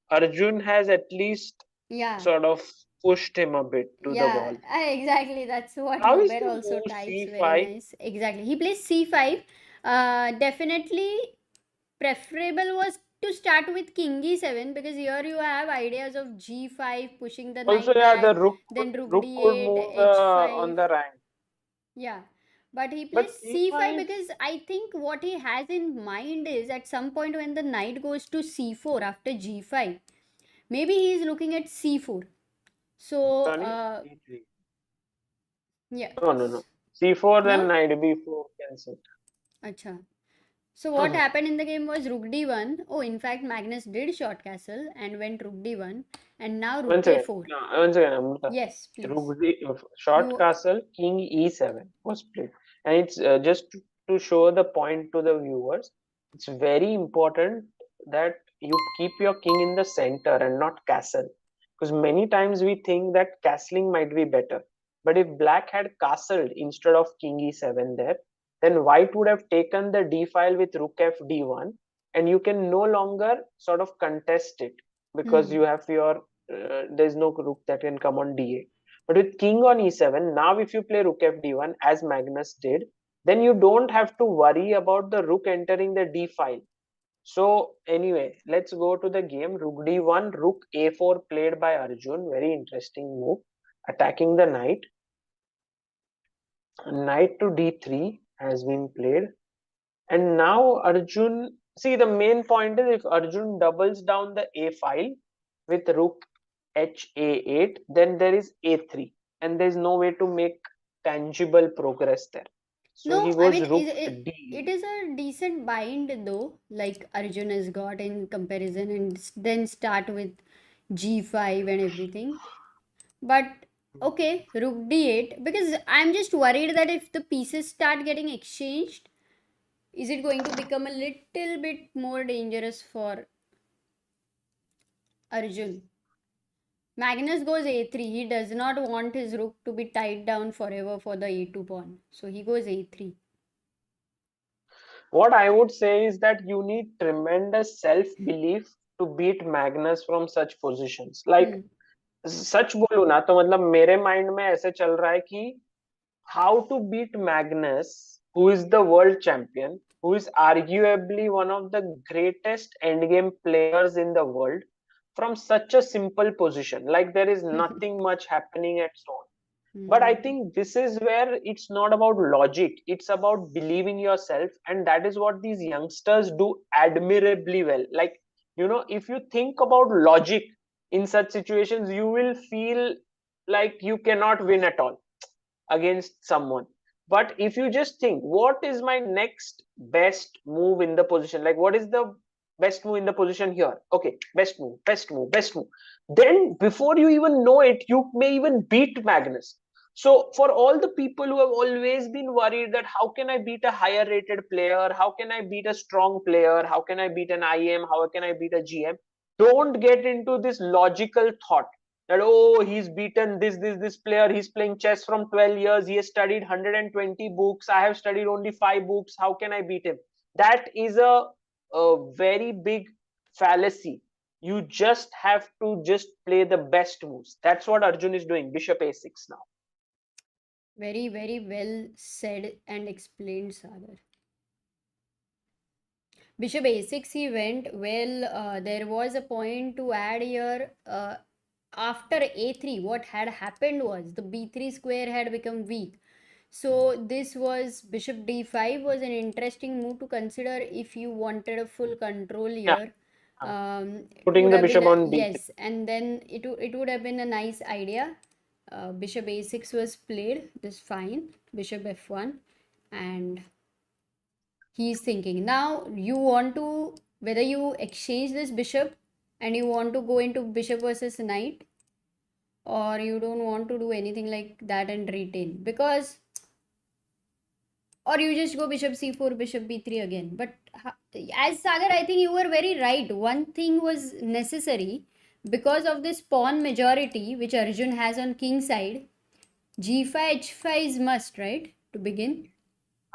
Arjun has at least Yeah. sort of pushed him a bit to the wall. Exactly. That's what How is Nuber the also move types. Very c5? nice. Exactly. He plays c5. Definitely preferable was to start with king e7, because here you have ideas of g5 pushing the Also, knight yeah, back, the then rook rook could d8, move on h5. the rank. Yeah. But he But plays c5 c5, because I think what he has in mind is at some point when the knight goes to c4 after g5, maybe he is looking at c4. So, turning d3. yeah. No. c4 then No? knight b4 cancel. Acha. So what happened in the game was rook d1. Oh, in fact, Magnus did short castle and went rook d1, and now rook a4. Once again, Amrita. Yes, please. Rook short castle, king e7 was played, and it's just to show the point to the viewers. it's very important that you keep your king in the center and not castle. Because many times we think that castling might be better. But if black had castled instead of king e7 there, then white would have taken the d file with rook f d1, and you can no longer sort of contest it because you have your there's no rook that can come on d8. But with king on e7, now if you play rook f d1 as Magnus did, then you don't have to worry about the rook entering the d file. So anyway, let's go to the game. Rook d1, rook a4 played by Arjun. Very interesting move. Attacking the knight. Knight to d3 has been played. And now Arjun, see, the main point is if Arjun doubles down the a file with rook h a8, then there is a3, and there is no way to make tangible progress there. So he No, I goes mean, rook it d. is a decent bind though, like Arjun has got in comparison, and then start with G5 and everything. But okay, Rook D8, because I'm just worried that if the pieces start getting exchanged, is it going to become a little bit more dangerous for Arjun? Magnus goes A3. He does not want his rook to be tied down forever for the A2 pawn. So he goes A3. What I would say is that you need tremendous self belief to beat Magnus from such positions. Like, सच बोलूं ना तो मतलब मेरे mind में ऐसे चल रहा है कि how to beat Magnus, who is the world champion, who is arguably one of the greatest endgame players in the world, from such a simple position. Like there is nothing much happening at all. But I think this is where it's not about logic, it's about believing yourself, and that is what these youngsters do admirably well. Like, you know, if you think about logic in such situations, you will feel like you cannot win at all against someone. But if you just think, what is my next best move in the position? Like, what is the best move in the position here? Okay, best move, best move, best move. Then, before you even know it, you may even beat Magnus. So, for all the people who have always been worried that how can I beat a higher rated player? How can I beat a strong player? How can I beat an IM? How can I beat a GM? Don't get into this logical thought that oh he's beaten this player, he's playing chess from 12 years, he has studied 120 books, I have studied only 5 books, how can I beat him? That is a very big fallacy. You just have to just play the best moves. That's what Arjun is doing. Bishop a6 now. Very, very well said and explained, Sagar. Bishop a6 he went. Well, there was a point to add here. After a3, what had happened was the b3 square had become weak. So this was bishop d5 was an interesting move to consider if you wanted a full control Yeah, here. It putting would the have been bishop a, on d3. yes, and then it would have been a nice idea. Bishop a6 was played. This fine. Bishop f1, and he's thinking now you want to whether you exchange this bishop and you want to go into bishop versus knight, or you don't want to do anything like that and retain, because or you just go bishop c4 bishop b3 again. But as Sagar, I think you were very right. One thing was necessary because of this pawn majority which Arjun has on king side. G5 h5 is must, right, to begin.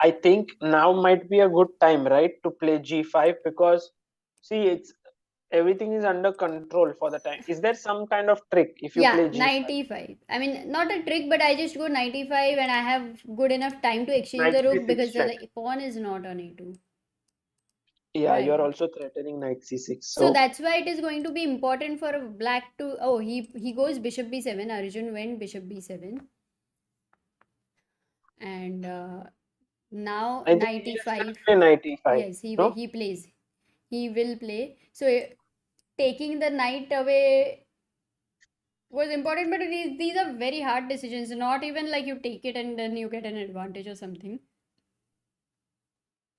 I think now might be a good time, right, to play g5 because see it's everything is under control for the time. Is there some kind of trick if you Yeah, play g5? 95. I mean, not a trick, but I just go 95 and I have good enough time to exchange Knight the rook c6 because check. the pawn is not on a2. Yeah, you're Right. also threatening knight c6. So So that's why it is going to be important for black to. Oh, he goes bishop b7. Arjun went bishop b7. And now I think knight he should e5. play knight e5. Yes, No? he plays. He will play. So taking the knight away was important, but these are very hard decisions. Not even like you take it and then you get an advantage or something.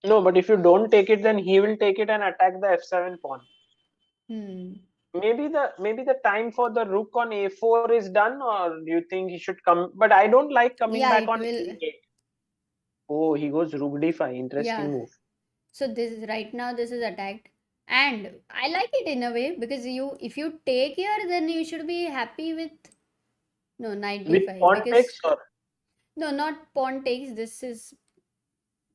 No, but if you don't take it, then he will take it and attack the f7 pawn. Maybe the time for the rook on a4 is done, or do you think he should come? But I don't like coming Yeah, back it on will. a8. Oh, he goes rook d5. Yeah, Interesting move. So this right now this is attacked, and I like it in a way because if you take here, then you should be happy with no knight With d5 pawn because takes or no, not pawn takes. This is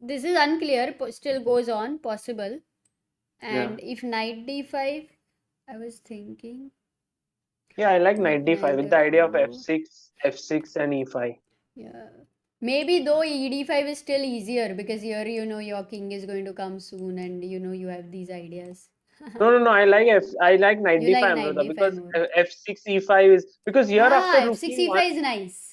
unclear. Still goes on possible. yeah. And if knight d5, I was thinking Yeah, I like with knight d5 knight with the idea of f4. f6 and e5. Yeah. Maybe though ed5 is still easier because here your king is going to come soon and you have these ideas. No. I like knight You d5, like knight Amrita, d5 because more. f6 e5 is because here after Ah, rook f6 e1. e5 is nice.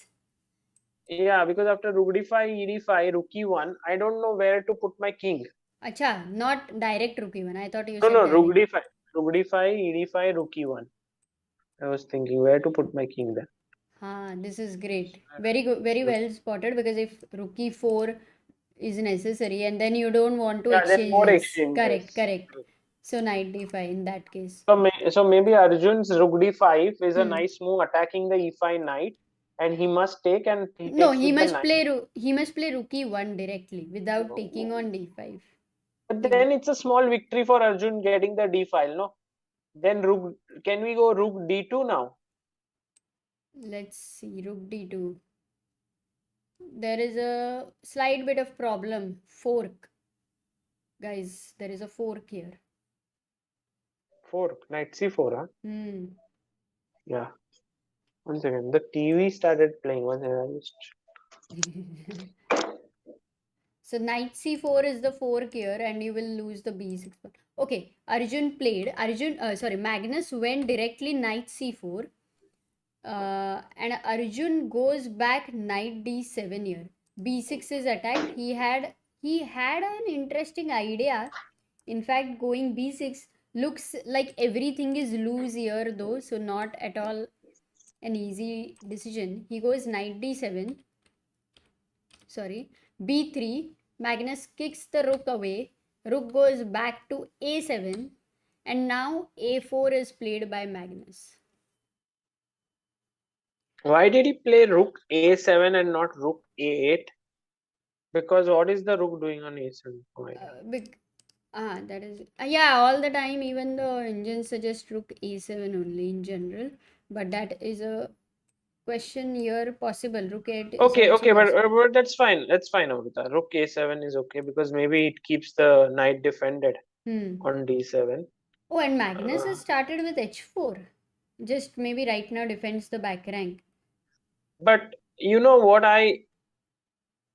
Yeah, because after rook d5, ed5, rook e1, I don't know where to put my king. Acha, not direct rook even. I thought you No, said rook direct. d5, ed5, rook e1. I was thinking where to put my king there. Ah, this is great. Very good, very well spotted because if rook e4 is necessary and then you don't want to Yeah, then exchange more this. Correct, exchanges. correct. So knight d5 in that case. So maybe Arjun's rook d5 is a Hmm. nice move attacking the e5 knight, and he must take and he No, takes he with the must knight. play he must play rook e1 directly without taking on d5. But He, then it's a small victory for Arjun getting the d file, no? Then rook, can we go rook d2 now? let's see, rook d2. There is a slight bit of problem. Fork. Guys, there is a fork here. 4, knight c4, huh? Hmm. Yeah. One second. The TV started playing. One second. I just... So knight c4 is the fork here and you will lose the b6 pawn. Okay, Magnus went directly knight c4 and Arjun goes back knight d7 here. b6 is attacked. He had an interesting idea. In fact, going b6 looks like everything is loose here though, so not at all an easy decision. He goes knight d7, sorry, b3. Magnus kicks the rook away. Rook goes back to a7, and now a4 is played by Magnus. Why did he play rook a7 and not rook a8? Because what is the rook doing on a7? Oh my God. That is yeah. All the time, even the engine suggests rook a7 only in general, but that is a question here possible. Rook 8 is also Okay, possible. but that's fine. That's fine, Amrita. Rook a7 is okay because maybe it keeps the knight defended Hmm. on d7. Oh, and Magnus Uh, has started with h4. Just maybe right now defends the back rank. but you know what I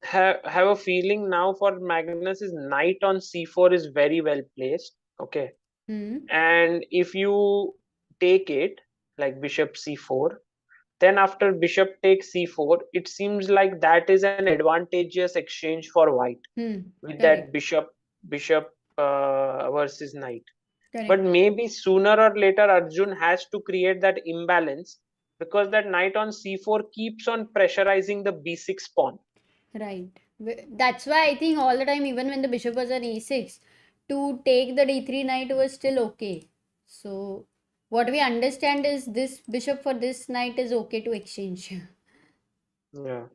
have a feeling now for Magnus is knight on c4 is very well placed. Okay. Hmm. And if you take it like bishop c4, then after bishop takes c4, it seems like that is an advantageous exchange for white Hmm. with that Correct. bishop versus knight. But Correct. maybe sooner or later Arjun has to create that imbalance because that knight on c4 keeps on pressurizing the b6 pawn. Right. That's why I think all the time, even when the bishop was on e6, to take the d3 knight was still okay. So, what we understand is this bishop for this knight is okay to exchange. Yeah.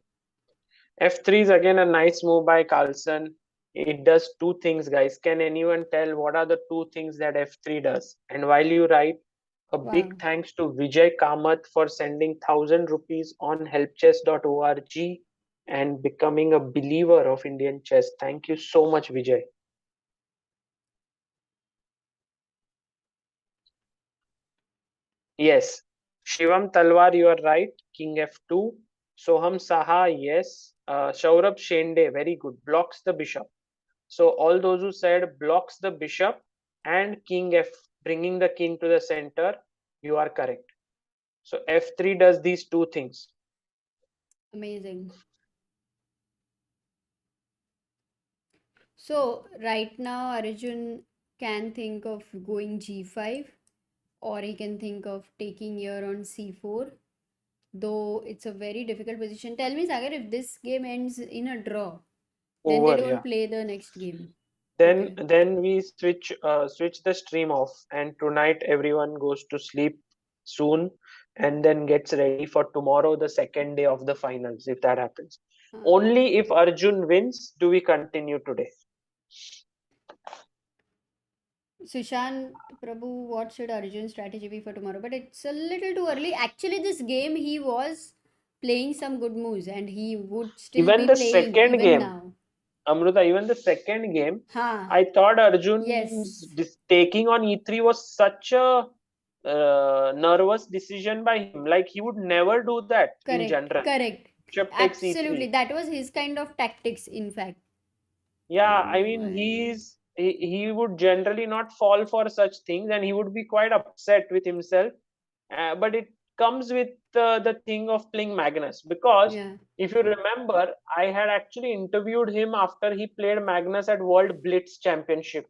f3 is again a nice move by Carlsen. It does two things, guys. Can anyone tell what are the two things that f3 does? And while you write, a big Wow. thanks to Vijay Kamath for sending 1,000 rupees on helpchess.org and becoming a believer of Indian chess. Thank you so much, Vijay. Yes, Shivam Talwar, you are right. King f2. Soham Saha, yes. Shaurabh Shende, very good. Blocks the bishop. So all those who said blocks the bishop and king f, bringing the king to the center, you are correct. So f3 does these two things. Amazing. So, right now, Arjun can think of going g5 or he can think of taking here on c4, though it's a very difficult position. Tell me, Sagar, if this game ends in a draw, then they Over, don't yeah. play the next game. Then Okay. then we switch the stream off, and tonight everyone goes to sleep soon, and then gets ready for tomorrow, the second day of the finals. If that happens, Uh, only if Arjun wins do we continue today. Sushant Prabhu, what should Arjun's strategy be for tomorrow? But it's a little too early. Actually, this game he was playing some good moves and he would still Even be the playing second even game, now. Amruta, even the second game, Ha. I thought Yes. Arjun's taking on E3 was such a nervous decision by him. Like he would never do that in Correct. general. Correct. Bishop takes Absolutely. E3. That was his kind of tactics, in fact. Yeah, I No, mean he would generally not fall for such things, and he would be quite upset with himself. But it comes with the thing of playing Magnus, because yeah. if you remember, I had actually interviewed him after he played Magnus at World Blitz Championship,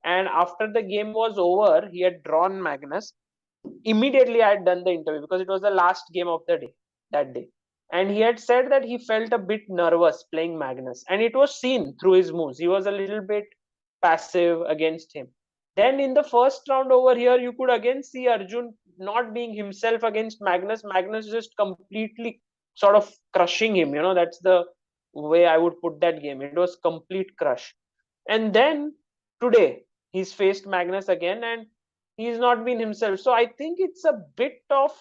and after the game was over, he had drawn Magnus. Immediately I had done the interview because it was the last game of the day that day, and he had said that he felt a bit nervous playing Magnus, and it was seen through his moves. He was a little bit passive against him. Then in the first round over here, you could again see Arjun not being himself against Magnus. Magnus just completely sort of crushing him. That's the way I would put that game. It was complete crush. And then today he's faced Magnus again, and he's not been himself. So I think it's a bit of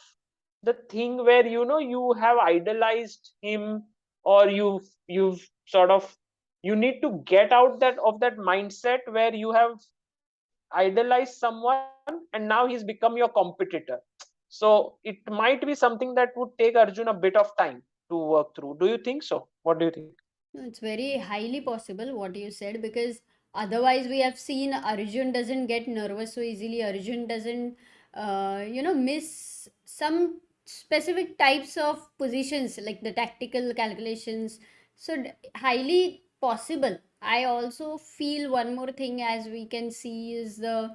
the thing where you have idolized him, or you've sort of, you need to get out that mindset where you have idolized someone and now he's become your competitor. So it might be something that would take Arjun a bit of time to work through. Do you think so? What do you think? No, it's very highly possible what you said, because otherwise we have seen Arjun doesn't get nervous so easily. Arjun doesn't, miss some specific types of positions like the tactical calculations. So highly possible. I also feel one more thing, as we can see, is the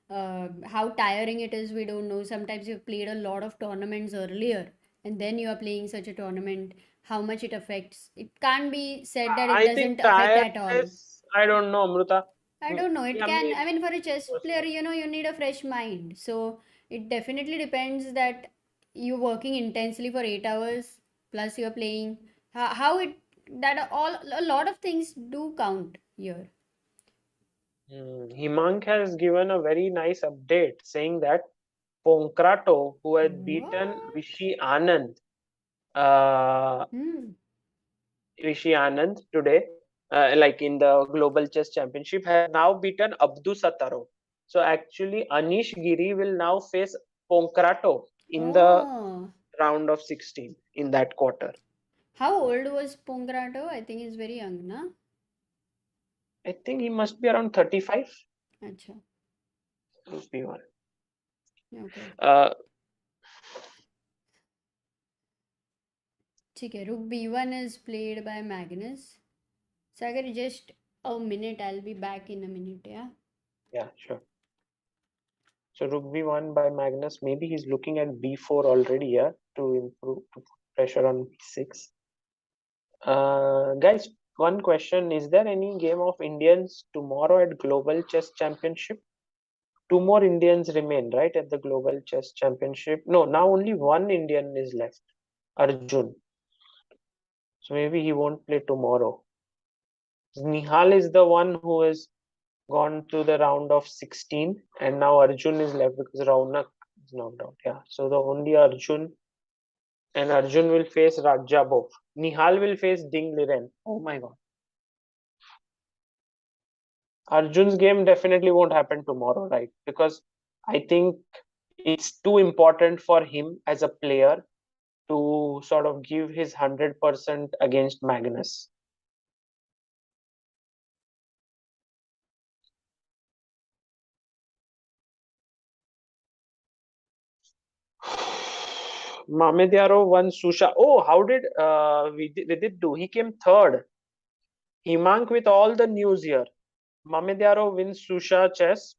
how tiring it is. We don't know. Sometimes you've played a lot of tournaments earlier, and then you are playing such a tournament, how much it affects. It can't be said that it I think doesn't affect at all. tiredness, I don't know, Amruta. I don't know. It Yeah, can, maybe. I mean, for a chess player, Personally. you need a fresh mind. So it definitely depends that you're working intensely for 8 hours, plus you're playing. How it, that all, a lot of things do count here. Himank has given a very nice update saying that Ponkrato, who had beaten What? Uh, Hmm. Vishy Anand today, like in the Global Chess Championship, has now beaten Abdu Sataro. So actually, Anish Giri will now face Ponkrato in the Oh. round of 16 in that quarter. How old was Pongrato? I think he's very young, na? I think he must be around 35. Acha. Must be one. Okay. Uh, ठीक है. Rook B1 is played by Magnus. Sagar, just a minute. I'll be back in a minute, yeah? yeah, sure. So Rook B1 by Magnus. Maybe he's looking at B4 already, yeah, to improve, to put pressure on B6. Guys, one question: is there any game of Indians tomorrow at Global Chess Championship? Two more Indians remain, right, at the Global Chess Championship. No, now only one Indian is left, Arjun. So maybe he won't play tomorrow. Nihal is the one who has gone to the round of 16, and now Arjun is left because Raunak is knocked out. Yeah, so the only Arjun, and Arjun will face Rajabov. Nihal will face Ding Liren. Oh my god. Arjun's game definitely won't happen tomorrow, right? Because I think it's too important for him as a player to sort of give his 100% against Magnus. Mamedyarov won Susha. Oh, how did Vidit do? He came third. Himank with all the news here. Mamedyarov wins Susha chess.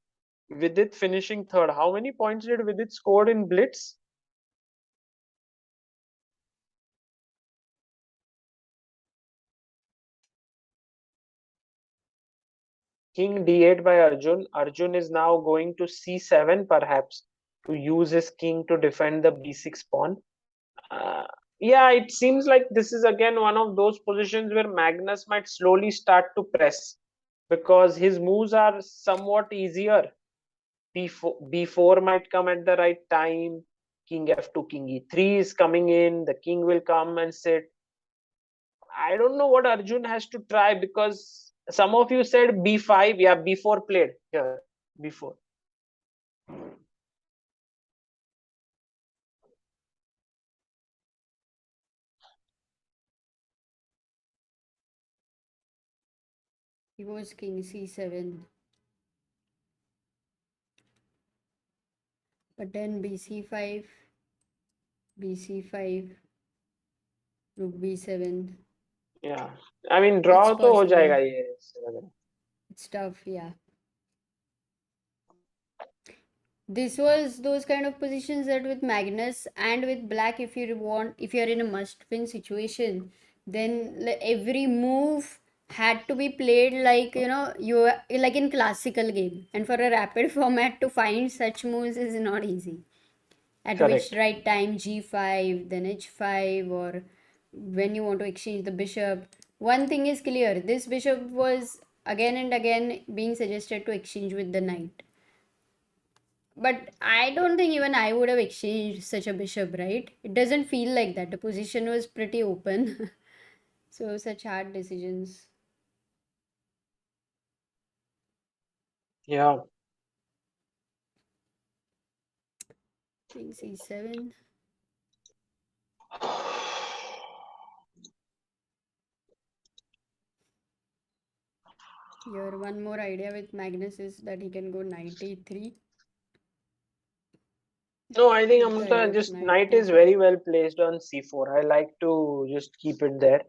Vidit finishing third. How many points did Vidit score in Blitz? King d8 by Arjun. Arjun is now going to c7 perhaps to use his king to defend the b6 pawn. Uh, yeah, it seems like this is again one of those positions where Magnus might slowly start to press. because his moves are somewhat easier. B4 might come at the right time. King F2, King E3 is coming in. The king will come and sit. I don't know what Arjun has to try, because some of you said B5. Yeah, B4 played here. B4. He goes king C7. But then BC5, BC5, rook B7. Yeah, I mean It's draw तो हो possible. जाएगा ये. It's tough, yeah. This was those kind of positions that with Magnus and with Black, if you're in a must-win situation, then every move had to be played like, you like in classical game. And for a rapid format to find such moves is not easy. At which Correct. right time G5, then H5, or when you want to exchange the bishop. One thing is clear: this bishop was again and again being suggested to exchange with the knight. But I don't think even I would have exchanged such a bishop, right? It doesn't feel like that. The position was pretty open. So, such hard decisions. Yeah. King C7. Here, one more idea with Magnus is that he can go knight E3. No, I think With the idea Amrita, of just knight knight is taking. very well placed on C4. I like to just keep it there.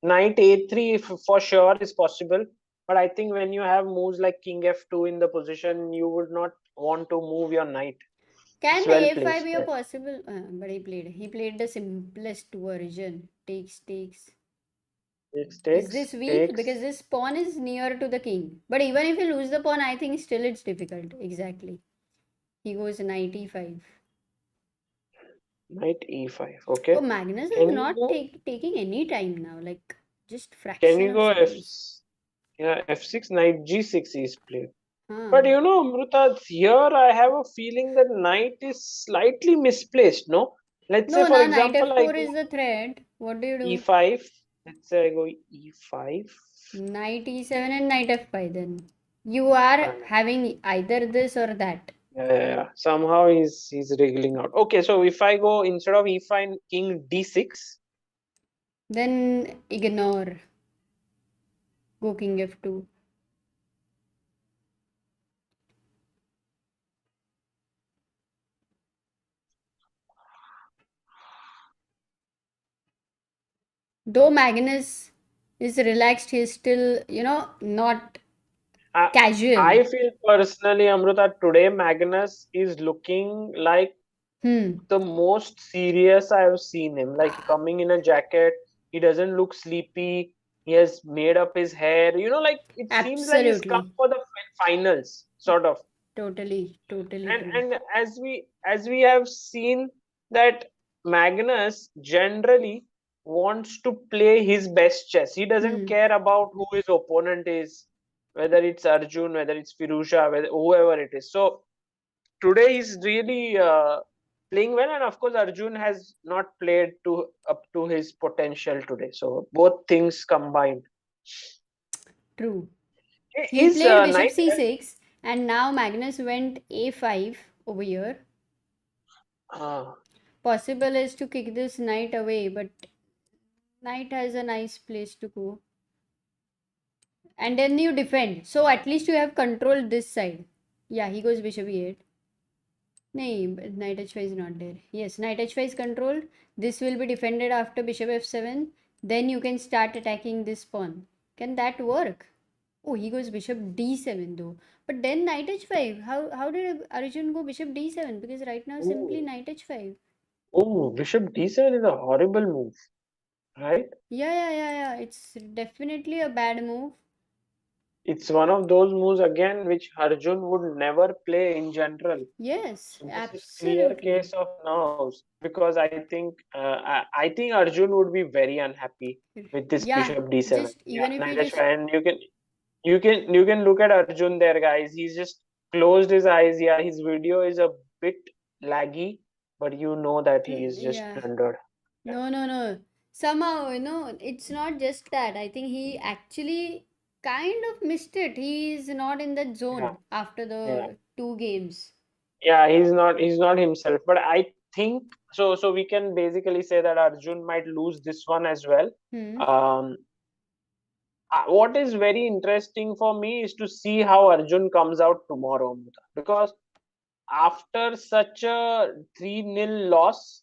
Knight A3 for sure is possible, but I think when you have moves like King F2 in the position, you would not want to move your knight. Can It's well A5 placed be a there. possible? But he played the simplest version. Takes. Takes, Is takes, this weak? Because takes. this pawn is near to the king. But even if you lose the pawn, I think still it's difficult. Exactly. He goes knight e5. Knight E5. Oh, Okay. Magnus is Can you not go? taking any time now. Like, just Can fraction you of go F? seconds. Yeah, F6. Knight G6 is played. Huh. But Amrita, here I have a feeling that knight is slightly misplaced. No, let's say No, for now knight example I f4 go is the threat. What do you do? E5. Let's say I go E5. Knight e7 and knight f5 then. You are having either this or that. Yeah. Somehow he's wriggling out. Okay, so if I go instead of E5, King D6. Then ignore. Go king f2. Though Magnus is relaxed, he's still, not I, casual. I feel personally, Amrita, today Magnus is looking like the most serious I have seen him. Like coming in a jacket, he doesn't look sleepy. He has made up his hair. Like it seems like he's come Absolutely. for the finals, sort of. Totally And true. and as we have seen that Magnus generally wants to play his best chess. He doesn't care about who his opponent is, whether it's Arjun, whether it's Firusha, whether whoever it is. So today he's really playing well, and of course Arjun has not played to up to his potential today. So both things combined. True. He Is played bishop knight? c6 and now Magnus went a5 over here. Uh, Possible is to kick this knight away, but knight has a nice place to go. And then you defend. So at least you have controlled this side. Yeah, he goes bishop e8. No, but knight h5 is not there. Yes, knight h5 is controlled. This will be defended after bishop f7. Then you can start attacking this pawn. Can that work? Oh, he goes bishop d7 though. But then knight h5. How did Arjun go bishop d7? Because right now simply oh, knight h5. bishop d7 is a horrible move, right? Yeah. It's definitely a bad move. It's one of those moves again which Arjun would never play in general. Yes, So this is clear absolutely. case of nerves, because I think Arjun would be very unhappy with this Yeah, bishop d7. just Yeah, even if you knight just h5, and you can. You can look at Arjun there, guys. He's just closed his eyes. Yeah, his video is a bit laggy, but you know that he is just Yeah. blundered. No. Somehow, it's not just that. I think he actually kind of missed it. He is not in that Yeah, zone after yeah, the two games. yeah. He's not himself. But I think so. So we can basically say that Arjun might lose this one as well. Hmm. Um, what is very interesting for me is to see how Arjun comes out tomorrow, Amrita. Because after such a 3-0 loss,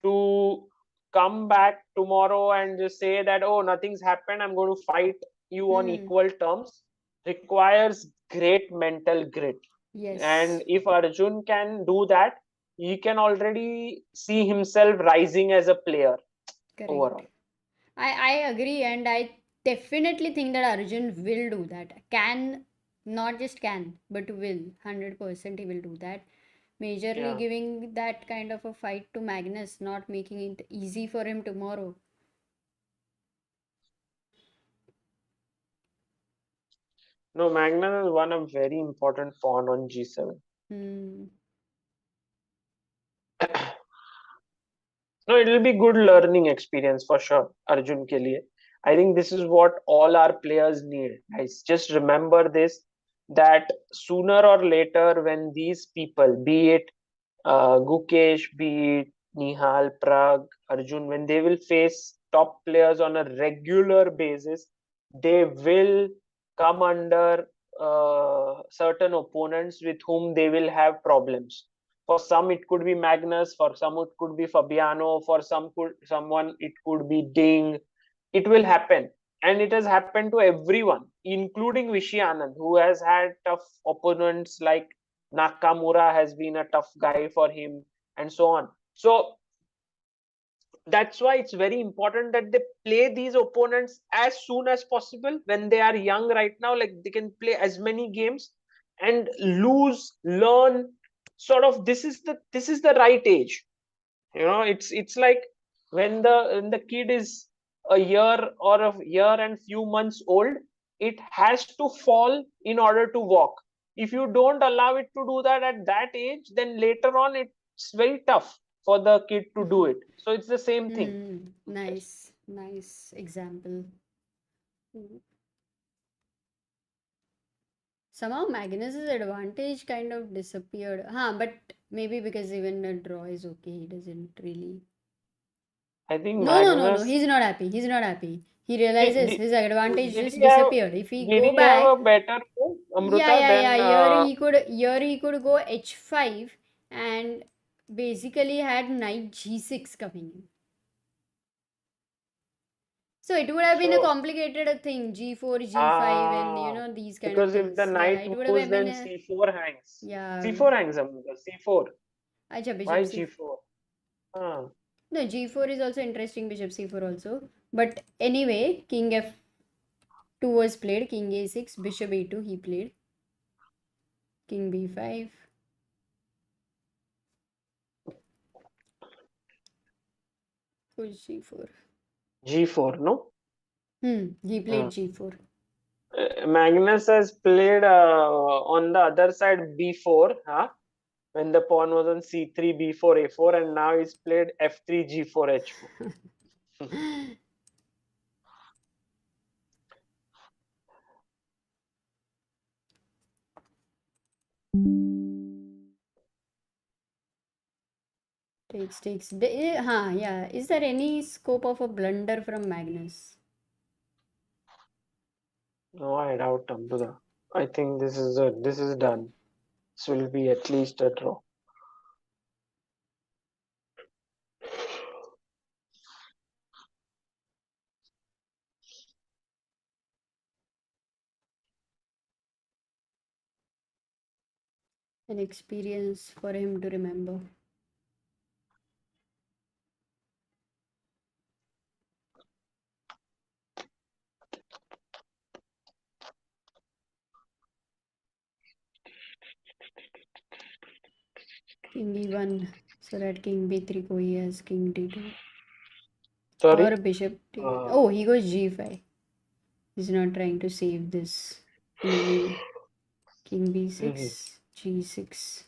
to come back tomorrow and just say that, oh, nothing's happened, I'm going to fight you on Hmm. equal terms, requires great mental grit. And Yes. if Arjun can do that, he can already see himself rising as a player Correct. overall. I agree, and I definitely think that Arjun will do that. Can, not just can, but will. 100% he will do that. Majorly Yeah. giving that kind of a fight to Magnus, not making it easy for him tomorrow. No, Magnus has won a very important pawn on G7. Hmm. No, it will be good learning experience for sure, Arjun ke liye. I think this is what all our players need. Guys, just remember this, that sooner or later, when these people, be it Gukesh, be it Nihal, Prag, Arjun, when they will face top players on a regular basis, they will come under certain opponents with whom they will have problems. For some, it could be Magnus. For some, it could be Fabiano. For someone, it could be Ding. It will happen, and it has happened to everyone, including Vishy Anand, who has had tough opponents like Nakamura has been a tough guy for him, and so on. So that's why it's very important that they play these opponents as soon as possible when they are young right now. Like they can play as many games and lose, learn. Sort of, this is the right age. It's like when the kid is a year or a year and few months old, it has to fall in order to walk. If you don't allow it to do that at that age, then later on it's very tough for the kid to do it. So it's the same thing in chess. Nice example. Hmm. Somehow Magnus's advantage kind of disappeared. But maybe because even a draw is okay, he doesn't really. I think No. Magnus, He's not happy. He's not happy. He realizes did, his advantage did just he have disappeared. If he did go he have back, a better move, yeah, Amruta, yeah, yeah. than Here he could go h5 and basically had knight g6 coming in. So it would have been a so complicated thing, g4, g5, and ah these kind of because if the things. Yeah, knight it would have moves, been then a, c4 hangs. yeah. C4 hangs, Amruta. C4. Acha, bishop Why c. g4? Ah, No, g4 is also interesting. Bishop c4 also. But anyway, king f2 was played. King a6, bishop a2 he played. King b5. Goes g4. g4, no? He played Hmm. g4. Magnus has played on the other side b4, huh? When the pawn was on c3, b4, a4, and now he's played f3, g4, h4. Takes. Yeah. Is there any scope of a blunder from Magnus? No, I doubt, Amruta. I think this is done. This will be at least a draw. An experience for him to remember. King e1, so that king b3 go he has king d2. Or Sorry? bishop d1. Uh, Oh, he goes g5. He's not trying to save this in any way. King b6, g6.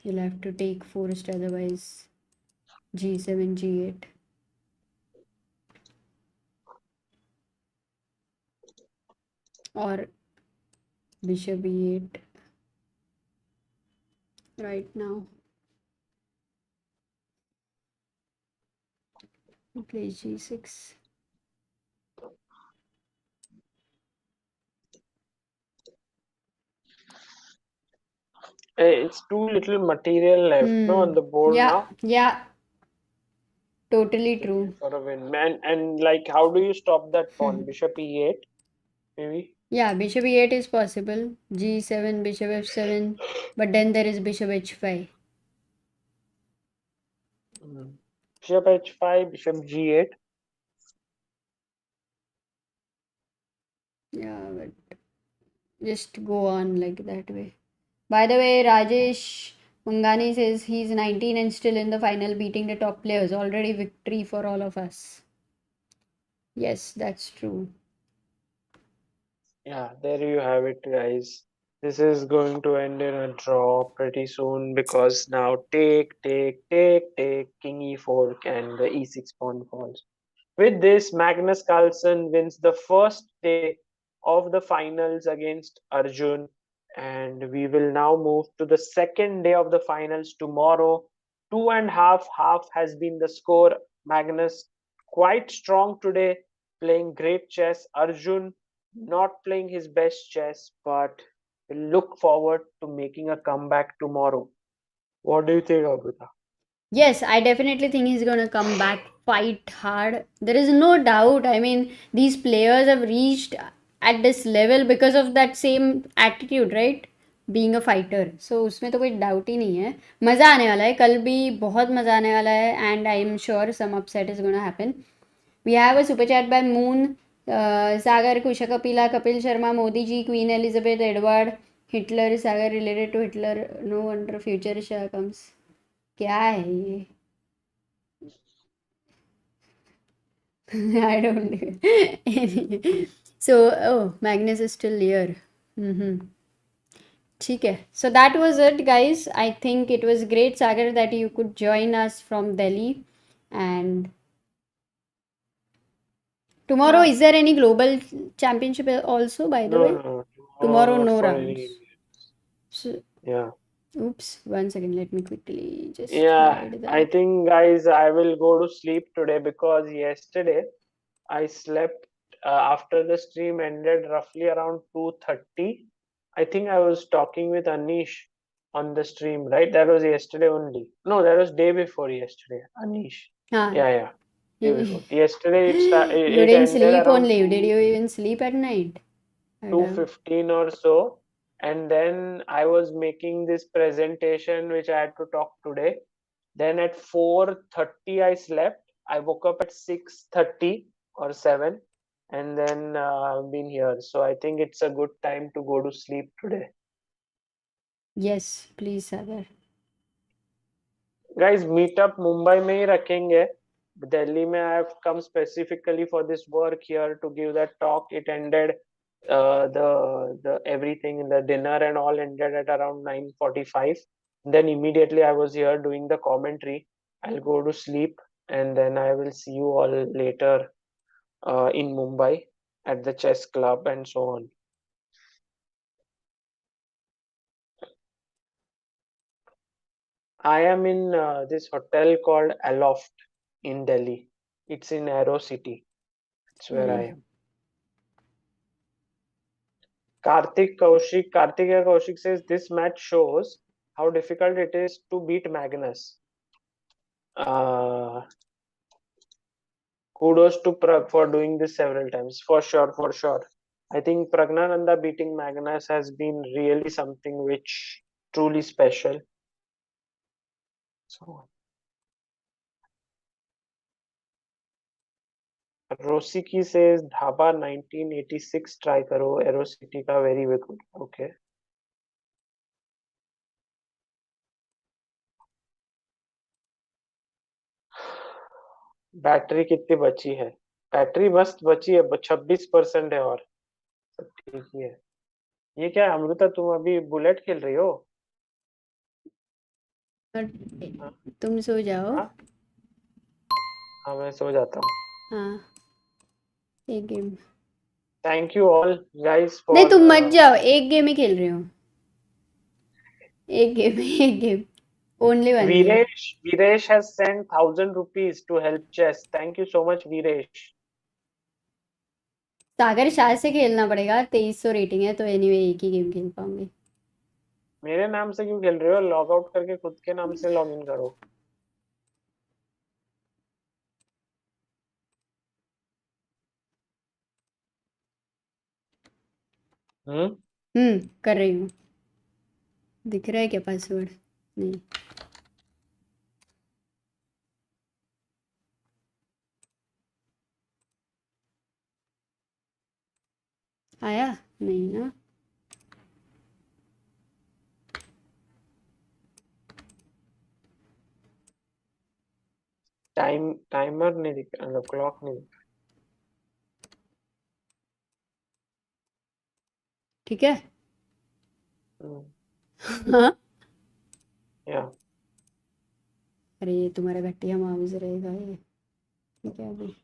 You'll have to take forced, otherwise g7, g8. Or bishop e8 right now. He plays g6. Hey, it's too little material left no, on the board now. Yeah. Totally true. For a win. And like, how do you stop that pawn? Bishop e8, maybe? Yeah, bishop e8 is possible. g7, bishop f7. But then there is bishop h5. Bishop h5, bishop g8. Yeah, but just go on like that way. By the way, Rajesh Mangani says he's 19 and still in the final, beating the top players. Already victory for all of us. Yes, that's true. Yeah, there you have it, guys. This is going to end in a draw pretty soon because now take, king e4 and the e6 pawn falls. With this, Magnus Carlsen wins the first day of the finals against Arjun, and we will now move to the second day of the finals tomorrow. 2.5 has been the score. Magnus quite strong today, playing great chess. Arjun not playing his best chess, but we look forward to making a comeback tomorrow. What do you think, Abhita? Yes, I definitely think he's going to come back, fight hard. There is no doubt. I mean, these players have reached at this level because of that same attitude, right? Being a fighter. So उसमें तो कोई doubt ही नहीं है. मज़ा आने वाला है, कल भी बहुत मज़ा आने वाला है, and I am sure some upset is going to happen. We have a super chat by Moon, Sagar, Kusha Kapila, Kapil Sharma, Modi ji, Queen Elizabeth, Edward, Hitler, Sagar related to Hitler. No wonder future Shah comes. क्या है ये? I don't. So, oh, Magnus is still here. ठीक है. So that was it, guys. I think it was great, Sagar, that you could join us from Delhi. And tomorrow, is there any global championship also, by the way? No, Tomorrow, not no for rounds. any. So, Yeah. oops, 1 second. Let me quickly just Yeah, hide I that. think, guys, I will go to sleep today because yesterday I slept after the stream ended roughly around 2:30. I think I was talking with Anish on the stream, right? That was yesterday only. No, that was day before yesterday. Anish. Ah, Yeah. Day before. Yesterday you it didn't ended sleep around only. Did you even sleep at night? 2:15 or so, and then I was making this presentation which I had to talk today. Then at 4:30 I slept. I woke up at 6:30 or 7, and then I've been here. So I think it's a good time to go to sleep today. Yes, please, Sagar. Guys, meetup Mumbai में ही रखेंगे. Delhi में I have come specifically for this work here to give that talk. It ended the everything, the dinner and all ended at around 9:45. Then immediately I was here doing the commentary. I'll go to sleep and then I will see you all later in Mumbai at the chess club and so on. I am in this hotel called Aloft in Delhi. It's in Aero City. That's where I am. Karthikeya Kaushik says this match shows how difficult it is to beat Magnus. Kudos to Prag for doing this several times. For sure, for sure. I think Pragnananda beating Magnus has been really something which truly special. So Rosiki says Dhaba 1986 try karo Aero City ka very good. Okay. Battery कितनी बची है battery बस बची है 26% है, और सब ठीक ही है। ये क्या है अमृता, तुम अभी बुलेट खेल रही हो? हाँ तुम सो जाओ। हाँ हाँ, मैं सो जाता हूँ। हाँ, एक game. Thank you all guys नहीं, फॉर तुम मत जाओ, एक गेम ही खेल रही हूँ। एक गेम, एक game, only one game. Viresh has sent 1,000 rupees to help chess. Thank you so much, Viresh. सागर शायद से खेलना पड़ेगा, 2300 रेटिंग है तो एनीवे एक ही गेम खेल पाऊंगी। मेरे नाम से क्यों खेल रहे हो? लॉग आउट करके खुद के नाम से लॉग इन करो। कर रही हूँ। दिख रहा है क्या पासवर्ड? नहीं। आया नहीं ना? टाइमर नहीं दिख रहा, मतलब क्लॉक नहीं दिख ठीक है। रहा। हाँ। या अरे ये तुम्हारा घटिया माउस रहेगा ये। ठीक है अभी।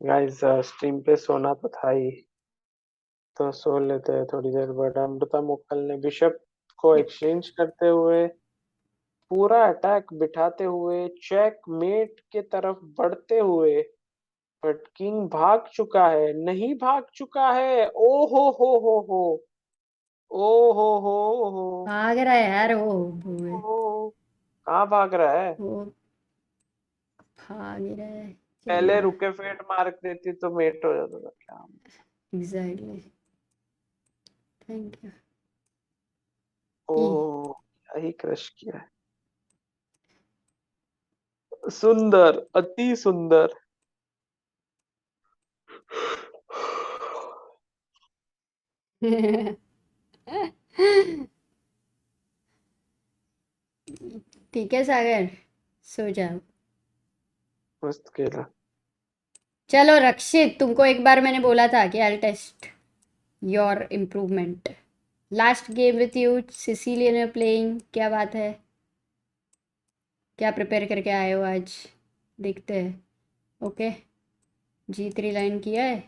गाइस, स्ट्रीम पे सोना तो था ही, तो सो लेते हैं थोड़ी देर। बट अमृता मुक्कल ने बिशप को एक्सचेंज करते हुए, पूरा अटैक बिठाते हुए, चेक मेट के तरफ बढ़ते हुए, बट किंग भाग चुका है। नहीं भाग चुका है। ओ हो ओ हो भाग रहा है यार ओ, कहाँ भाग रहा है? वो भाग रहा है। पहले चिल्ला। रुके फेट मार देती तो मेट हो जाता था क्या? एग्जैक्टली। Thank oh, you. क्या ही क्रश किया है। सुंदर, अति सुंदर। ठीक है सागर, सो जाओ। मस्त खेला। चलो रक्षित, तुमको एक बार मैंने बोला था कि I test your improvement. Last game with you, Sicilian में प्लेइंग, क्या बात है? क्या प्रिपेयर करके आए हो आज? देखते हैं। ओके, G3 लाइन किया है।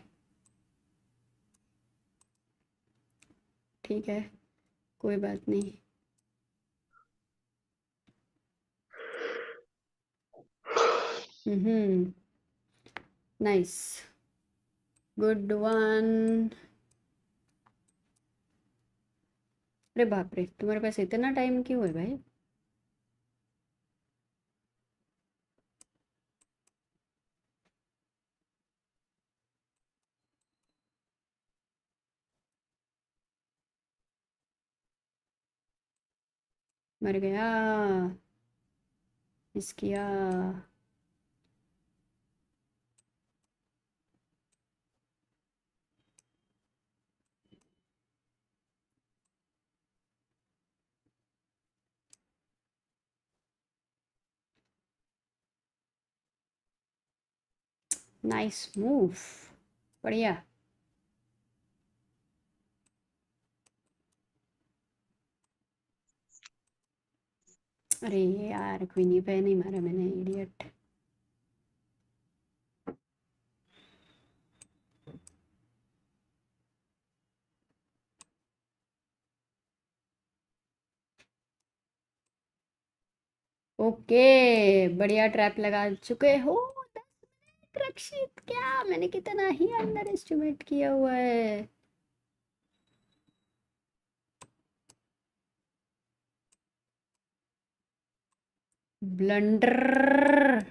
ठीक है, कोई बात नहीं। Nice, good one. अरे बाप रे, तुम्हारे पास इतना टाइम क्यों है भाई? मर गया। मिस किया। नाइस मूव, बढ़िया। अरे यार, क्वीनी पे नहीं मारा मैंने, इडियट। ओके, बढ़िया ट्रैप लगा चुके हो। रक्षित, क्या मैंने कितना ही अंडर एस्टिमेट किया हुआ है। ब्लंडर।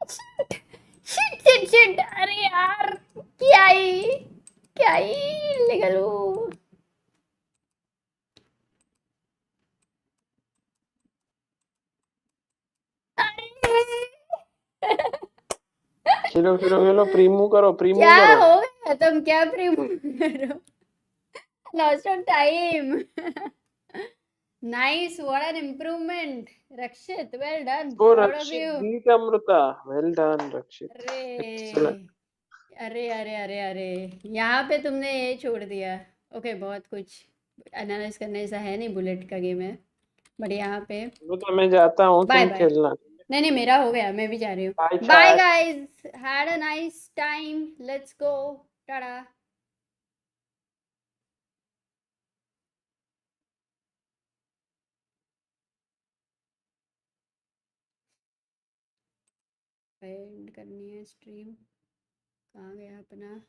शिट शिट शिट, अरे यार, क्या ही, क्या ही illegal हूँ। खेलो खेलो खेलो, प्रीमूव करो, प्रीमूव क्या करो। हो गया, तुम क्या प्रीमूव करो? Lost of time. Nice, what an improvement Rakshit, well done, oh proud of Rakshit you. Beat Amrita, well done Rakshit, अरे एक्सीलेंट। अरे अरे अरे अरे, यहाँ पे तुमने ये छोड़ दिया। ओके, बहुत कुछ एनालाइज करने ऐसा है नहीं, बुलेट का गेम है, बट यहाँ पे अमृता मैं जाता हूँ, बाय तुम बाय। खेलना। नहीं नहीं, मेरा हो गया, मैं भी जा रही हूँ। Bye bye chat. Guys, had a nice time, let's go, टाटा। एंड करनी है स्ट्रीम, कहाँ गया अपना?